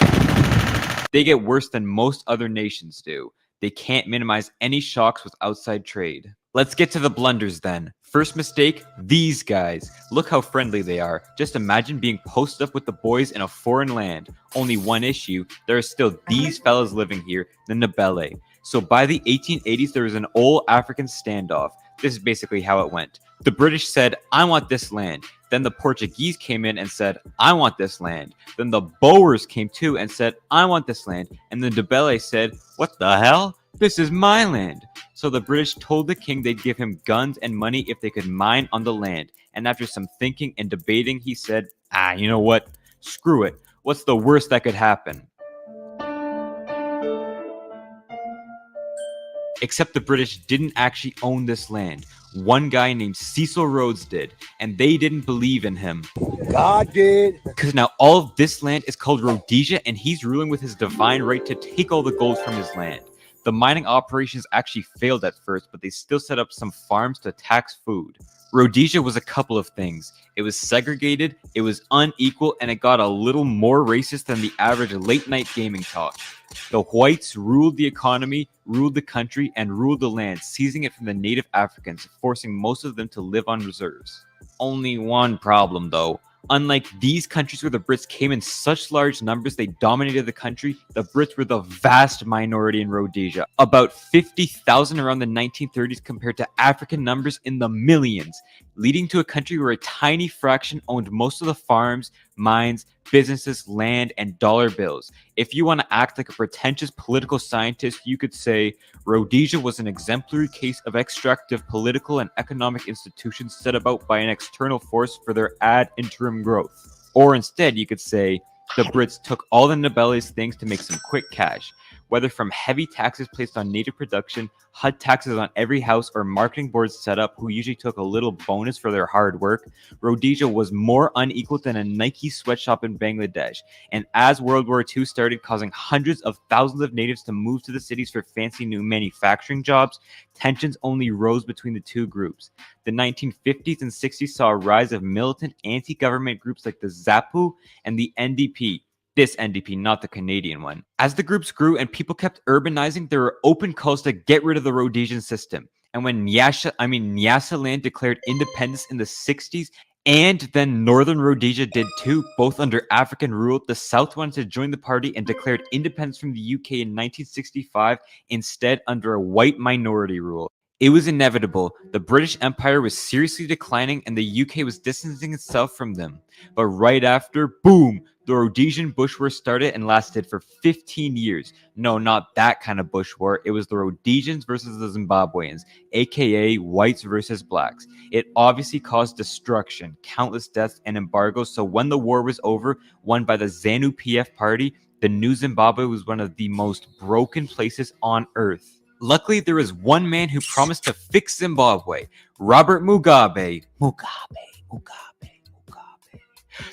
worse than most other nations do. They can't minimize any shocks with outside trade. Let's get to the blunders then. First mistake, these guys. Look how friendly they are. Just imagine being posted up with the boys in a foreign land. Only one issue, there are still these fellas living here, the Ndebele. So by the 1880s, there was an old African standoff. This is basically how it went. The British said, I want this land. Then the Portuguese came in and said, I want this land. Then the Boers came too and said, I want this land. And the Ndebele said, what the hell? This is my land. So the British told the king they'd give him guns and money if they could mine on the land. And after some thinking and debating, he said, you know what? Screw it. What's the worst that could happen? Except the British didn't actually own this land. One guy named Cecil Rhodes did, and they didn't believe in him. God did. Because now all of this land is called Rhodesia, and he's ruling with his divine right to take all the gold from his land. The mining operations actually failed at first, but they still set up some farms to tax food. Rhodesia was a couple of things. It was segregated, it was unequal, and it got a little more racist than the average late-night gaming talk. The whites ruled the economy, ruled the country, and ruled the land, seizing it from the native Africans, forcing most of them to live on reserves. Only one problem, though. Unlike these countries where the Brits came in such large numbers they dominated the country, the Brits were the vast minority in Rhodesia, about 50,000 around the 1930s compared to African numbers in the millions, leading to a country where a tiny fraction owned most of the farms, mines, businesses, land, and dollar bills. If you want to act like a pretentious political scientist, you could say Rhodesia was an exemplary case of extractive political and economic institutions set about by an external force for their ad interim growth. Or instead, you could say the Brits took all the nobelity's things to make some quick cash. Whether from heavy taxes placed on native production, HUD taxes on every house, or marketing boards set up who usually took a little bonus for their hard work, Rhodesia was more unequal than a Nike sweatshop in Bangladesh. And as World War II started causing hundreds of thousands of natives to move to the cities for fancy new manufacturing jobs, tensions only rose between the two groups. The 1950s and 60s saw a rise of militant anti-government groups like the ZAPU and the NDP. This NDP, not the Canadian one. As the groups grew and people kept urbanizing, there were open calls to get rid of the Rhodesian system. And when Nyasaland declared independence in the 60s, and then Northern Rhodesia did too, both under African rule, the South wanted to join the party and declared independence from the UK in 1965, instead under a white minority rule. It was inevitable. The British Empire was seriously declining and the UK was distancing itself from them. But right after, boom, the Rhodesian Bush War started and lasted for 15 years. No, not that kind of Bush War. It was the Rhodesians versus the Zimbabweans, aka whites versus blacks. It obviously caused destruction, countless deaths, and embargoes. So when the war was over, won by the ZANU-PF party, the new Zimbabwe was one of the most broken places on earth. Luckily, there was one man who promised to fix Zimbabwe, Robert Mugabe.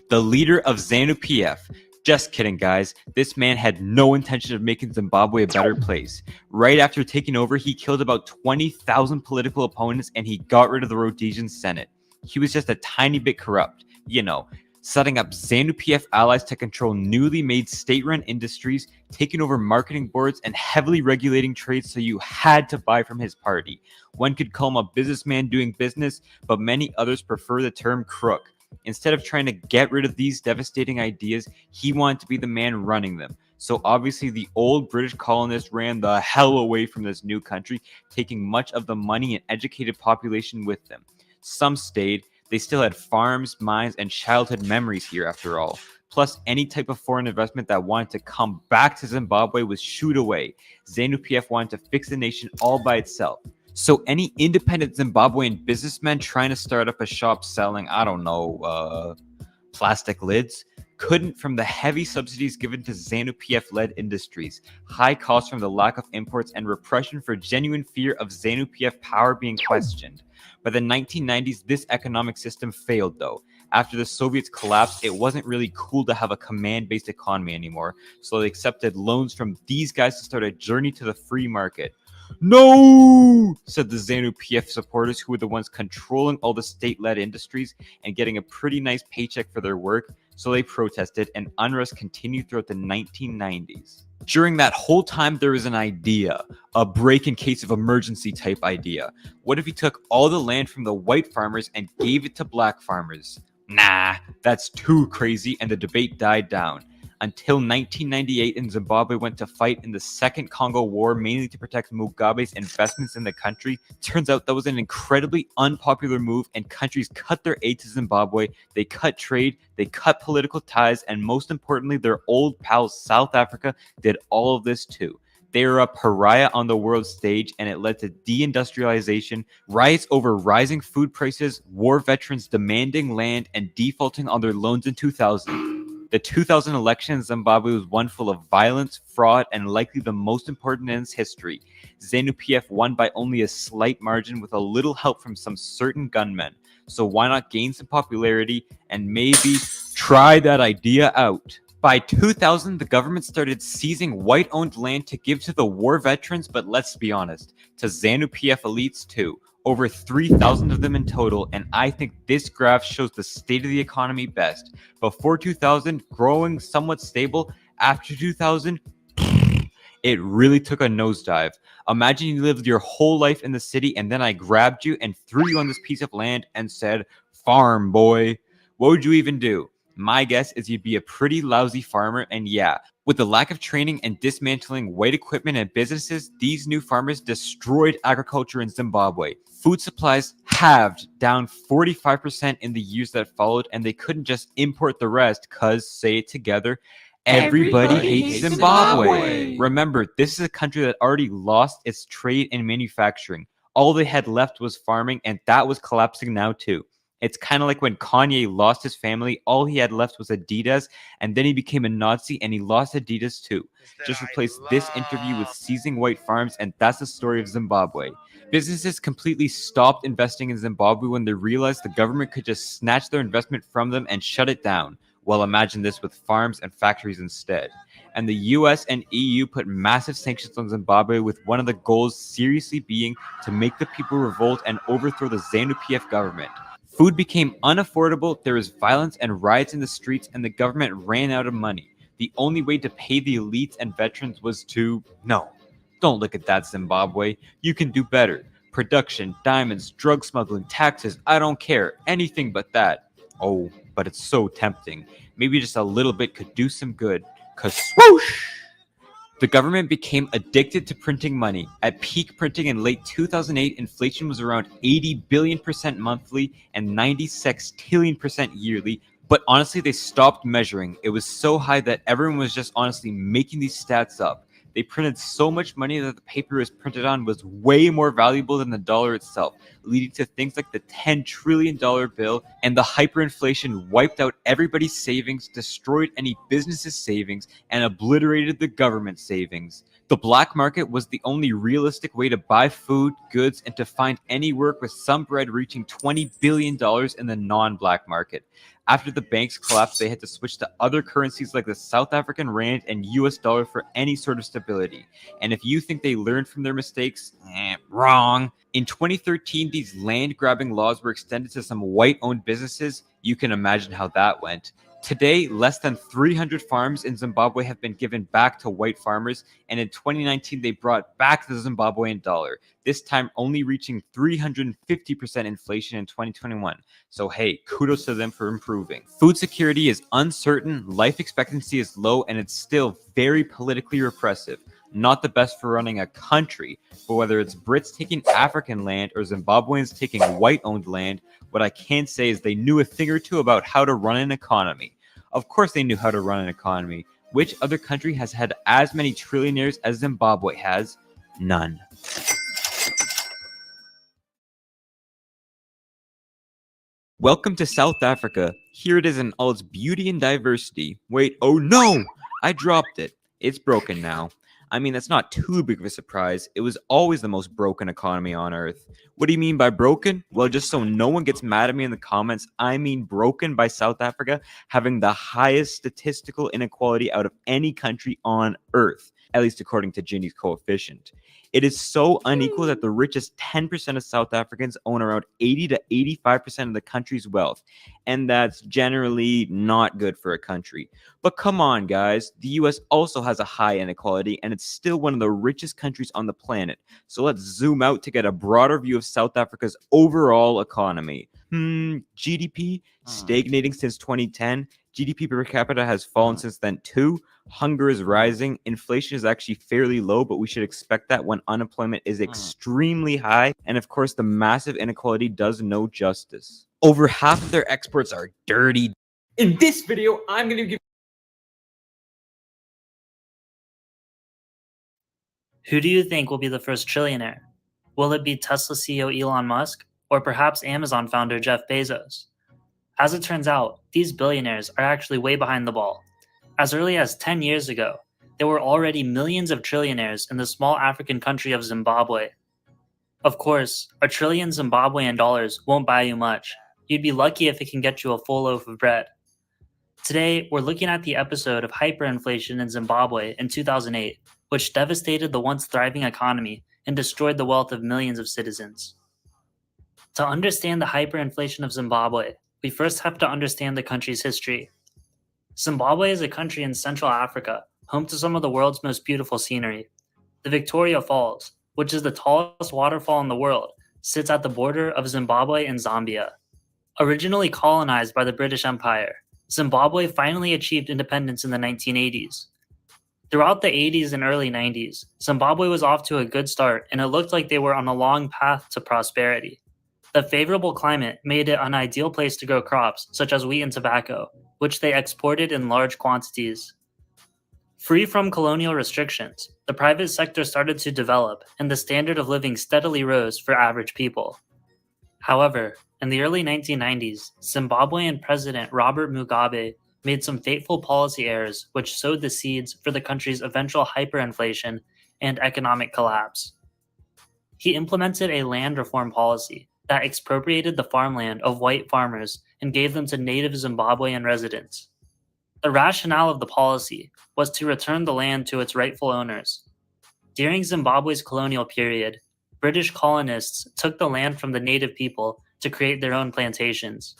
The leader of ZANU-PF. Just kidding, guys. This man had no intention of making Zimbabwe a better place. Right after taking over, he killed about 20,000 political opponents and he got rid of the Rhodesian Senate. He was just a tiny bit corrupt, you know, setting up ZANU-PF allies to control newly made state-run industries, taking over marketing boards, and heavily regulating trade so you had to buy from his party. One could call him a businessman doing business, but many others prefer the term crook. Instead of trying to get rid of these devastating ideas, he wanted to be the man running them. So obviously the old British colonists ran the hell away from this new country, taking much of the money and educated population with them. Some stayed. They still had farms, mines, and childhood memories here after all. Plus, any type of foreign investment that wanted to come back to Zimbabwe was shooed away. ZANU-PF wanted to fix the nation all by itself. So any independent Zimbabwean businessman trying to start up a shop selling, I don't know, plastic lids, couldn't from the heavy subsidies given to ZANU-PF-led industries, high costs from the lack of imports, and repression for genuine fear of ZANU-PF power being questioned. By the 1990s, this economic system failed, though. After the Soviets collapsed, it wasn't really cool to have a command-based economy anymore, so they accepted loans from these guys to start a journey to the free market. No, said the ZANU-PF supporters, who were the ones controlling all the state-led industries and getting a pretty nice paycheck for their work, so they protested, and unrest continued throughout the 1990s. During that whole time, there was an idea, a break in case of emergency type idea. What if we took all the land from the white farmers and gave it to black farmers? Nah, that's too crazy, and the debate died down. Until 1998, and Zimbabwe went to fight in the Second Congo War, mainly to protect Mugabe's investments in the country. Turns out that was an incredibly unpopular move, and countries cut their aid to Zimbabwe, they cut trade, they cut political ties, and most importantly, their old pals South Africa did all of this too. They were a pariah on the world stage, and it led to deindustrialization, riots over rising food prices, war veterans demanding land, and defaulting on their loans in 2000. The 2000 election in Zimbabwe was one full of violence, fraud, and likely the most important in its history. ZANU-PF won by only a slight margin with a little help from some certain gunmen. So why not gain some popularity and maybe try that idea out? By 2000, the government started seizing white-owned land to give to the war veterans, but let's be honest, to ZANU-PF elites too. Over 3,000 of them in total, and I think this graph shows the state of the economy best. Before 2000, growing, somewhat stable. After 2000, it really took a nosedive. Imagine you lived your whole life in the city and then I grabbed you and threw you on this piece of land and said, "Farm, boy." What would you even do? My guess is you'd be a pretty lousy farmer, and yeah, with the lack of training and dismantling white equipment and businesses, these new farmers destroyed agriculture in Zimbabwe. Food supplies halved, down 45% in the years that followed, and they couldn't just import the rest because, say it together, everybody hates Zimbabwe. Remember, this is a country that already lost its trade and manufacturing. All they had left was farming, and that was collapsing now too. It's kind of like when Kanye lost his family, all he had left was Adidas, and then he became a Nazi and he lost Adidas too. Just replace this interview with seizing white farms, and that's the story of Zimbabwe. Businesses completely stopped investing in Zimbabwe when they realized the government could just snatch their investment from them and shut it down. Well, imagine this with farms and factories instead. And the US and EU put massive sanctions on Zimbabwe, with one of the goals seriously being to make the people revolt and overthrow the ZANU-PF government. Food became unaffordable, there was violence and riots in the streets, and the government ran out of money. The only way to pay the elites and veterans was to... No, don't look at that, Zimbabwe. You can do better. Production, diamonds, drug smuggling, taxes, I don't care. Anything but that. Oh, but it's so tempting. Maybe just a little bit could do some good. 'Cause swoosh! The government became addicted to printing money. At peak printing in late 2008, inflation was around 80 billion% monthly and 96 trillion% yearly. But honestly, they stopped measuring. It was so high that everyone was just honestly making these stats up. They printed so much money that the paper it was printed on was way more valuable than the dollar itself, leading to things like the $10 trillion bill, and the hyperinflation wiped out everybody's savings, destroyed any business's savings, and obliterated the government savings. The black market was the only realistic way to buy food, goods, and to find any work, with some bread reaching $20 billion in the non-black market. After the banks collapsed, they had to switch to other currencies like the South African rand and US dollar for any sort of stability. And if you think they learned from their mistakes, wrong. In 2013, these land-grabbing laws were extended to some white-owned businesses. You can imagine how that went. Today, less than 300 farms in Zimbabwe have been given back to white farmers, and in 2019, they brought back the Zimbabwean dollar, this time only reaching 350% inflation in 2021. So hey, kudos to them for improving. Food security is uncertain, life expectancy is low, and it's still very politically repressive. Not the best for running a country, but whether it's Brits taking African land or Zimbabweans taking white-owned land, what I can say is they knew a thing or two about how to run an economy. Of course they knew how to run an economy. Which other country has had as many trillionaires as Zimbabwe has? None. Welcome to South Africa. Here it is in all its beauty and diversity. Wait, oh no! I dropped it. It's broken now. I mean, that's not too big of a surprise. It was always the most broken economy on Earth. What do you mean by broken? Well, just so no one gets mad at me in the comments, I mean broken by South Africa having the highest statistical inequality out of any country on Earth, at least according to Gini's coefficient. It is so unequal that the richest 10% of South Africans own around 80 to 85% of the country's wealth, and that's generally not good for a country. But come on, guys, the US also has a high inequality, and it's still one of the richest countries on the planet. So let's zoom out to get a broader view of South Africa's overall economy. GDP stagnating since 2010. GDP per capita has fallen since then too. Hunger is rising. Inflation is actually fairly low, but we should expect that when unemployment is extremely high. And of course, the massive inequality does no justice. Over half of their exports are dirty. In this video, I'm going to give... Who do you think will be the first trillionaire? Will it be Tesla CEO Elon Musk, or perhaps Amazon founder Jeff Bezos? As it turns out, these billionaires are actually way behind the ball. As early as 10 years ago, there were already millions of trillionaires in the small African country of Zimbabwe. Of course, a trillion Zimbabwean dollars won't buy you much. You'd be lucky if it can get you a full loaf of bread. Today, we're looking at the episode of hyperinflation in Zimbabwe in 2008, which devastated the once thriving economy and destroyed the wealth of millions of citizens. To understand the hyperinflation of Zimbabwe, we first have to understand the country's history. Zimbabwe is a country in Central Africa, home to some of the world's most beautiful scenery. The Victoria Falls, which is the tallest waterfall in the world, sits at the border of Zimbabwe and Zambia. Originally colonized by the British Empire, Zimbabwe finally achieved independence in the 1980s. Throughout the 80s and early 90s, Zimbabwe was off to a good start and it looked like they were on a long path to prosperity. The favorable climate made it an ideal place to grow crops such as wheat and tobacco, which they exported in large quantities. Free from colonial restrictions, the private sector started to develop and the standard of living steadily rose for average people. However, in the early 1990s, Zimbabwean President Robert Mugabe made some fateful policy errors which sowed the seeds for the country's eventual hyperinflation and economic collapse. He implemented a land reform policy that expropriated the farmland of white farmers and gave them to native Zimbabwean residents. The rationale of the policy was to return the land to its rightful owners. During Zimbabwe's colonial period, British colonists took the land from the native people to create their own plantations.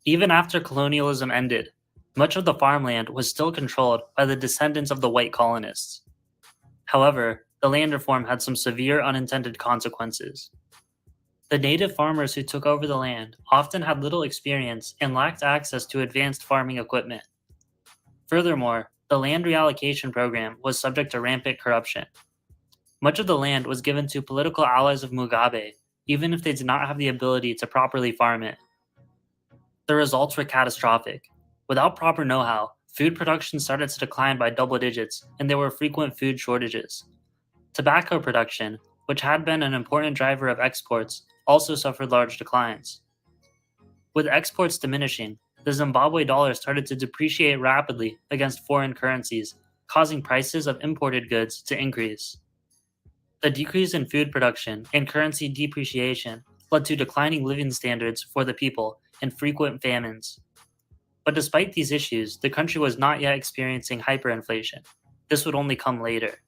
Even after colonialism ended, much of the farmland was still controlled by the descendants of the white colonists. However, the land reform had some severe unintended consequences. The native farmers who took over the land often had little experience and lacked access to advanced farming equipment. Furthermore, the land reallocation program was subject to rampant corruption. Much of the land was given to political allies of Mugabe, even if they did not have the ability to properly farm it. The results were catastrophic. Without proper know-how, food production started to decline by double digits, and there were frequent food shortages. Tobacco production, which had been an important driver of exports, also suffered large declines. With exports diminishing, the Zimbabwe dollar started to depreciate rapidly against foreign currencies, causing prices of imported goods to increase. The decrease in food production and currency depreciation led to declining living standards for the people and frequent famines. But despite these issues, the country was not yet experiencing hyperinflation. This would only come later.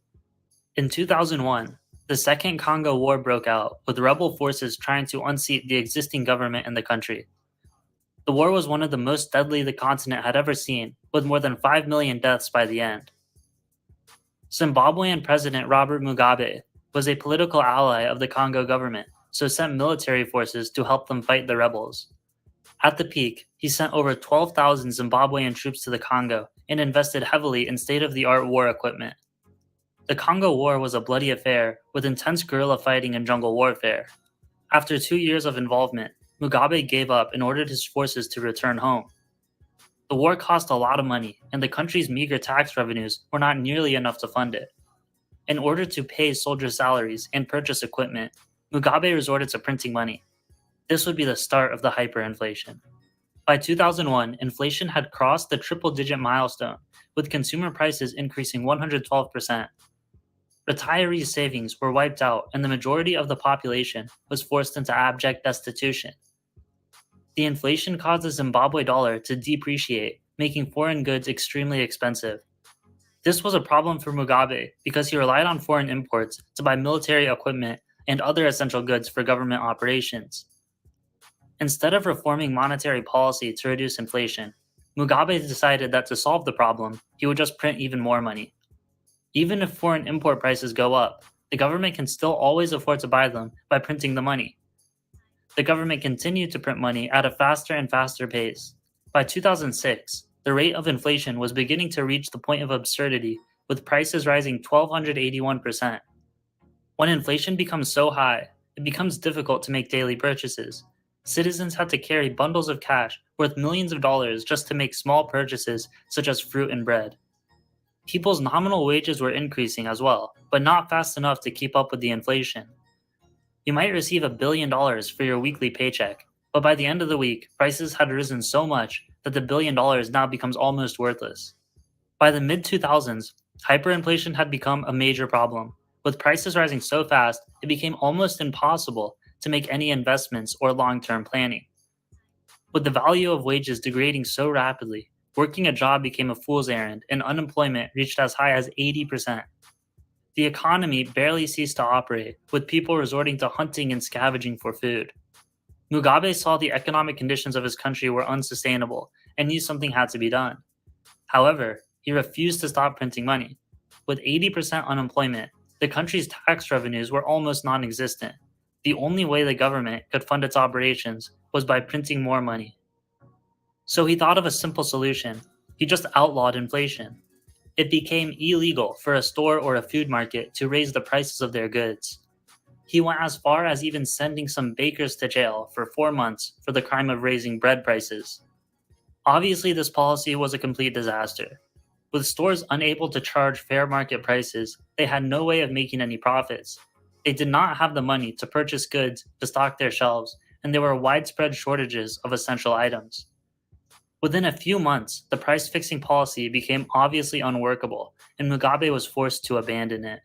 In 2001, the Second Congo War broke out, with rebel forces trying to unseat the existing government in the country. The war was one of the most deadly the continent had ever seen, with more than 5 million deaths by the end. Zimbabwean President Robert Mugabe was a political ally of the Congo government, so sent military forces to help them fight the rebels. At the peak, he sent over 12,000 Zimbabwean troops to the Congo and invested heavily in state-of-the-art war equipment. The Congo War was a bloody affair with intense guerrilla fighting and jungle warfare. After 2 years of involvement, Mugabe gave up and ordered his forces to return home. The war cost a lot of money, and the country's meager tax revenues were not nearly enough to fund it. In order to pay soldier salaries and purchase equipment, Mugabe resorted to printing money. This would be the start of the hyperinflation. By 2001, inflation had crossed the triple-digit milestone, with consumer prices increasing 112%. Retirees' savings were wiped out, and the majority of the population was forced into abject destitution. The inflation caused the Zimbabwe dollar to depreciate, making foreign goods extremely expensive. This was a problem for Mugabe because he relied on foreign imports to buy military equipment and other essential goods for government operations. Instead of reforming monetary policy to reduce inflation, Mugabe decided that to solve the problem, he would just print even more money. Even if foreign import prices go up, the government can still always afford to buy them by printing the money. The government continued to print money at a faster and faster pace. By 2006, the rate of inflation was beginning to reach the point of absurdity, with prices rising 1,281%. When inflation becomes so high, it becomes difficult to make daily purchases. Citizens had to carry bundles of cash worth millions of dollars just to make small purchases such as fruit and bread. People's nominal wages were increasing as well, but not fast enough to keep up with the inflation. You might receive $1 billion for your weekly paycheck, But by the end of the week, prices had risen so much that the $1 billion now becomes almost worthless. By the mid-2000s, hyperinflation had become a major problem. With prices rising so fast, it became almost impossible to make any investments or long-term planning. With the value of wages degrading so rapidly, working a job became a fool's errand and unemployment reached as high as 80%. The economy barely ceased to operate, with people resorting to hunting and scavenging for food. Mugabe saw the economic conditions of his country were unsustainable and knew something had to be done. However, he refused to stop printing money. With 80% unemployment, the country's tax revenues were almost non-existent. The only way the government could fund its operations was by printing more money. So he thought of a simple solution. He just outlawed inflation. It became illegal for a store or a food market to raise the prices of their goods. He went as far as even sending some bakers to jail for 4 months for the crime of raising bread prices. Obviously, this policy was a complete disaster. With stores unable to charge fair market prices, they had no way of making any profits. They did not have the money to purchase goods to stock their shelves, and there were widespread shortages of essential items. Within a few months, the price-fixing policy became obviously unworkable, and Mugabe was forced to abandon it.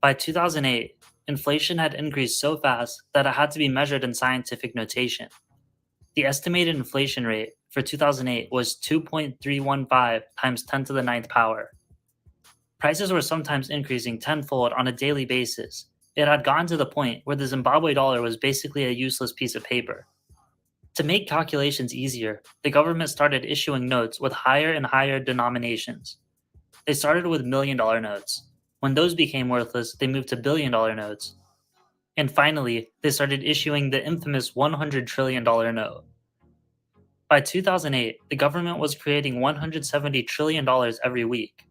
By 2008, inflation had increased so fast that it had to be measured in scientific notation. The estimated inflation rate for 2008 was 2.315 times 10 to the ninth power. Prices were sometimes increasing tenfold on a daily basis. It had gotten to the point where the Zimbabwe dollar was basically a useless piece of paper. To make calculations easier, the government started issuing notes with higher and higher denominations. They started with $1 million notes. When those became worthless, they moved to $1 billion notes. And finally, they started issuing the infamous $100 trillion note. By 2008, the government was creating $170 trillion every week.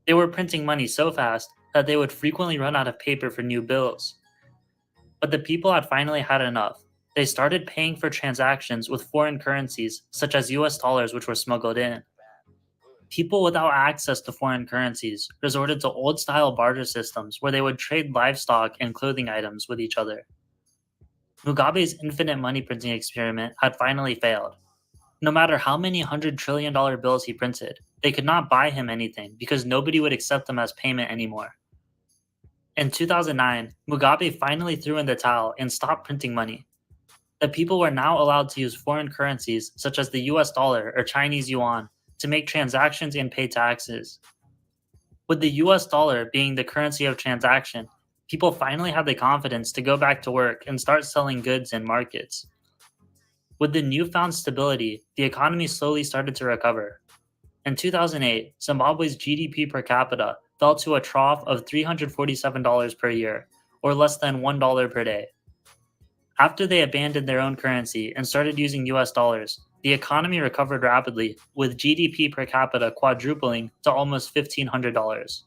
They were printing money so fast that they would frequently run out of paper for new bills. But the people had finally had enough. They started paying for transactions with foreign currencies, such as US dollars, which were smuggled in. People without access to foreign currencies resorted to old-style barter systems where they would trade livestock and clothing items with each other. Mugabe's infinite money printing experiment had finally failed. No matter how many $100 trillion bills he printed, they could not buy him anything because nobody would accept them as payment anymore. In 2009, Mugabe finally threw in the towel and stopped printing money. The people were now allowed to use foreign currencies such as the US dollar or Chinese yuan to make transactions and pay taxes. With the US dollar being the currency of transaction, people finally had the confidence to go back to work and start selling goods in markets. With the newfound stability, the economy slowly started to recover. In 2008, Zimbabwe's GDP per capita fell to a trough of $347 per year, or less than $1 per day. After they abandoned their own currency and started using US dollars, the economy recovered rapidly, with GDP per capita quadrupling to almost $1,500.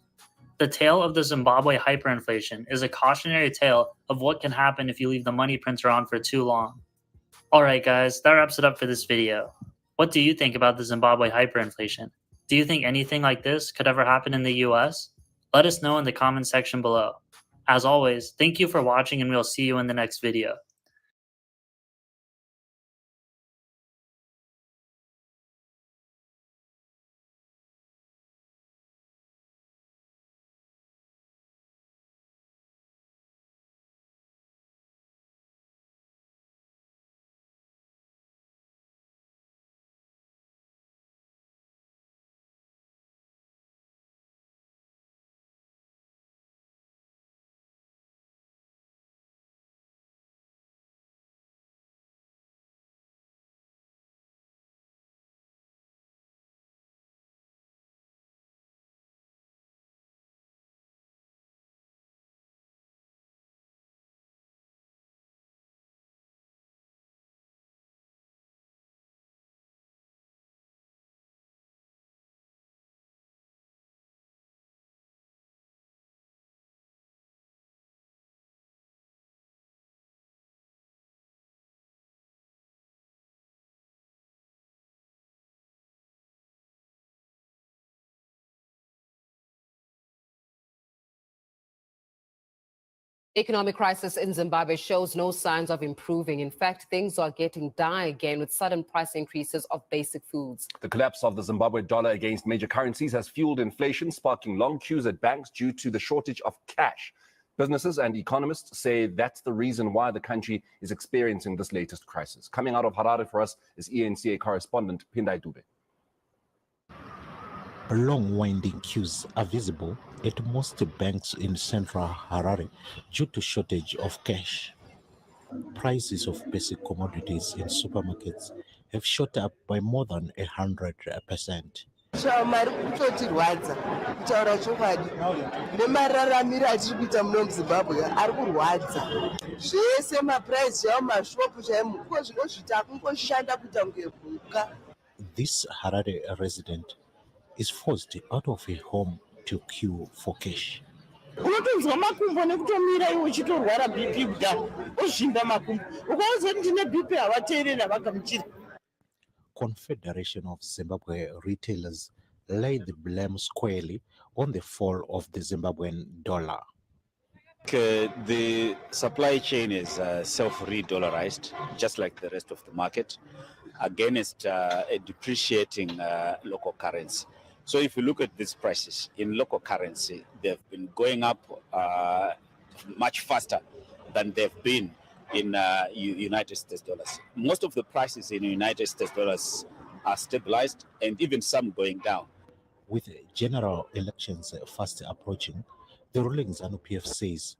The tale of the Zimbabwe hyperinflation is a cautionary tale of what can happen if you leave the money printer on for too long. Alright guys, that wraps it up for this video. What do you think about the Zimbabwe hyperinflation? Do you think anything like this could ever happen in the US? Let us know in the comments section below. As always, thank you for watching and we'll see you in the next video. Economic crisis in Zimbabwe shows no signs of improving. In fact, things are getting dire again with sudden price increases of basic foods. The collapse of the Zimbabwe dollar against major currencies has fueled inflation, sparking long queues at banks due to the shortage of cash. Businesses and economists say that's the reason why the country is experiencing this latest crisis. Coming out of Harare for us is ENCA correspondent Pindai Dube. Long winding queues are visible at most banks in central Harare due to shortage of cash. Prices of basic commodities in supermarkets have shot up by more than 100%. Mari kutotirwadza kutaura chokwadi nemararamiro atiri kuita muno muzimbabwe ari kurwadza zvese mapuraisi zvavo mashopu chaimo kungozvita kungoshanda kuita kunge mhuka. This Harare resident is forced out of her home to queue for cash. Unotonzwa makumbo nekutomira iwe uchitorwara bp kudai ozvimba makumbo ukauzoti ndine bp havateerera vagamuchira. Confederation of Zimbabwe Retailers laid the blame squarely on the fall of the Zimbabwean dollar. The supply chain is self-re-dollarized, just like the rest of the market, against a depreciating local currency. So if you look at these prices in local currency, they've been going up much faster than they've been in United States dollars. Most of the prices in United States dollars are stabilized and even some going down. With general elections fast approaching, the ruling ZANU-PF says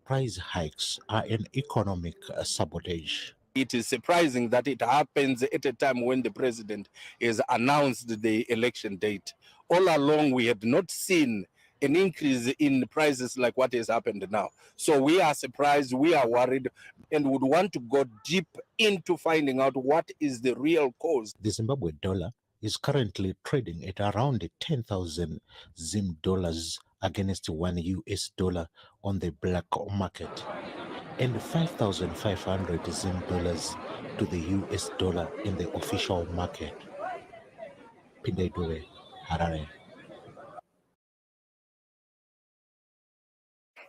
price hikes are an economic sabotage. It is surprising that it happens at a time when the president has announced the election date. All along, we have not seen an increase in prices like what has happened now. So we are surprised, we are worried, and would want to go deep into finding out what is the real cause. The Zimbabwe dollar is currently trading at around 10,000 Zim dollars against $1 US on the black market, and 5,500 Zim dollars to the US dollar in the official market. Pindai Dube, Harare.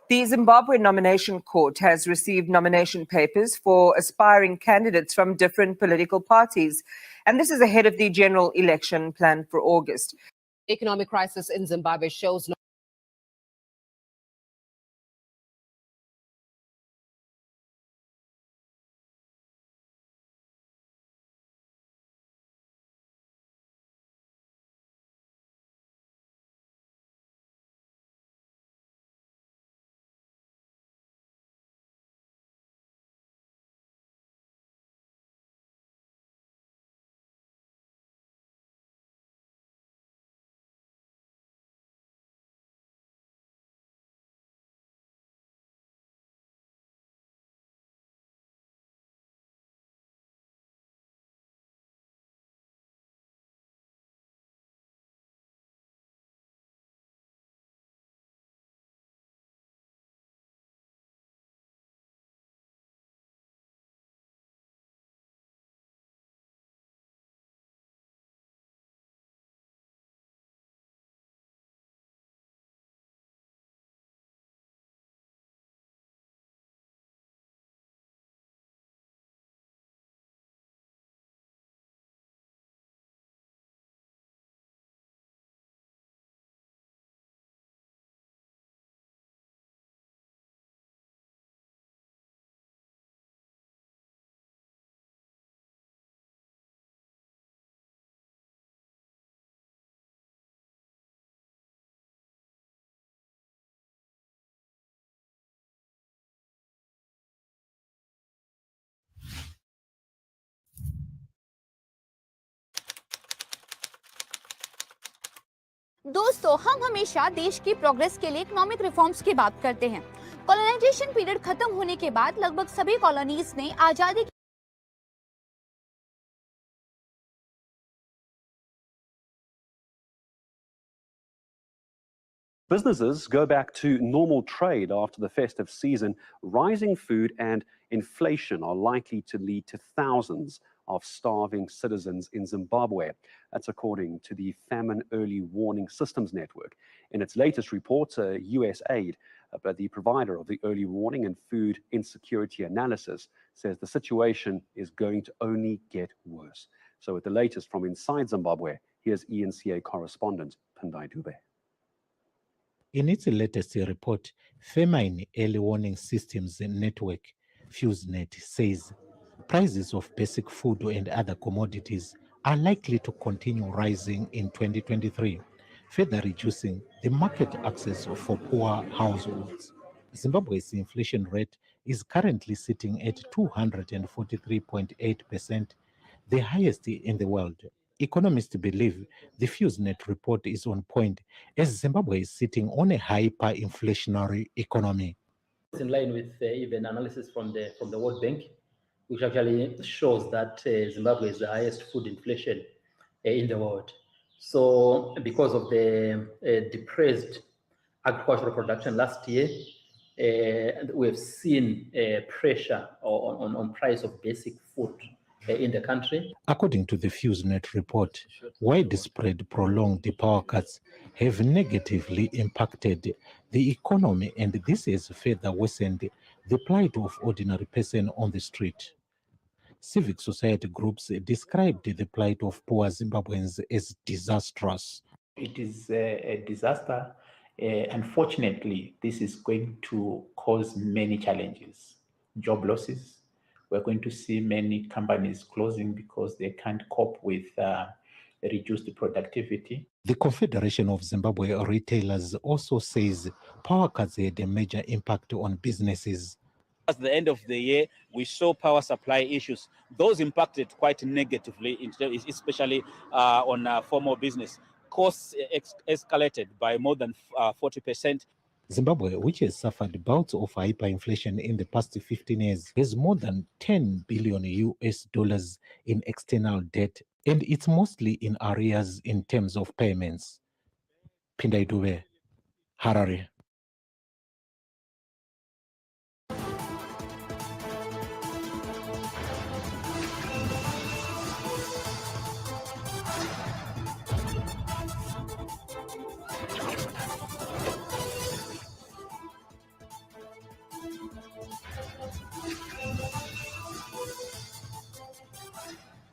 The Zimbabwe Nomination Court has received nomination papers for aspiring candidates from different political parties. And this is ahead of the general election planned for August. Economic crisis in Zimbabwe shows no दोस्तों हम हमेशा देश की progress के लिए economic reforms की बात करते हैं। कॉलोनाइजेशन पीरियड खत्म होने के बाद लगभग सभी कॉलोनीज ने आजादी Businesses go back to normal trade after the festive season. Rising food and inflation are likely to lead to thousands of starving citizens in Zimbabwe. That's according to the Famine Early Warning Systems Network. In its latest report, US aid but the provider of the early warning and food insecurity analysis says the situation is going to only get worse. So with the latest from inside Zimbabwe, here's ENCA correspondent Pandai Dube. In its latest report, Famine Early Warning Systems Network, FuseNet, says prices of basic food and other commodities are likely to continue rising in 2023, further reducing the market access for poor households. Zimbabwe's inflation rate is currently sitting at 243.8%, the highest in the world. Economists believe the FuseNet report is on point as Zimbabwe is sitting on a hyperinflationary economy. It's in line with even analysis from the World Bank, which actually shows that Zimbabwe is the highest food inflation in the world. So because of the depressed agricultural production last year, we have seen pressure on price of basic food in the country. According to the FuseNet report, widespread prolonged power cuts have negatively impacted the economy, and this has further worsened the plight of ordinary person on the street. Civic society groups described the plight of poor Zimbabweans as disastrous. It is a disaster. Unfortunately, this is going to cause many challenges, job losses. We're going to see many companies closing because they can't cope with reduced productivity. The Confederation of Zimbabwe Retailers also says power cuts had a major impact on businesses. At the end of the year, we saw power supply issues. Those impacted quite negatively, especially on formal business. Costs escalated by more than 40%. Zimbabwe, which has suffered bouts of hyperinflation in the past 15 years, has more than 10 billion US dollars in external debt, and it's mostly in arrears in terms of payments. Pandai Dube, Harare.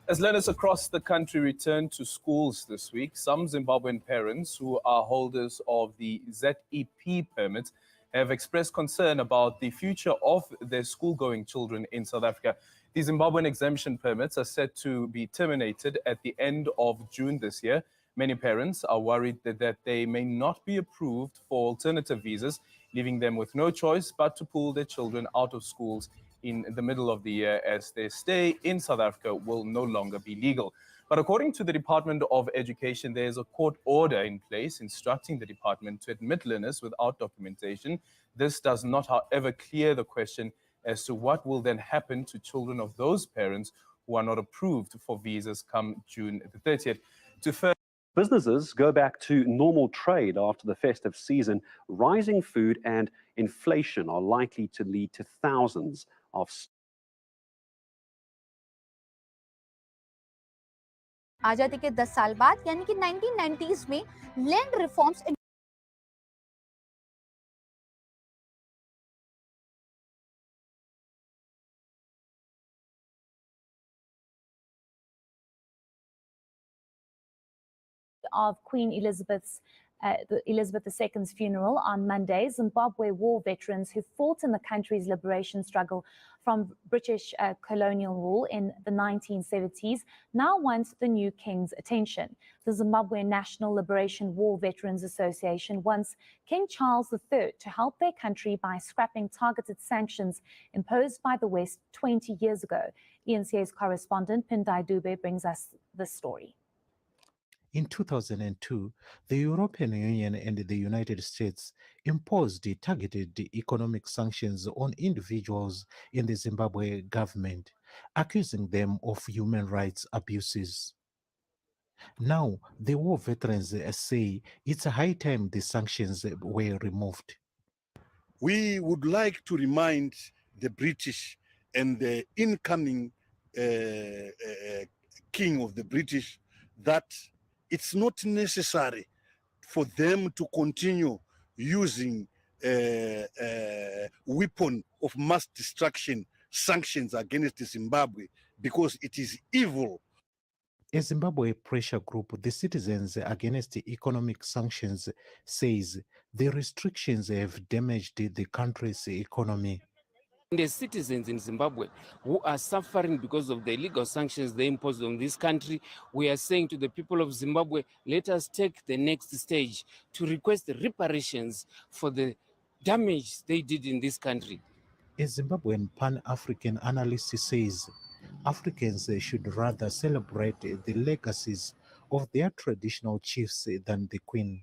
As learners across the country return to schools this week, some Zimbabwean parents who are holders of the ZEP permit have expressed concern about the future of their school-going children in South Africa. The Zimbabwean exemption permits are set to be terminated at the end of June this year. Many parents are worried that they may not be approved for alternative visas, leaving them with no choice but to pull their children out of schools in the middle of the year, as their stay in South Africa will no longer be legal. But according to the Department of Education, there is a court order in place instructing the department to admit learners without documentation. This does not, however, clear the question as to what will then happen to children of those parents who are not approved for visas come June the 30th. Businesses go back to normal trade after the festive season. Rising food and inflation are likely to lead to thousands of आजादी के 10 साल बाद यानी कि 1990s में land reforms of Queen Elizabeth II's funeral on Monday. Zimbabwe war veterans who fought in the country's liberation struggle from British colonial rule in the 1970s now want the new king's attention. The Zimbabwe National Liberation War Veterans Association wants King Charles III to help their country by scrapping targeted sanctions imposed by the West 20 years ago. ENCA's correspondent Pandai Dube brings us this story. In 2002, the European Union and the United States imposed targeted economic sanctions on individuals in the Zimbabwe government, accusing them of human rights abuses. Now, the war veterans say it's high time the sanctions were removed. We would like to remind the British and the incoming king of the British that it's not necessary for them to continue using weapon of mass destruction sanctions against Zimbabwe because it is evil. A Zimbabwe pressure group, the Citizens Against Economic Sanctions, says the restrictions have damaged the country's economy. The citizens in Zimbabwe who are suffering because of the illegal sanctions they imposed on this country, we are saying to the people of Zimbabwe, let us take the next stage to request reparations for the damage they did in this country. A Zimbabwean Pan-African analyst says Africans should rather celebrate the legacies of their traditional chiefs than the Queen.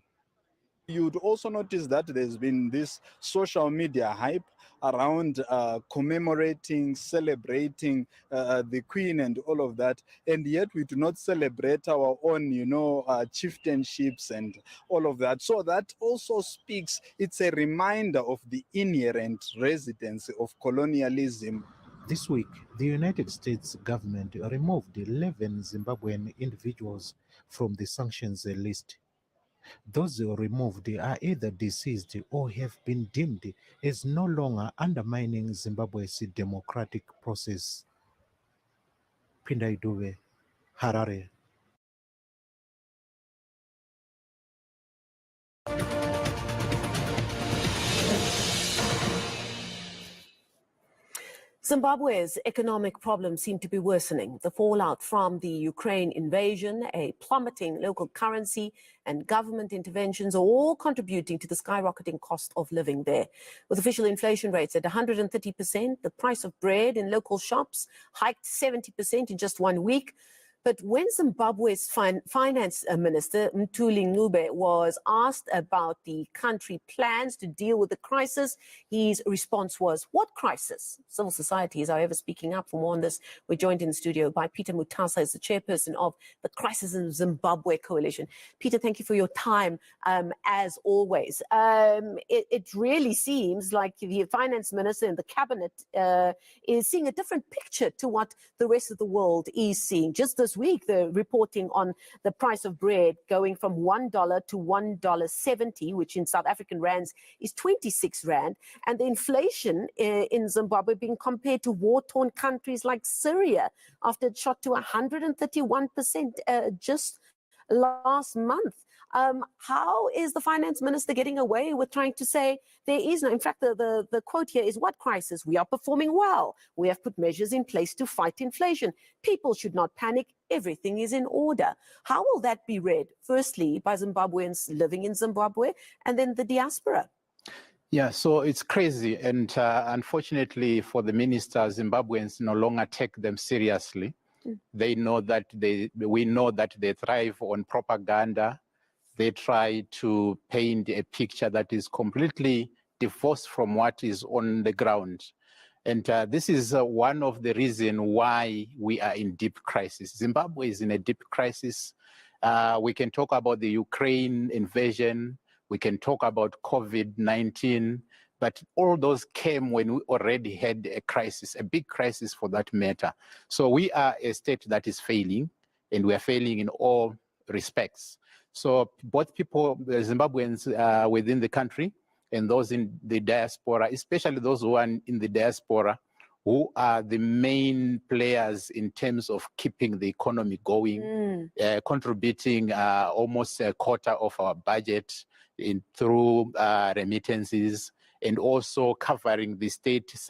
You'd also notice that there's been this social media hype around commemorating, celebrating the Queen and all of that, and yet we do not celebrate our own, chieftainships and all of that. So that also speaks, it's a reminder of the inherent residence of colonialism. This week, the United States government removed 11 Zimbabwean individuals from the sanctions list. Those removed are either deceased or have been deemed as no longer undermining Zimbabwe's democratic process. Pindai Dube, Harare. Zimbabwe's economic problems seem to be worsening. The fallout from the Ukraine invasion, a plummeting local currency, and government interventions are all contributing to the skyrocketing cost of living there. With official inflation rates at 130%, the price of bread in local shops hiked 70% in just 1 week. But when Zimbabwe's finance minister, Mthuli Ncube, was asked about the country plans to deal with the crisis, his response was, what crisis? Civil society is, however, speaking up. For more on this, we're joined in the studio by Peter Mutasa, as the chairperson of the Crisis in Zimbabwe Coalition. Peter, thank you for your time, as always. It really seems like the finance minister and the cabinet is seeing a different picture to what the rest of the world is seeing. Just this week, the reporting on the price of bread going from $1 to $1.70, which in South African rands is 26 rand, and the inflation in Zimbabwe being compared to war-torn countries like Syria after it shot to 131% just last month. How is the finance minister getting away with trying to say there is no, in fact, the quote here is, what crisis? We are performing well. We have put measures in place to fight inflation. People should not panic. Everything is in order. How will that be read, firstly, by Zimbabweans living in Zimbabwe and then the diaspora? Yeah, so it's crazy. And unfortunately for the minister, Zimbabweans no longer take them seriously. They know that we know that they thrive on propaganda. They try to paint a picture that is completely divorced from what is on the ground. And this is one of the reasons why we are in deep crisis. Zimbabwe is in a deep crisis. We can talk about the Ukraine invasion. We can talk about COVID-19. But all those came when we already had a crisis, a big crisis for that matter. So we are a state that is failing, and we are failing in all respects. So both people, the Zimbabweans within the country and those in the diaspora, especially those who are in the diaspora, who are the main players in terms of keeping the economy going, contributing almost a quarter of our budget through remittances, and also covering the state's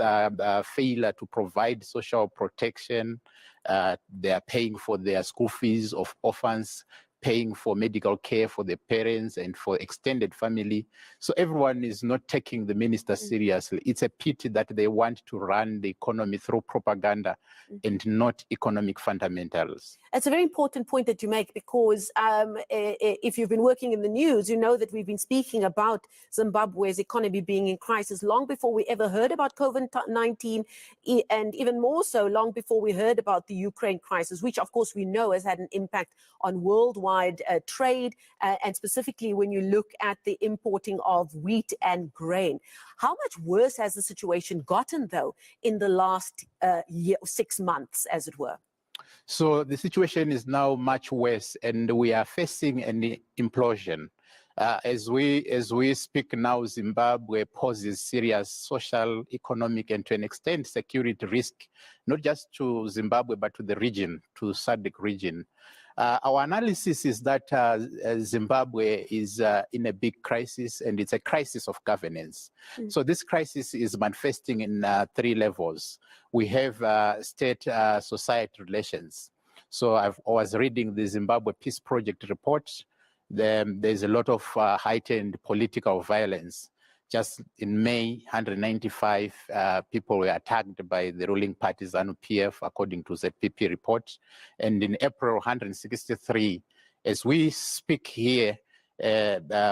failure to provide social protection. They are paying for their school fees of orphans, paying for medical care for the parents and for extended family. So everyone is not taking the minister seriously. It's a pity that they want to run the economy through propaganda and not economic fundamentals. It's a very important point that you make, because if you've been working in the news, you know that we've been speaking about Zimbabwe's economy being in crisis long before we ever heard about COVID-19, and even more so long before we heard about the Ukraine crisis, which of course we know has had an impact on worldwide trade, and specifically when you look at the importing of wheat and grain. How much worse has the situation gotten, though, in the last 6 months, as it were? So the situation is now much worse, and we are facing an implosion. As we speak now, Zimbabwe poses serious social, economic, and to an extent security risk, not just to Zimbabwe but to the region, to SADC region. Our analysis is that Zimbabwe is in a big crisis, and it's a crisis of governance. So this crisis is manifesting in 3 levels. We have state-society relations. So I was reading the Zimbabwe Peace Project report. There's a lot of heightened political violence. Just in May, 195 people were attacked by the ruling party ZANU-PF, according to the ZPP report. And in April, 163. As we speak here,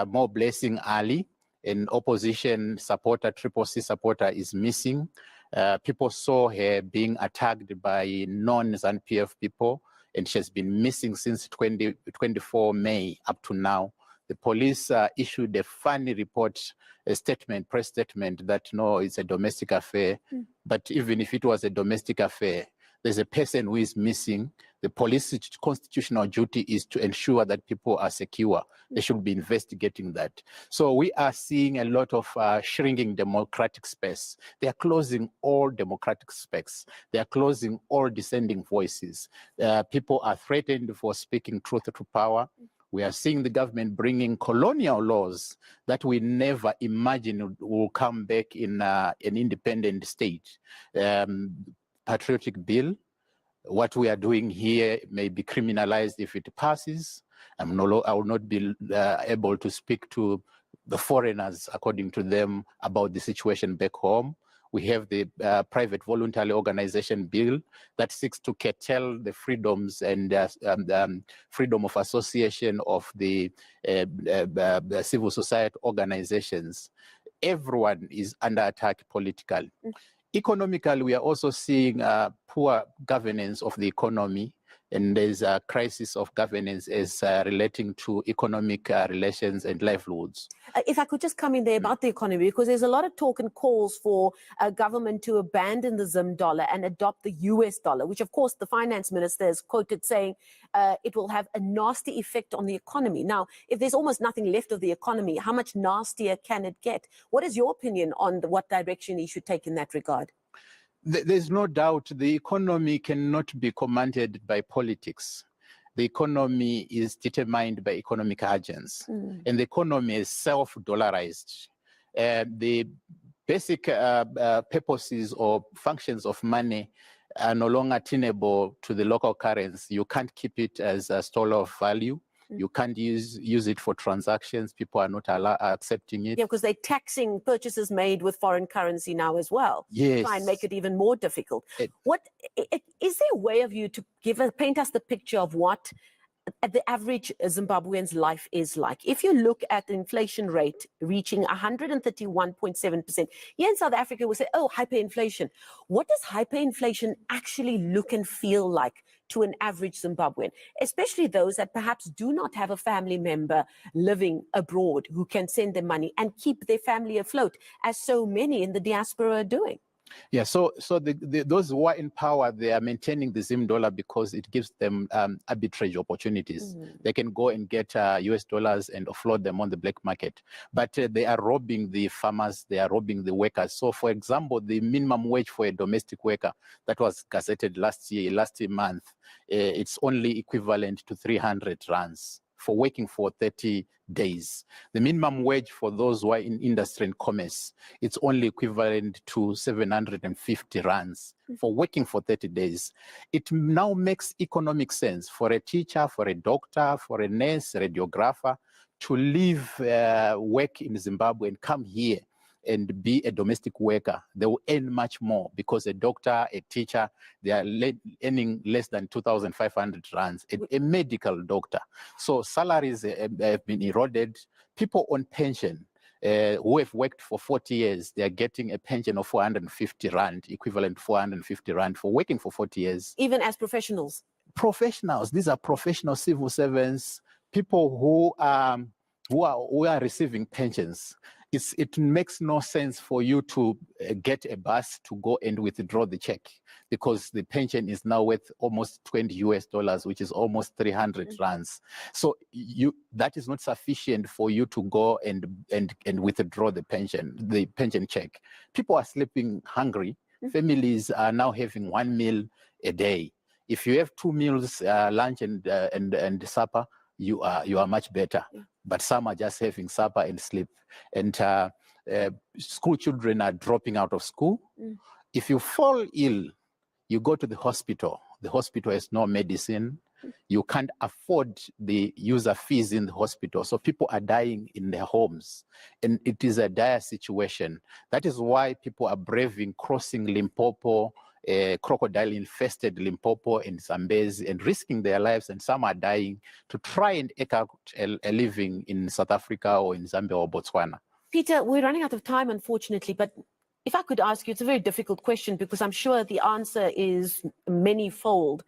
More Blessing Ali, an opposition supporter, Triple C supporter, is missing. People saw her being attacked by non-ZANU-PF people, and she has been missing since 24 May up to now. The police issued a funny report, a statement, press statement, that no, it's a domestic affair. But even if it was a domestic affair, there's a person who is missing. The police constitutional duty is to ensure that people are secure. They should be investigating that. So we are seeing a lot of shrinking democratic space. They are closing all democratic space. They are closing all dissenting voices. People are threatened for speaking truth to power. We are seeing the government bringing colonial laws that we never imagined will come back in an independent state. Patriotic bill. What we are doing here may be criminalized if it passes. I will not be able to speak to the foreigners, according to them, about the situation back home. We have the private voluntary organization bill that seeks to curtail the freedoms and freedom of association of the civil society organizations. Everyone is under attack politically. Economically, we are also seeing poor governance of the economy, and there's a crisis of governance as relating to economic relations and livelihoods. If I could just come in there about the economy, because there's a lot of talk and calls for a government to abandon the Zim dollar and adopt the US dollar, which of course the finance minister is quoted saying it will have a nasty effect on the economy. Now, if there's almost nothing left of the economy, how much nastier can it get? What is your opinion on what direction he should take in that regard? There's no doubt the economy cannot be commanded by politics. The economy is determined by economic agents, and the economy is self-dollarized. The basic purposes or functions of money are no longer tenable to the local currency. You can't keep it as a store of value. You can't use it for transactions. People are not accepting it. Yeah, because they're taxing purchases made with foreign currency now as well. Yes. Try and make it even more difficult. Is there a way of you to paint us the picture of what the average Zimbabwean's life is like? If you look at the inflation rate reaching 131.7%, here in South Africa we say, oh, hyperinflation. What does hyperinflation actually look and feel like to an average Zimbabwean, especially those that perhaps do not have a family member living abroad who can send them money and keep their family afloat, as so many in the diaspora are doing? Yeah, so those who are in power, they are maintaining the Zim dollar because it gives them arbitrage opportunities. They can go and get US dollars and offload them on the black market. But they are robbing the farmers, they are robbing the workers. So, for example, the minimum wage for a domestic worker that was gazetted last month, it's only equivalent to 300 rands for working for 30 days. The minimum wage for those who are in industry and commerce, it's only equivalent to 750 rands for working for 30 days. It now makes economic sense for a teacher, for a doctor, for a nurse, radiographer to leave work in Zimbabwe and come here and be a domestic worker. They will earn much more because a doctor, a teacher, they are earning less than 2,500 rands, a medical doctor. So salaries have been eroded. People on pension who have worked for 40 years, they are getting a pension of 450 rand, equivalent to 450 rand for working for 40 years. Even as professionals? Professionals. These are professional civil servants, people who are receiving pensions. it makes no sense for you to get a bus to go and withdraw the check, because the pension is now worth almost $20, which is almost 300 rands. So that is not sufficient for you to go and withdraw the pension check. People are sleeping hungry. Families are now having 1 meal a day. If you have 2 meals, lunch and supper, you are much better. But some are just having supper and sleep. And school children are dropping out of school. If you fall ill, you go to the hospital. The hospital has no medicine. You can't afford the user fees in the hospital. So people are dying in their homes. And it is a dire situation. That is why people are braving crossing Limpopo, crocodile-infested Limpopo and Zambezi, and risking their lives, and some are dying to try and eke out a living in South Africa or in Zambia or Botswana. Peter, we're running out of time, unfortunately, but if I could ask you, it's a very difficult question because I'm sure the answer is many-fold.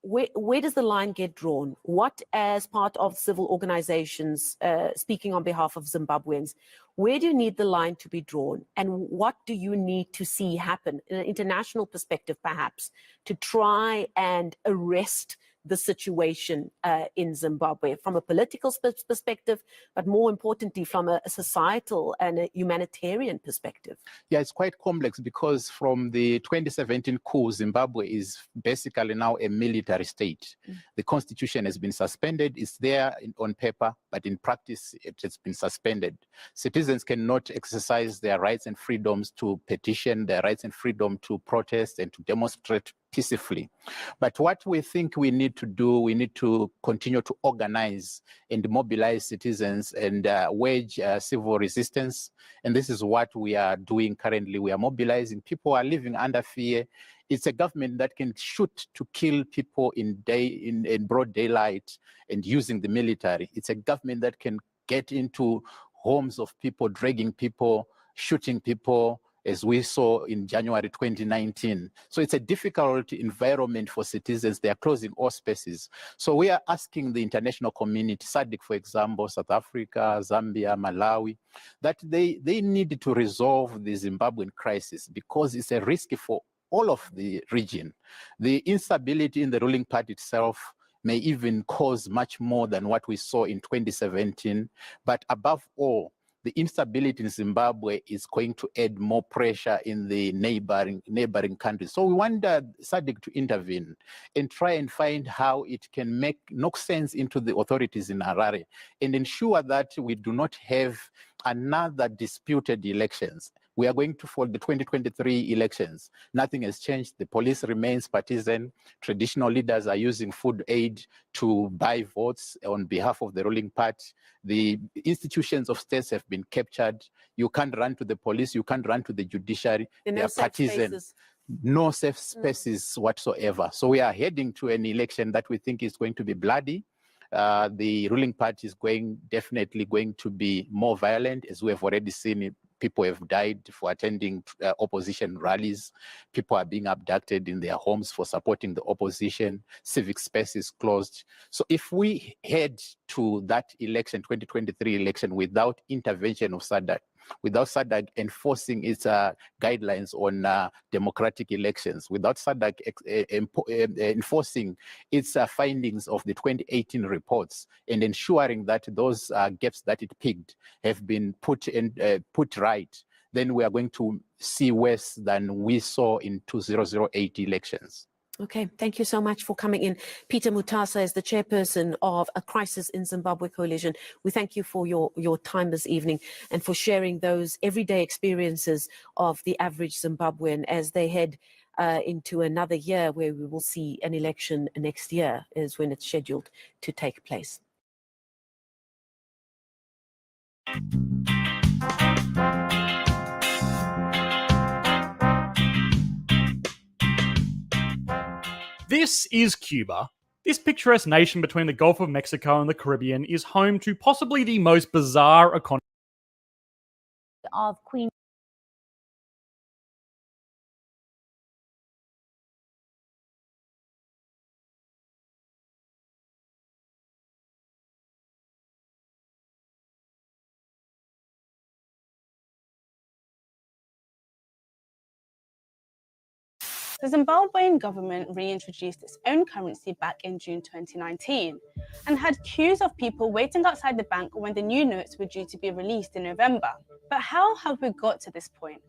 Where does the line get drawn? What, as part of civil organizations, speaking on behalf of Zimbabweans, where do you need the line to be drawn? And what do you need to see happen in an international perspective, perhaps, to try and arrest the situation in Zimbabwe from a political perspective, but more importantly, from a societal and a humanitarian perspective? Yeah, it's quite complex because from the 2017 coup, Zimbabwe is basically now a military state. The constitution has been suspended. It's there on paper, but in practice, it has been suspended. Citizens cannot exercise their rights and freedoms to petition, their rights and freedom to protest and to demonstrate peacefully. But what we think we need to do, we need to continue to organize and mobilize citizens and wage civil resistance. And this is what we are doing currently. We are mobilizing. People are living under fear. It's a government that can shoot to kill people in broad daylight and using the military. It's a government that can get into homes of people, dragging people, shooting people, as we saw in January 2019. So it's a difficult environment for citizens. They are closing all spaces. So we are asking the international community, SADC, for example, South Africa, Zambia, Malawi, that they need to resolve the Zimbabwean crisis because it's a risk for all of the region. The instability in the ruling party itself may even cause much more than what we saw in 2017. But above all, the instability in Zimbabwe is going to add more pressure in the neighboring countries. So we want SADC to intervene and try and find how it can knock sense into the authorities in Harare and ensure that we do not have another disputed elections. We are going to, for the 2023 elections, nothing has changed. The police remains partisan. Traditional leaders are using food aid to buy votes on behalf of the ruling party. The institutions of states have been captured. You can't run to the police. You can't run to the judiciary. They are partisan. No safe spaces whatsoever. So we are heading to an election that we think is going to be bloody. The ruling party is definitely going to be more violent, as we have already seen it. People have died for attending opposition rallies. People are being abducted in their homes for supporting the opposition. Civic space is closed. So if we head to that election, 2023 election, without intervention of SADC, without SADC enforcing its guidelines on democratic elections, without SADC enforcing its findings of the 2018 reports and ensuring that those gaps that it picked have been put right, then we are going to see worse than we saw in 2008 elections. Okay, thank you so much for coming in. Peter Mutasa is the chairperson of a Crisis in Zimbabwe Coalition. We thank you for your time this evening and for sharing those everyday experiences of the average Zimbabwean as they head into another year where we will see an election next year is when it's scheduled to take place. This is Cuba. This picturesque nation between the Gulf of Mexico and the Caribbean is home to possibly the most bizarre economy of Queen The Zimbabwean government reintroduced its own currency back in June 2019 and had queues of people waiting outside the bank when the new notes were due to be released in November. But how have we got to this point?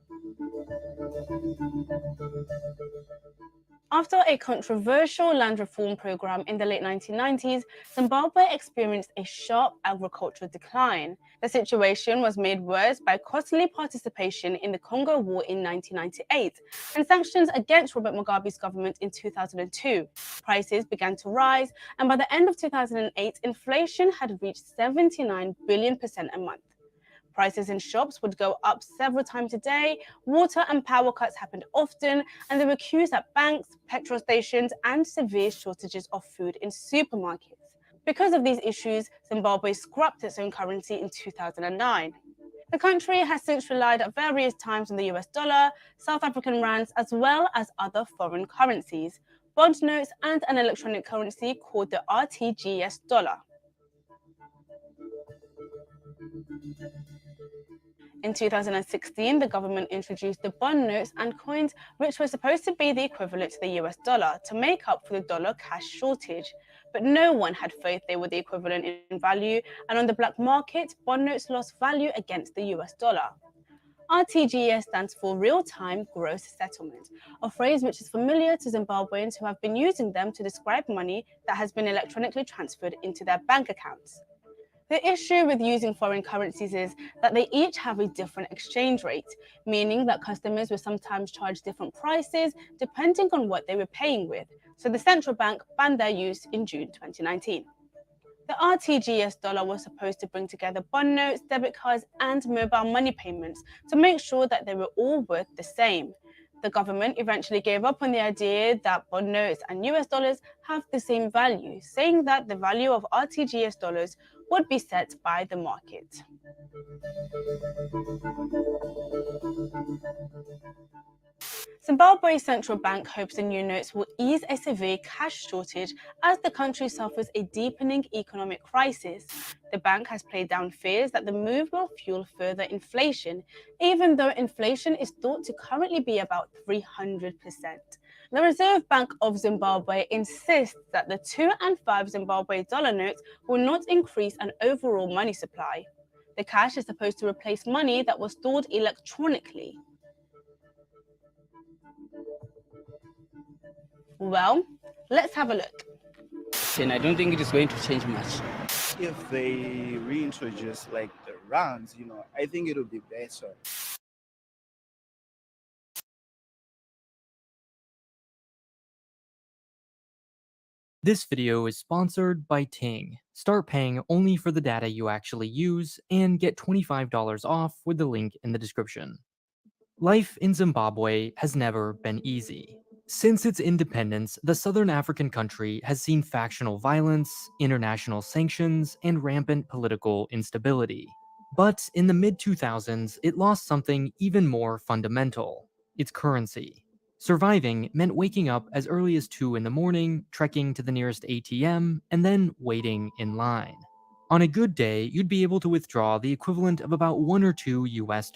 After a controversial land reform program in the late 1990s, Zimbabwe experienced a sharp agricultural decline. The situation was made worse by costly participation in the Congo War in 1998 and sanctions against Robert Mugabe's government in 2002. Prices began to rise, and by the end of 2008, inflation had reached 79 billion% a month. Prices in shops would go up several times a day, water and power cuts happened often, and there were queues at banks, petrol stations, and severe shortages of food in supermarkets. Because of these issues, Zimbabwe scrapped its own currency in 2009. The country has since relied at various times on the US dollar, South African rands, as well as other foreign currencies, bond notes, and an electronic currency called the RTGS dollar. In 2016, the government introduced the bond notes and coins, which were supposed to be the equivalent to the US dollar to make up for the dollar cash shortage. But no one had faith they were the equivalent in value, and on the black market, bond notes lost value against the US dollar. RTGS stands for Real-Time Gross Settlement, a phrase which is familiar to Zimbabweans who have been using them to describe money that has been electronically transferred into their bank accounts. The issue with using foreign currencies is that they each have a different exchange rate, meaning that customers will sometimes charge different prices depending on what they were paying with. So the central bank banned their use in June 2019. The RTGS dollar was supposed to bring together bond notes, debit cards, and mobile money payments to make sure that they were all worth the same. The government eventually gave up on the idea that bond notes and US dollars have the same value, saying that the value of RTGS dollars would be set by the market. Zimbabwe's central bank hopes the new notes will ease a severe cash shortage as the country suffers a deepening economic crisis. The bank has played down fears that the move will fuel further inflation, even though inflation is thought to currently be about 300%. The Reserve Bank of Zimbabwe insists that the 2 and 5 Zimbabwe dollar notes will not increase an overall money supply. The cash is supposed to replace money that was stored electronically. Well, let's have a look. And I don't think it is going to change much. If they reintroduce like the rands, I think it will be better. This video is sponsored by Ting. Start paying only for the data you actually use and get $25 off with the link in the description. Life in Zimbabwe has never been easy. Since its independence, the southern African country has seen factional violence, international sanctions, and rampant political instability. But in the mid-2000s, it lost something even more fundamental: its currency. Surviving meant waking up as early as 2 in the morning, trekking to the nearest ATM, and then waiting in line. On a good day, you'd be able to withdraw the equivalent of about $1 or $2 US,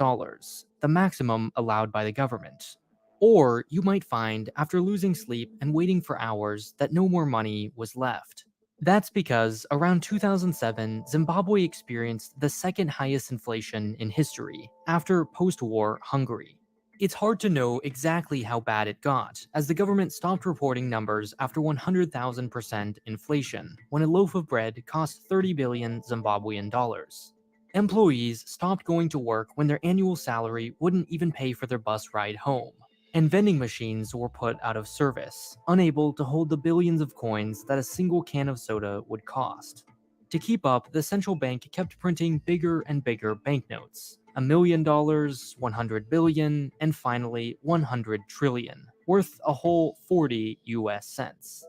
the maximum allowed by the government. Or you might find, after losing sleep and waiting for hours, that no more money was left. That's because around 2007, Zimbabwe experienced the second highest inflation in history, after post-war Hungary. It's hard to know exactly how bad it got, as the government stopped reporting numbers after 100,000% inflation, when a loaf of bread cost 30 billion Zimbabwean dollars. Employees stopped going to work when their annual salary wouldn't even pay for their bus ride home. And vending machines were put out of service, unable to hold the billions of coins that a single can of soda would cost. To keep up, the central bank kept printing bigger and bigger banknotes. $1 million, 100 billion, and finally 100 trillion, worth a whole 40 US cents.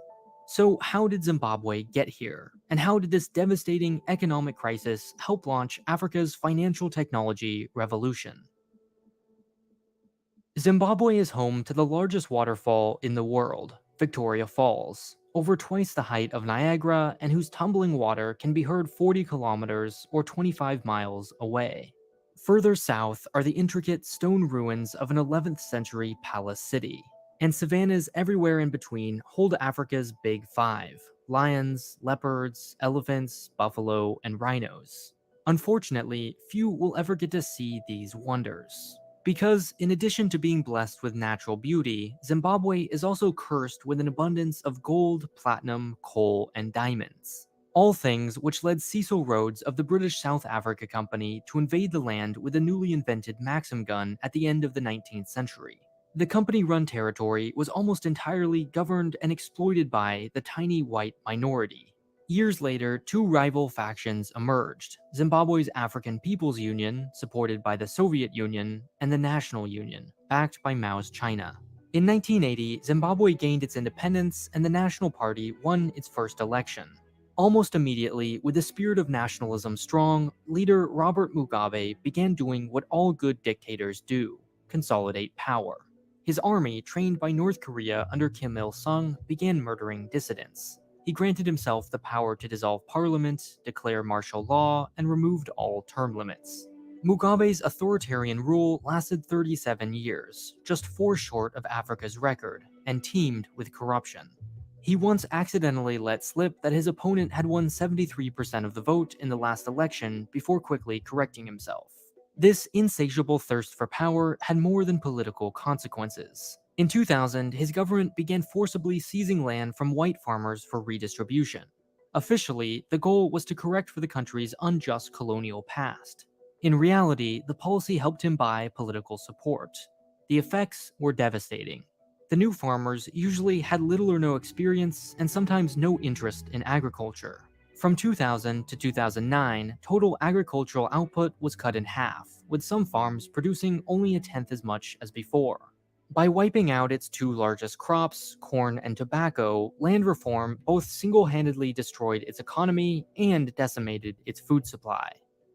So how did Zimbabwe get here? And how did this devastating economic crisis help launch Africa's financial technology revolution? Zimbabwe is home to the largest waterfall in the world, Victoria Falls, over twice the height of Niagara, and whose tumbling water can be heard 40 kilometers or 25 miles away. Further south are the intricate stone ruins of an 11th century palace city. and savannas everywhere in between hold Africa's Big Five: lions, leopards, elephants, buffalo, and rhinos. Unfortunately, few will ever get to see these wonders. Because, in addition to being blessed with natural beauty, Zimbabwe is also cursed with an abundance of gold, platinum, coal, and diamonds. All things which led Cecil Rhodes of the British South Africa Company to invade the land with a newly invented Maxim gun at the end of the 19th century. The company-run territory was almost entirely governed and exploited by the tiny white minority. Years later, two rival factions emerged: Zimbabwe's African People's Union, supported by the Soviet Union, and the National Union, backed by Mao's China. In 1980, Zimbabwe gained its independence and the National Party won its first election. Almost immediately, with the spirit of nationalism strong, leader Robert Mugabe began doing what all good dictators do: consolidate power. His army, trained by North Korea under Kim Il-sung, began murdering dissidents. He granted himself the power to dissolve parliament, declare martial law, and removed all term limits. Mugabe's authoritarian rule lasted 37 years, just 4 short of Africa's record, and teemed with corruption. He once accidentally let slip that his opponent had won 73% of the vote in the last election before quickly correcting himself. This insatiable thirst for power had more than political consequences. In 2000, his government began forcibly seizing land from white farmers for redistribution. Officially, the goal was to correct for the country's unjust colonial past. In reality, the policy helped him buy political support. The effects were devastating. The new farmers usually had little or no experience and sometimes no interest in agriculture. From 2000 to 2009, total agricultural output was cut in half, with some farms producing only a tenth as much as before. By wiping out its 2 largest crops, corn and tobacco, land reform both single-handedly destroyed its economy and decimated its food supply.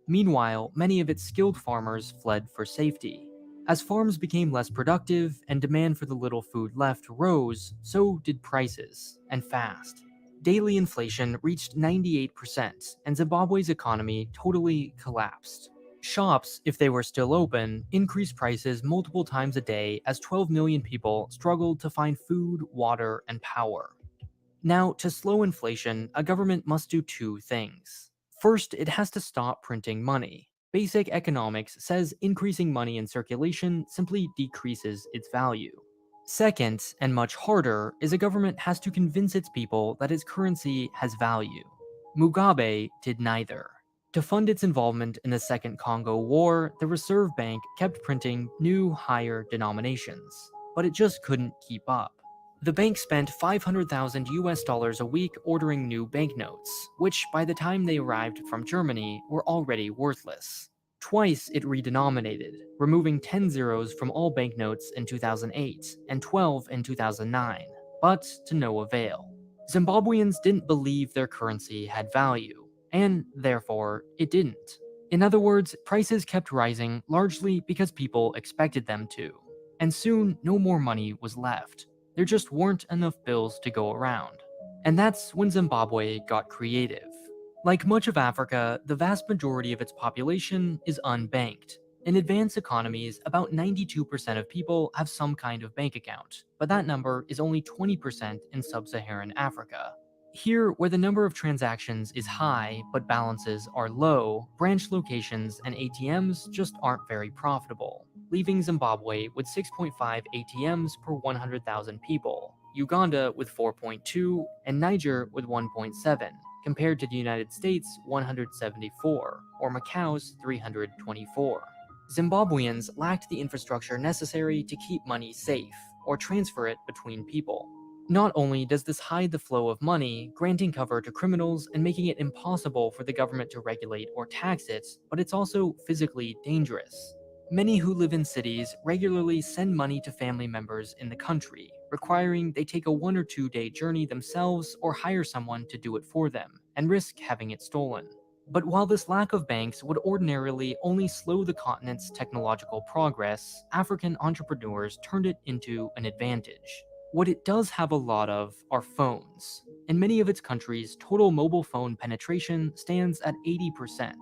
Meanwhile, many of its skilled farmers fled for safety. As farms became less productive and demand for the little food left rose, so did prices, and fast. Daily inflation reached 98%, and Zimbabwe's economy totally collapsed. Shops, if they were still open, increased prices multiple times a day as 12 million people struggled to find food, water, and power. Now, to slow inflation, a government must do 2 things. First, it has to stop printing money. Basic economics says increasing money in circulation simply decreases its value. Second, and much harder, is a government has to convince its people that its currency has value. Mugabe did neither. To fund its involvement in the Second Congo War, the Reserve Bank kept printing new, higher denominations, but it just couldn't keep up. The bank spent $500,000 a week ordering new banknotes, which by the time they arrived from Germany were already worthless. Twice it redenominated, removing 10 zeros from all banknotes in 2008 and 12 in 2009, but to no avail. Zimbabweans didn't believe their currency had value, and therefore it didn't. In other words, prices kept rising largely because people expected them to, and soon no more money was left. There just weren't enough bills to go around. And that's when Zimbabwe got creative. Like much of Africa, the vast majority of its population is unbanked. In advanced economies, about 92% of people have some kind of bank account, but that number is only 20% in sub-Saharan Africa. Here, where the number of transactions is high but balances are low, branch locations and ATMs just aren't very profitable, leaving Zimbabwe with 6.5 ATMs per 100,000 people, Uganda with 4.2, and Niger with 1.7, compared to the United States' 174, or Macau's 324. Zimbabweans lacked the infrastructure necessary to keep money safe, or transfer it between people. Not only does this hide the flow of money, granting cover to criminals and making it impossible for the government to regulate or tax it, but it's also physically dangerous. Many who live in cities regularly send money to family members in the country, requiring they take a 1 or 2 day journey themselves or hire someone to do it for them, and risk having it stolen. But while this lack of banks would ordinarily only slow the continent's technological progress, African entrepreneurs turned it into an advantage. What it does have a lot of are phones. In many of its countries, total mobile phone penetration stands at 80%.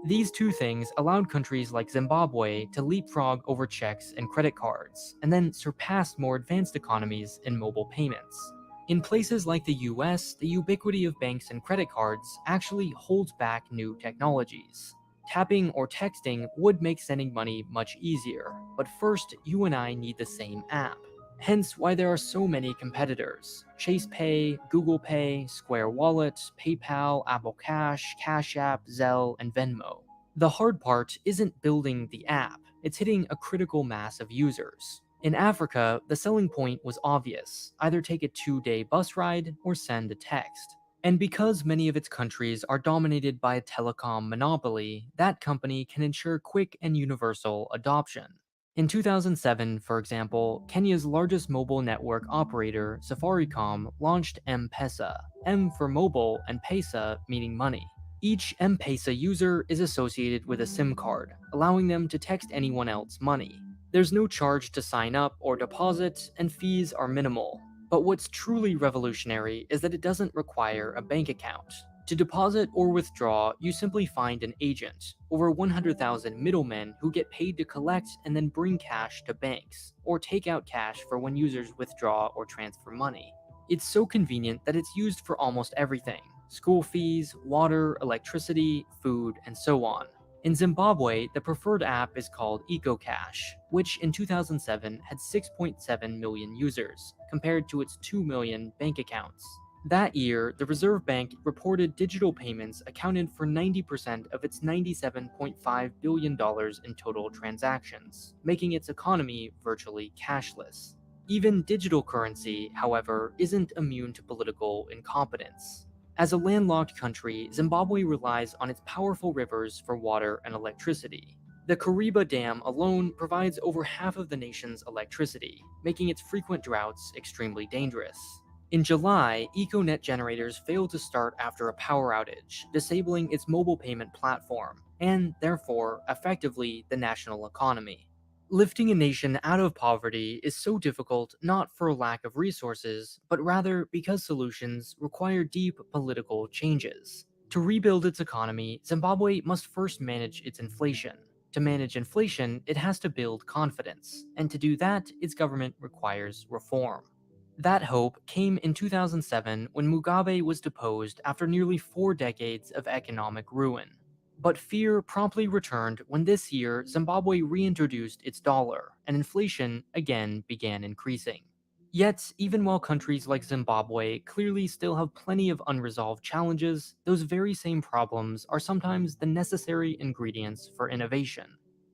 These two things allowed countries like Zimbabwe to leapfrog over checks and credit cards, and then surpass more advanced economies in mobile payments. In places like the US, the ubiquity of banks and credit cards actually holds back new technologies. Tapping or texting would make sending money much easier, but first you and I need the same app. Hence why there are so many competitors: Chase Pay, Google Pay, Square Wallet, PayPal, Apple Cash, Cash App, Zelle, and Venmo. The hard part isn't building the app, it's hitting a critical mass of users. In Africa, the selling point was obvious: either take a 2-day bus ride or send a text. And because many of its countries are dominated by a telecom monopoly, that company can ensure quick and universal adoption. In 2007, for example, Kenya's largest mobile network operator, Safaricom, launched M-Pesa, M for mobile and Pesa meaning money. Each M-Pesa user is associated with a SIM card, allowing them to text anyone else money. There's no charge to sign up or deposit, and fees are minimal. But what's truly revolutionary is that it doesn't require a bank account. To deposit or withdraw, you simply find an agent, over 100,000 middlemen who get paid to collect and then bring cash to banks, or take out cash for when users withdraw or transfer money. It's so convenient that it's used for almost everything: school fees, water, electricity, food, and so on. In Zimbabwe, the preferred app is called EcoCash, which in 2007 had 6.7 million users, compared to its 2 million bank accounts. That year, the Reserve Bank reported digital payments accounted for 90% of its $97.5 billion in total transactions, making its economy virtually cashless. Even digital currency, however, isn't immune to political incompetence. As a landlocked country, Zimbabwe relies on its powerful rivers for water and electricity. The Kariba Dam alone provides over half of the nation's electricity, making its frequent droughts extremely dangerous. In July, EcoNet generators failed to start after a power outage, disabling its mobile payment platform, and therefore, effectively, the national economy. Lifting a nation out of poverty is so difficult not for a lack of resources, but rather because solutions require deep political changes. To rebuild its economy, Zimbabwe must first manage its inflation. To manage inflation, it has to build confidence, and to do that, its government requires reform. That hope came in 2007 when Mugabe was deposed after nearly 4 decades of economic ruin. But fear promptly returned when this year Zimbabwe reintroduced its dollar, and inflation again began increasing. Yet, even while countries like Zimbabwe clearly still have plenty of unresolved challenges, those very same problems are sometimes the necessary ingredients for innovation.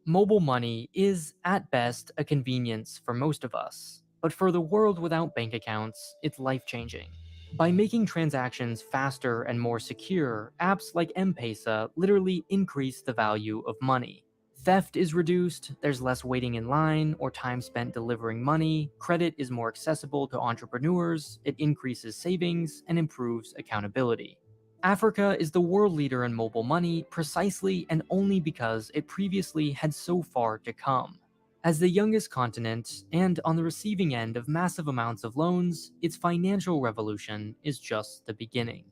Mobile money is, at best, a convenience for most of us, but for the world without bank accounts, it's life-changing. By making transactions faster and more secure, apps like M-Pesa literally increase the value of money. Theft is reduced, there's less waiting in line or time spent delivering money, credit is more accessible to entrepreneurs, it increases savings, and improves accountability. Africa is the world leader in mobile money precisely and only because it previously had so far to come. As the youngest continent, and on the receiving end of massive amounts of loans, its financial revolution is just the beginning.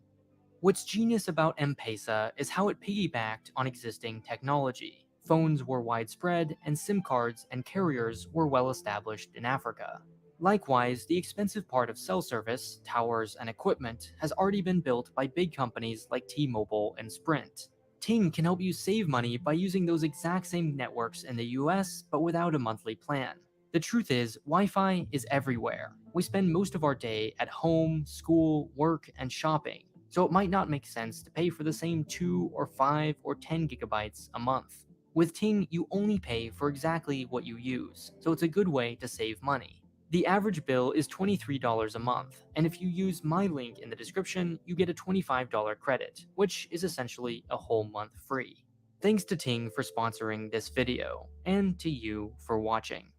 What's genius about M-Pesa is how it piggybacked on existing technology. Phones were widespread, and SIM cards and carriers were well established in Africa. Likewise, the expensive part of cell service, towers, and equipment has already been built by big companies like T-Mobile and Sprint. Ting can help you save money by using those exact same networks in the US, but without a monthly plan. The truth is, Wi-Fi is everywhere. We spend most of our day at home, school, work, and shopping, so it might not make sense to pay for the same 2 or 5 or 10 gigabytes a month. With Ting, you only pay for exactly what you use, so it's a good way to save money. The average bill is $23 a month, and if you use my link in the description, you get a $25 credit, which is essentially a whole month free. Thanks to Ting for sponsoring this video, and to you for watching.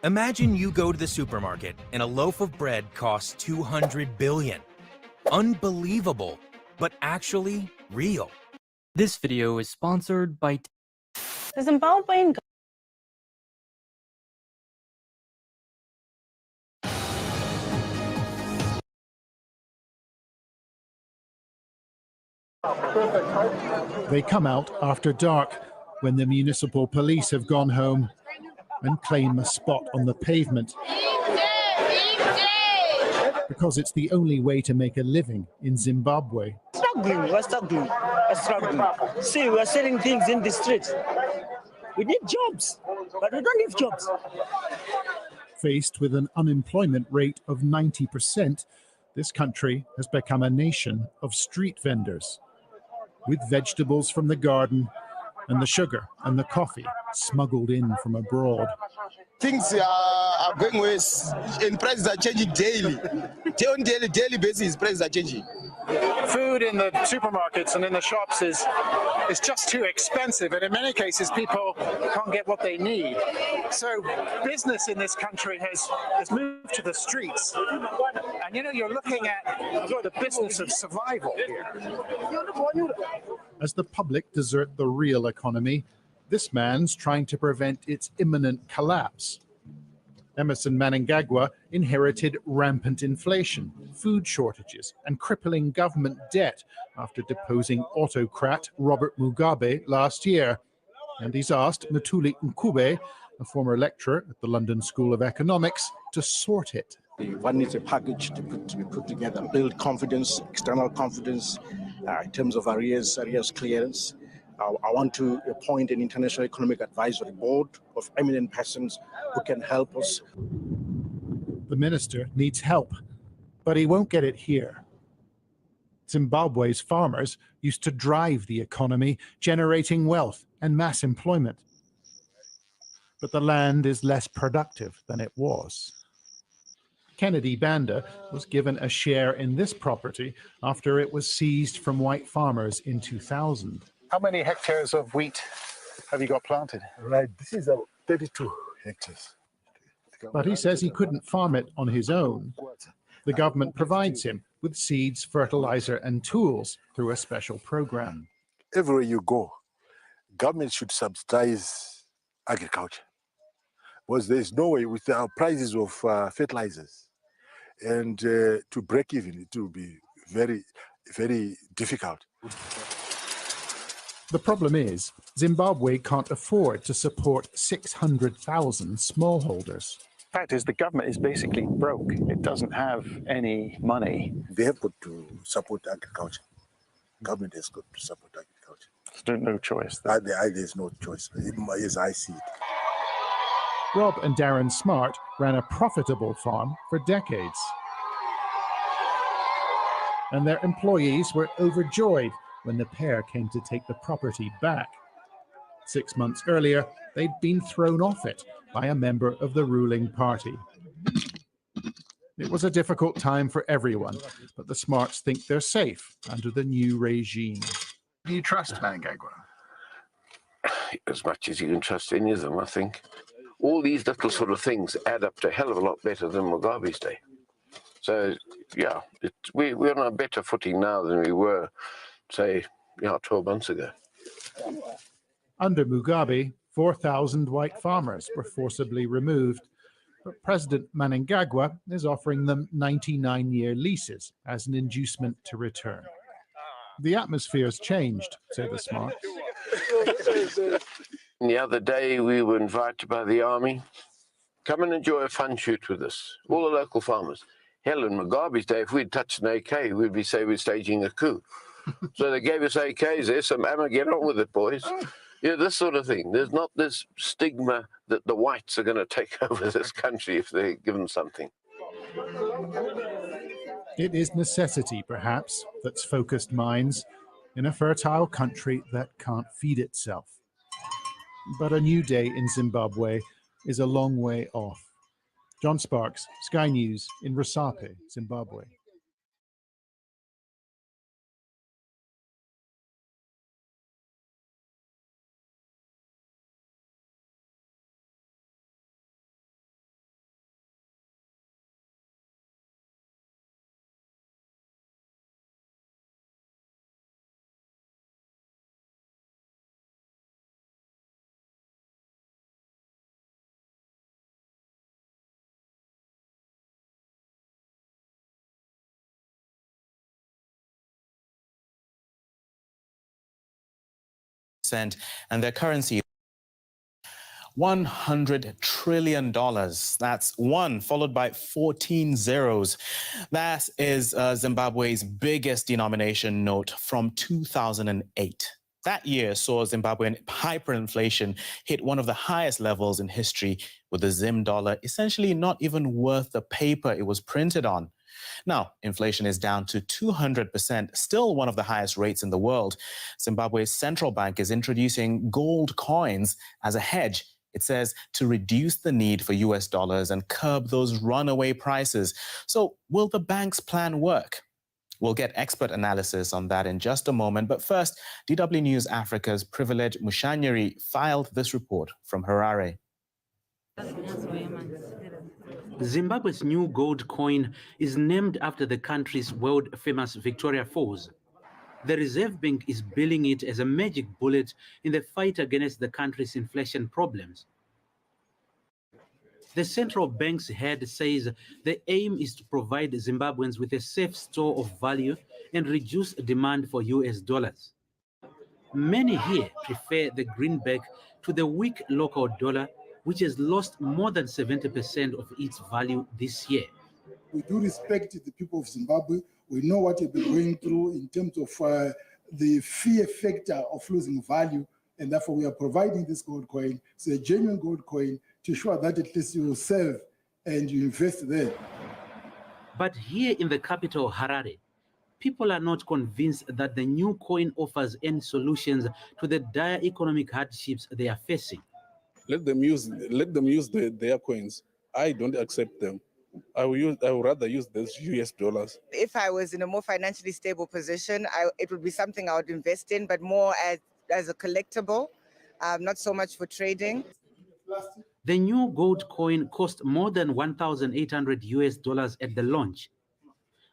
Imagine you go to the supermarket and a loaf of bread costs $200 billion. Unbelievable, but actually real. This video is sponsored by The Zimbabwean They come out after dark, when the municipal police have gone home, and claim a spot on the pavement. Because it's the only way to make a living in Zimbabwe. We're struggling. See, we're selling things in the streets. We need jobs, but we don't have jobs. Faced with an unemployment rate of 90%, this country has become a nation of street vendors, with vegetables from the garden and the sugar and the coffee smuggled in from abroad. Things are going worse and prices are changing daily. On daily basis, prices are changing. Food in the supermarkets and in the shops is just too expensive, and in many cases people can't get what they need. So business in this country has moved to the streets, and you're looking at the business of survival here. As the public desert the real economy, this man's trying to prevent its imminent collapse. Emerson Mnangagwa inherited rampant inflation, food shortages, and crippling government debt after deposing autocrat Robert Mugabe last year. And he's asked Mthuli Ncube, a former lecturer at the London School of Economics, to sort it. One needs a package to be put together, build confidence, external confidence, in terms of arrears clearance. I want to appoint an international economic advisory board of eminent persons who can help us. The minister needs help, but he won't get it here. Zimbabwe's farmers used to drive the economy, generating wealth and mass employment. But the land is less productive than it was. Kennedy Banda was given a share in this property after it was seized from white farmers in 2000. How many hectares of wheat have you got planted? Right, this is 32 hectares. But he says he couldn't farm it on his own. The government provides him with seeds, fertilizer, and tools through a special program. Everywhere you go, government should subsidize agriculture, because there's no way with the prices of fertilizers and to break even, it will be very, very difficult. The problem is, Zimbabwe can't afford to support 600,000 smallholders. The fact is, the government is basically broke. It doesn't have any money. They have got to support agriculture. Government has got to support agriculture. There's no choice. There's no choice, as I see it. Rob and Darren Smart ran a profitable farm for decades. And their employees were overjoyed when the pair came to take the property back. 6 months earlier, they'd been thrown off it by a member of the ruling party. It was a difficult time for everyone, but the Smarts think they're safe under the new regime. Do you trust Mnangagwa? As much as you can trust any of them, I think. All these little sort of things add up to a hell of a lot better than Mugabe's day. So, yeah, we're on a better footing now than we were, say, 12 months ago. Under Mugabe, 4,000 white farmers were forcibly removed, but President Mnangagwa is offering them 99-year leases as an inducement to return. The atmosphere's changed, say the Smarts. The other day, we were invited by the army, come and enjoy a fun shoot with us, all the local farmers. Hell, in Mugabe's day, if we'd touched an AK, we'd be, say, we're staging a coup. So they gave us AKs there, some ammo, get on with it, boys. This sort of thing. There's not this stigma that the whites are going to take over this country if they're given something. It is necessity, perhaps, that's focused minds in a fertile country that can't feed itself. But a new day in Zimbabwe is a long way off. John Sparks, Sky News in Rusape, Zimbabwe. 5%, and their currency $100 trillion. That's one followed by 14 zeros. That is Zimbabwe's biggest denomination note from 2008. That year saw Zimbabwean hyperinflation hit one of the highest levels in history, with the Zim dollar essentially not even worth the paper it was printed on. Now, inflation is down to 200%, still one of the highest rates in the world. Zimbabwe's central bank is introducing gold coins as a hedge. It says to reduce the need for US dollars and curb those runaway prices. So will the bank's plan work? We'll get expert analysis on that in just a moment. But first, DW News Africa's Privilege Mushanyeri filed this report from Harare. Zimbabwe's new gold coin is named after the country's world-famous Victoria Falls. The Reserve Bank is billing it as a magic bullet in the fight against the country's inflation problems. The central bank's head says the aim is to provide Zimbabweans with a safe store of value and reduce demand for US dollars. Many here prefer the greenback to the weak local dollar, which has lost more than 70% of its value this year. We do respect the people of Zimbabwe. We know what we've been going through in terms of the fear factor of losing value, and therefore we are providing this gold coin. It's a genuine gold coin to ensure that at least you save and you invest there. But here in the capital, Harare, people are not convinced that the new coin offers any solutions to the dire economic hardships they are facing. Let them use their coins. I don't accept them. I would rather use those US dollars. If I was in a more financially stable position, it would be something I would invest in, but more as a collectible, not so much for trading. The new gold coin cost more than 1,800 US dollars at the launch.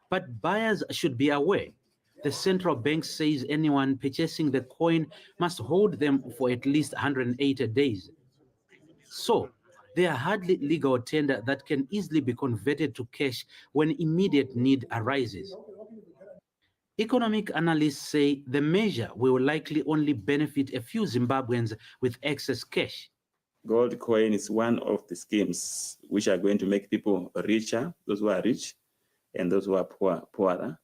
But buyers should be aware. The central bank says anyone purchasing the coin must hold them for at least 180 days. So, they are hardly legal tender that can easily be converted to cash when immediate need arises. Economic analysts say the measure will likely only benefit a few Zimbabweans with excess cash. Gold coin is one of the schemes which are going to make people richer, those who are rich, and those who are poorer.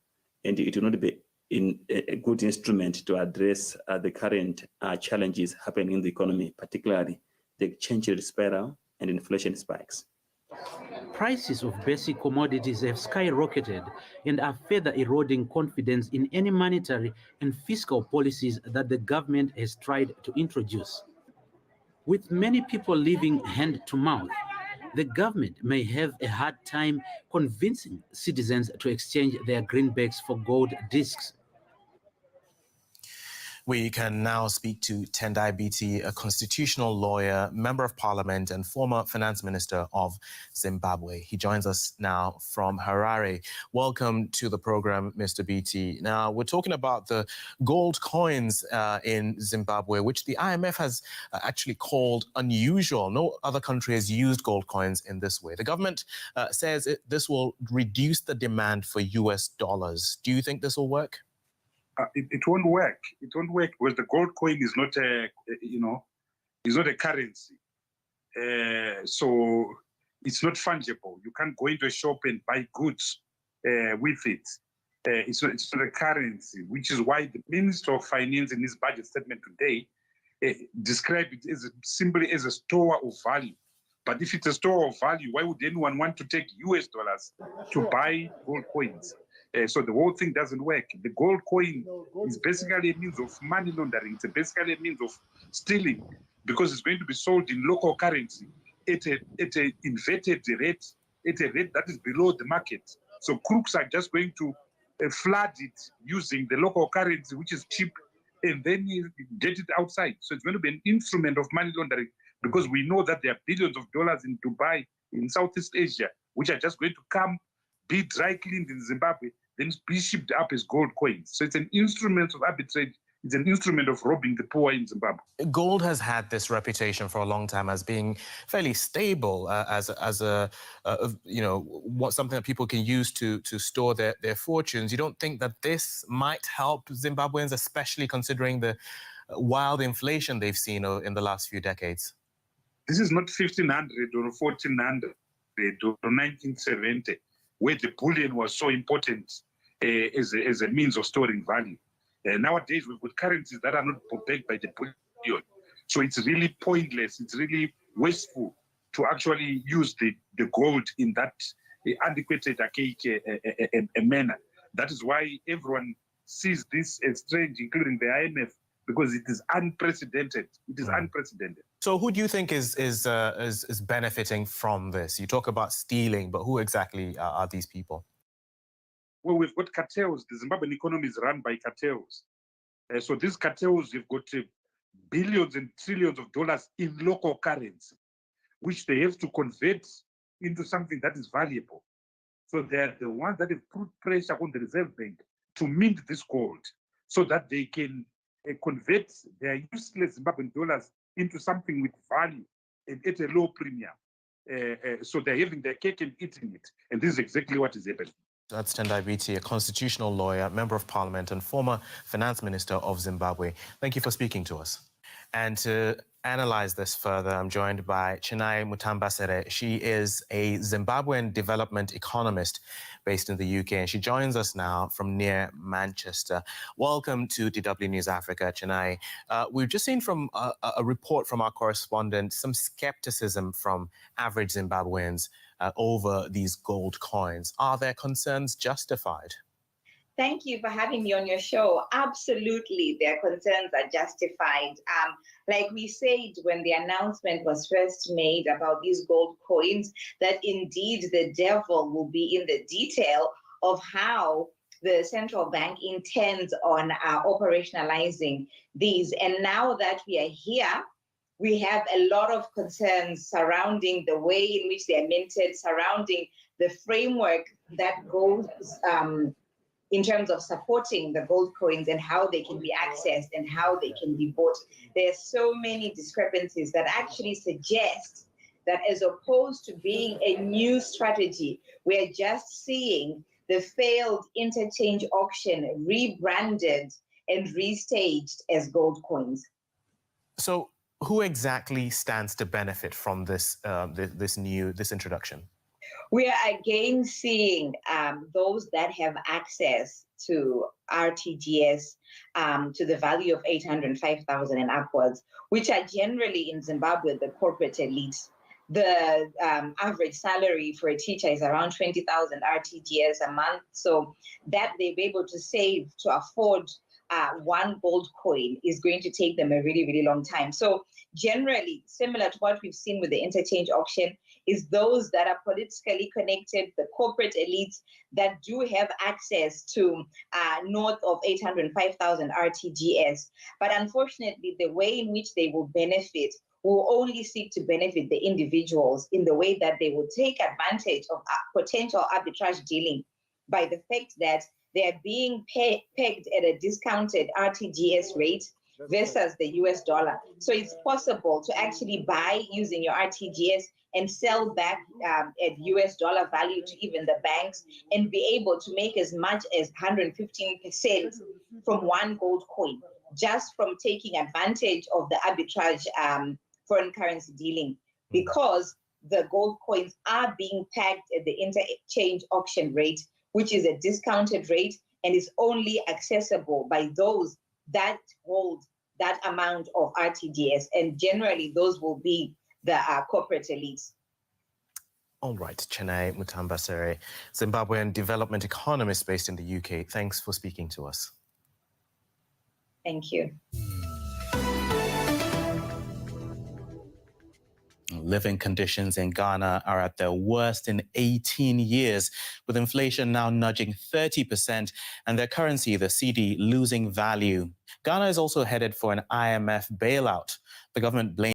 And it will not be a good instrument to address the current challenges happening in the economy, particularly the exchange rate spiral and inflation spikes. Prices of basic commodities have skyrocketed and are further eroding confidence in any monetary and fiscal policies that the government has tried to introduce. With many people living hand to mouth, the government may have a hard time convincing citizens to exchange their greenbacks for gold discs. We can now speak to Tendai Biti, a constitutional lawyer, member of parliament, and former finance minister of Zimbabwe. He joins us now from Harare. Welcome to the program, Mr. Biti. Now, we're talking about the gold coins in Zimbabwe, which the IMF has actually called unusual. No other country has used gold coins in this way. The government says this will reduce the demand for US dollars. Do you think this will work? It won't work. It won't work because the gold coin is not is not a currency. So it's not fungible. You can't go into a shop and buy goods with it. It's not a currency, which is why the Minister of Finance in his budget statement today described it as simply as a store of value. But if it's a store of value, why would anyone want to take US dollars to buy gold coins? So the whole thing doesn't work. The gold coin is basically a means of money laundering. It's basically a means of stealing because it's going to be sold in local currency at an inverted rate, at a rate that is below the market. So crooks are just going to flood it using the local currency, which is cheap, and then you get it outside. So it's going to be an instrument of money laundering because we know that there are billions of dollars in Dubai, in Southeast Asia, which are just going to come, be dry cleaned in Zimbabwe, then be shipped up as gold coins. So it's an instrument of arbitrage. It's an instrument of robbing the poor in Zimbabwe. Gold has had this reputation for a long time as being fairly stable, as something that people can use to store their fortunes. You don't think that this might help Zimbabweans, especially considering the wild inflation they've seen in the last few decades? This is not 1500 or 1400 or 1970, where the bullion was so important as a means of storing value. Nowadays, we've got currencies that are not backed by the bullion. So it's really pointless, it's really wasteful to actually use the gold in that adequate manner. That is why everyone sees this as strange, including the IMF, because it is unprecedented. It is unprecedented. So who do you think is benefiting from this? You talk about stealing, but who exactly are these people? Well, we've got cartels. The Zimbabwean economy is run by cartels. So these cartels have got billions and trillions of dollars in local currency, which they have to convert into something that is valuable. So they're the ones that have put pressure on the Reserve Bank to mint this gold so that they can convert their useless Zimbabwean dollars into something with value and at a low premium. So they're having their cake and eating it. And this is exactly what is happening. That's Tendai Biti, a constitutional lawyer, member of parliament and former finance minister of Zimbabwe. Thank you for speaking to us. And to analyze this further, I'm joined by Chinai Mutambasere. She is a Zimbabwean development economist based in the UK, and she joins us now from near Manchester. Welcome to DW News Africa, Chinai. We've just seen from a report from our correspondent some skepticism from average Zimbabweans over these gold coins. Are their concerns justified? Thank you for having me on your show. Absolutely, their concerns are justified. Like we said when the announcement was first made about these gold coins, that indeed the devil will be in the detail of how the central bank intends on operationalizing these. And now that we are here, we have a lot of concerns surrounding the way in which they are minted, surrounding the framework that goes in terms of supporting the gold coins and how they can be accessed and how they can be bought. There are so many discrepancies that actually suggest that as opposed to being a new strategy, we're just seeing the failed interchange auction rebranded and restaged as gold coins. So who exactly stands to benefit from this this introduction? We are again seeing those that have access to RTGS to the value of 805,000 and upwards, which are generally in Zimbabwe the corporate elite. The average salary for a teacher is around 20,000 RTGS a month, so that they'll be able to save to afford one gold coin is going to take them a really, really long time. So generally, similar to what we've seen with the interchange auction, is those that are politically connected, the corporate elites that do have access to north of 805,000 RTGS. But unfortunately, the way in which they will benefit will only seek to benefit the individuals in the way that they will take advantage of potential arbitrage dealing by the fact that they are being pegged at a discounted RTGS rate versus the US dollar. So it's possible to actually buy using your RTGS and sell back at US dollar value to even the banks and be able to make as much as 115% from one gold coin, just from taking advantage of the arbitrage foreign currency dealing, because the gold coins are being pegged at the interchange auction rate, which is a discounted rate and is only accessible by those that hold that amount of RTGS. And generally, those will be the corporate elites. All right, Chinai Mutambasere, Zimbabwean development economist based in the UK. Thanks for speaking to us. Thank you. Living conditions in Ghana are at their worst in 18 years, with inflation now nudging 30% and their currency, the cedi, losing value. Ghana is also headed for an IMF bailout. The government blames